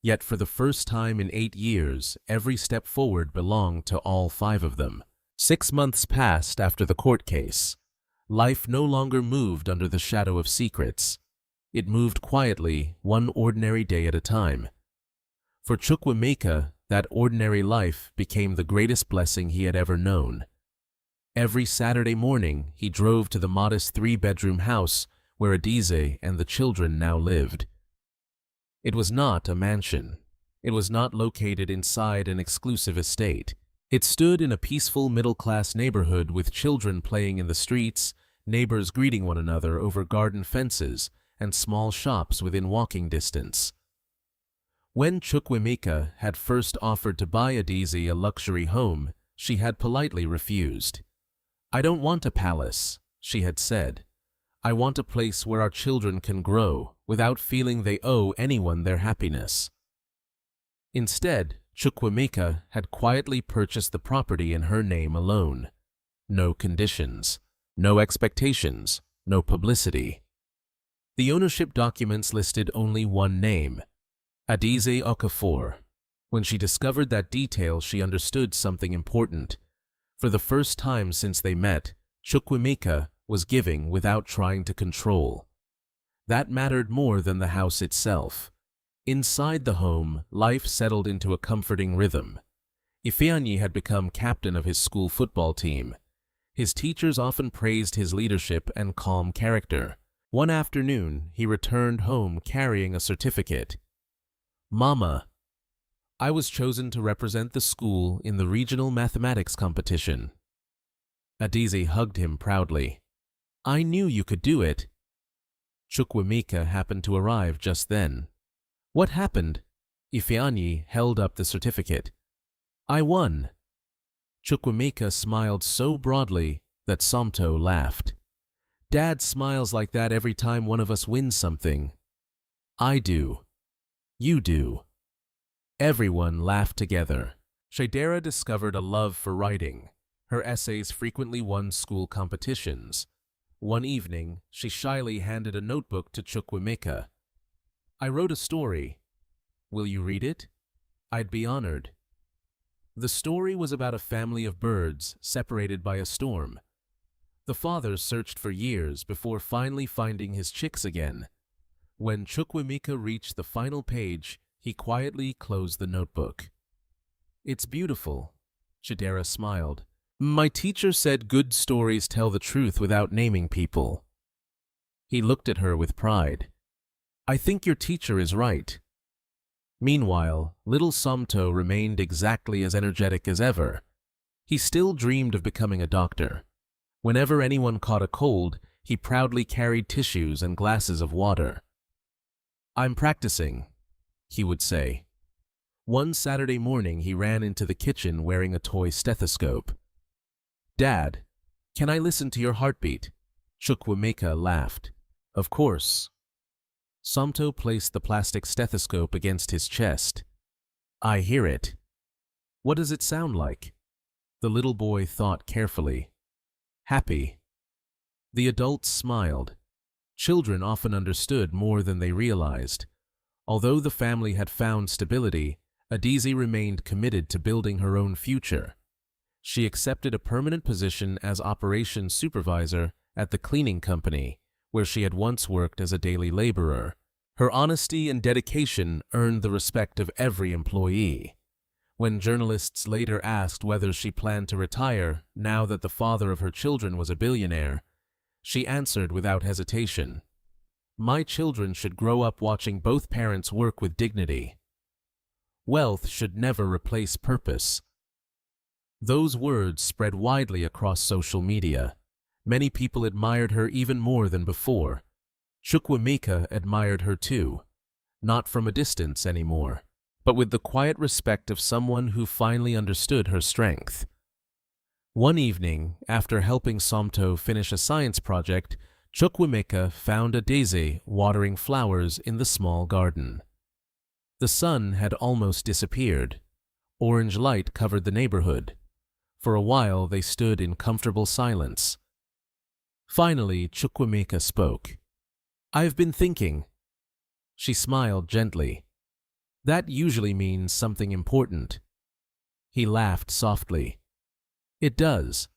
Yet for the first time in 8 years, every step forward belonged to all 5 of them. 6 months passed after the court case. Life no longer moved under the shadow of secrets. It moved quietly, one ordinary day at a time. For Chukwuemeka, that ordinary life became the greatest blessing he had ever known. Every Saturday morning, he drove to the modest 3-bedroom house where Adaeze and the children now lived. It was not a mansion. It was not located inside an exclusive estate. It stood in a peaceful middle-class neighborhood with children playing in the streets, neighbors greeting one another over garden fences, and small shops within walking distance. When Chukwuemeka had first offered to buy Adaeze a luxury home, she had politely refused. "I don't want a palace," she had said. "I want a place where our children can grow without feeling they owe anyone their happiness." Instead, Chukwuemeka had quietly purchased the property in her name alone. No conditions, no expectations, no publicity. The ownership documents listed only one name, Adaeze Okafor. When she discovered that detail, she understood something important. For the first time since they met, Chukwuemeka was giving without trying to control. That mattered more than the house itself. Inside the home, life settled into a comforting rhythm. Ifeanyi had become captain of his school football team. His teachers often praised his leadership and calm character. One afternoon, he returned home carrying a certificate. "Mama, I was chosen to represent the school in the regional mathematics competition." Adaeze hugged him proudly. "I knew you could do it." Chukwuemeka happened to arrive just then. "What happened?" Ifeanyi held up the certificate. "I won." Chukwuemeka smiled so broadly that Somto laughed. "Dad smiles like that every time one of us wins something." "I do. You do." Everyone laughed together. Chidera discovered a love for writing. Her essays frequently won school competitions. One evening, she shyly handed a notebook to Chukwuemeka. "I wrote a story. Will you read it? I'd be honored." The story was about a family of birds separated by a storm. The father searched for years before finally finding his chicks again. When Chukwuemeka reached the final page, he quietly closed the notebook. "It's beautiful," Chidera smiled. "My teacher said good stories tell the truth without naming people." He looked at her with pride. "I think your teacher is right." Meanwhile, little Somto remained exactly as energetic as ever. He still dreamed of becoming a doctor. Whenever anyone caught a cold, he proudly carried tissues and glasses of water. "I'm practicing," he would say. One Saturday morning, he ran into the kitchen wearing a toy stethoscope. "Dad, can I listen to your heartbeat?" Chukwuemeka laughed. "Of course." Somto placed the plastic stethoscope against his chest. "I hear it." "What does it sound like?" The little boy thought carefully. "Happy." The adults smiled. Children often understood more than they realized. Although the family had found stability, Adaeze remained committed to building her own future. She accepted a permanent position as operations supervisor at the cleaning company, where she had once worked as a daily laborer. Her honesty and dedication earned the respect of every employee. When journalists later asked whether she planned to retire now that the father of her children was a billionaire, she answered without hesitation, "My children should grow up watching both parents work with dignity. Wealth should never replace purpose." Those words spread widely across social media. Many people admired her even more than before. Chukwuemeka admired her too, not from a distance anymore, but with the quiet respect of someone who finally understood her strength. One evening, after helping Somto finish a science project, Chukwuemeka found Adaeze watering flowers in the small garden. The sun had almost disappeared. Orange light covered the neighborhood. For a while, they stood in comfortable silence. Finally, Chukwuemeka spoke. "I've been thinking." She smiled gently. "That usually means something important." He laughed softly. "It does.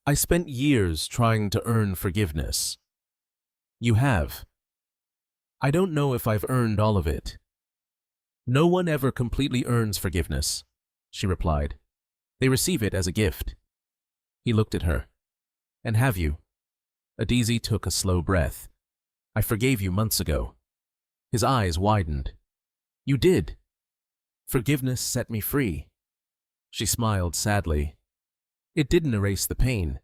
I spent years trying to earn forgiveness." "You have." "I don't know if I've earned all of it." "No one ever completely earns forgiveness," she replied. "They receive it as a gift." He looked at her. "And have you?" Adaeze took a slow breath. "I forgave you months ago." His eyes widened. "You did?" "Forgiveness set me free." She smiled sadly. "It didn't erase the pain,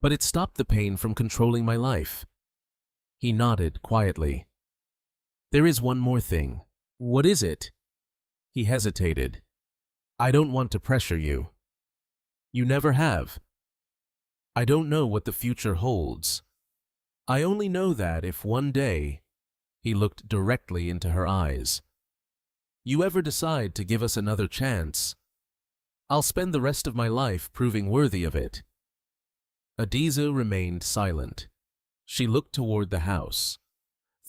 but it stopped the pain from controlling my life." He nodded quietly. "There is one more thing." "What is it?" He hesitated. "I don't want to pressure you." "You never have." "I don't know what the future holds. I only know that if one day," he looked directly into her eyes, "you ever decide to give us another chance, I'll spend the rest of my life proving worthy of it." Adaeze remained silent. She looked toward the house.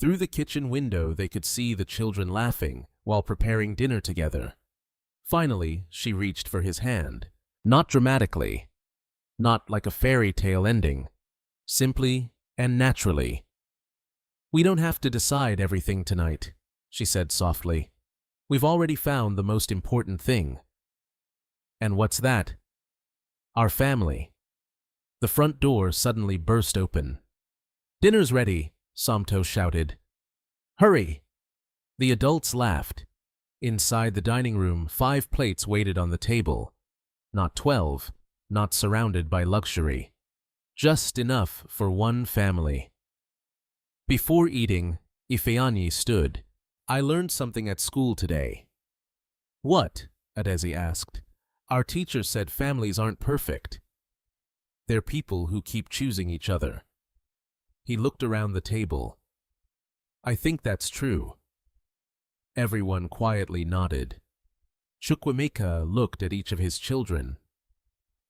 Through the kitchen window, they could see the children laughing while preparing dinner together. Finally, she reached for his hand. Not dramatically, not like a fairy tale ending, simply and naturally. "We don't have to decide everything tonight," she said softly. "We've already found the most important thing." "And what's that?" "Our family." The front door suddenly burst open. "Dinner's ready," Somto shouted. "Hurry!" The adults laughed. Inside the dining room, 5 plates waited on the table. Not 12, not surrounded by luxury. Just enough for one family. Before eating, Ifeanyi stood. "I learned something at school today." "What?" Adaeze asked. "Our teacher said families aren't perfect. They're people who keep choosing each other." He looked around the table. "I think that's true." Everyone quietly nodded. Chukwuemeka looked at each of his children,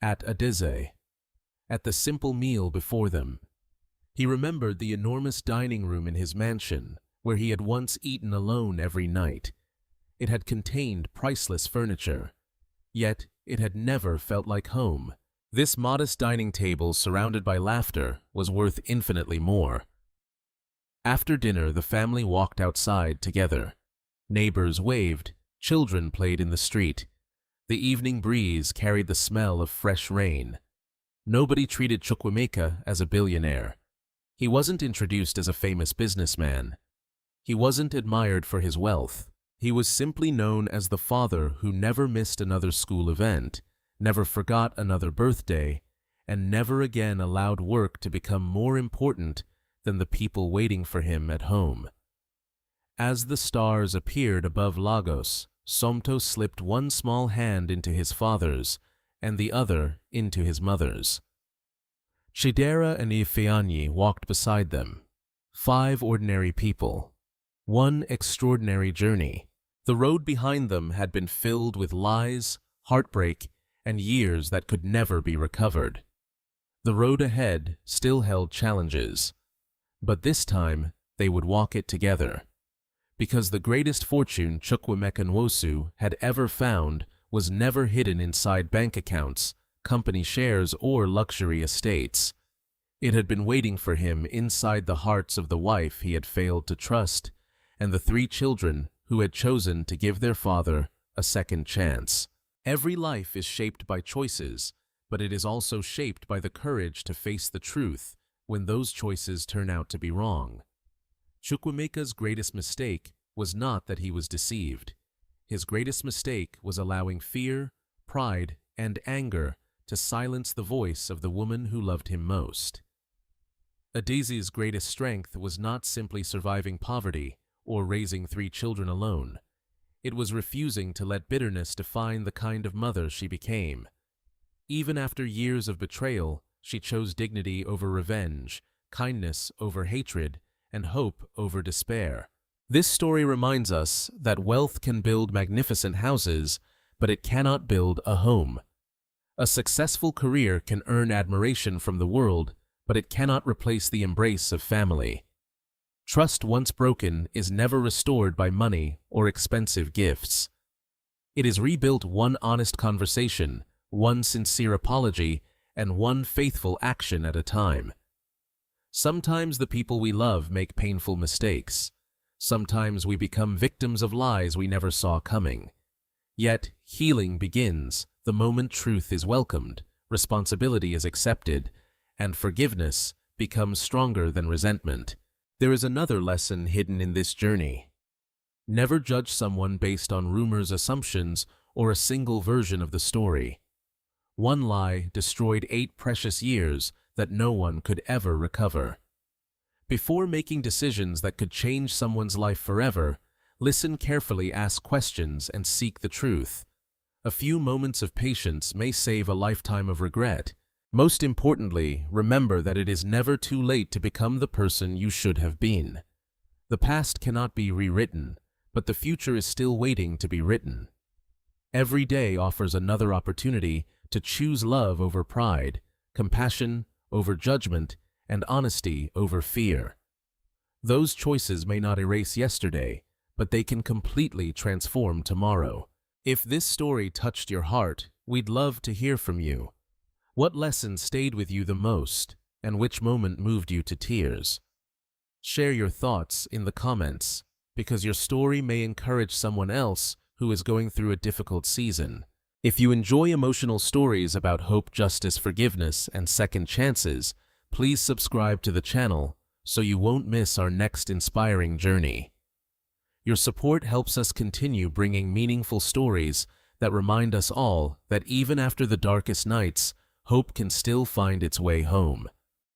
at Adaeze, at the simple meal before them. He remembered the enormous dining room in his mansion, where he had once eaten alone every night. It had contained priceless furniture, yet it had never felt like home. This modest dining table surrounded by laughter was worth infinitely more. After dinner, the family walked outside together. Neighbors waved, children played in the street. The evening breeze carried the smell of fresh rain. Nobody treated Chukwuemeka as a billionaire. He wasn't introduced as a famous businessman. He wasn't admired for his wealth. He was simply known as the father who never missed another school event, never forgot another birthday, and never again allowed work to become more important than the people waiting for him at home. As the stars appeared above Lagos, Somto slipped one small hand into his father's and the other into his mother's. Chidera and Ifeanyi walked beside them. 5 ordinary people. One extraordinary journey. The road behind them had been filled with lies, heartbreak, and years that could never be recovered. The road ahead still held challenges, but this time they would walk it together. Because the greatest fortune Chukwuemeka Nwosu had ever found was never hidden inside bank accounts, company shares, or luxury estates. It had been waiting for him inside the hearts of the wife he had failed to trust and the 3 children who had chosen to give their father a second chance. Every life is shaped by choices, but it is also shaped by the courage to face the truth when those choices turn out to be wrong. Chukwuemeka's greatest mistake was not that he was deceived. His greatest mistake was allowing fear, pride, and anger to silence the voice of the woman who loved him most. Adaeze's greatest strength was not simply surviving poverty or raising 3 children alone. It was refusing to let bitterness define the kind of mother she became. Even after years of betrayal, she chose dignity over revenge, kindness over hatred, and hope over despair. This story reminds us that wealth can build magnificent houses, but it cannot build a home. A successful career can earn admiration from the world, but it cannot replace the embrace of family. Trust once broken is never restored by money or expensive gifts. It is rebuilt one honest conversation, one sincere apology, and one faithful action at a time. Sometimes the people we love make painful mistakes. Sometimes we become victims of lies we never saw coming. Yet healing begins the moment truth is welcomed, responsibility is accepted, and forgiveness becomes stronger than resentment. There is another lesson hidden in this journey. Never judge someone based on rumors, assumptions, or a single version of the story. One lie destroyed 8 precious years that no one could ever recover. Before making decisions that could change someone's life forever, listen carefully, ask questions, and seek the truth. A few moments of patience may save a lifetime of regret. Most importantly, remember that it is never too late to become the person you should have been. The past cannot be rewritten, but the future is still waiting to be written. Every day offers another opportunity to choose love over pride, compassion over judgment, and honesty over fear. Those choices may not erase yesterday, but they can completely transform tomorrow. If this story touched your heart, we'd love to hear from you. What lesson stayed with you the most, and which moment moved you to tears? Share your thoughts in the comments, because your story may encourage someone else who is going through a difficult season. If you enjoy emotional stories about hope, justice, forgiveness, and second chances, please subscribe to the channel so you won't miss our next inspiring journey. Your support helps us continue bringing meaningful stories that remind us all that even after the darkest nights, hope can still find its way home.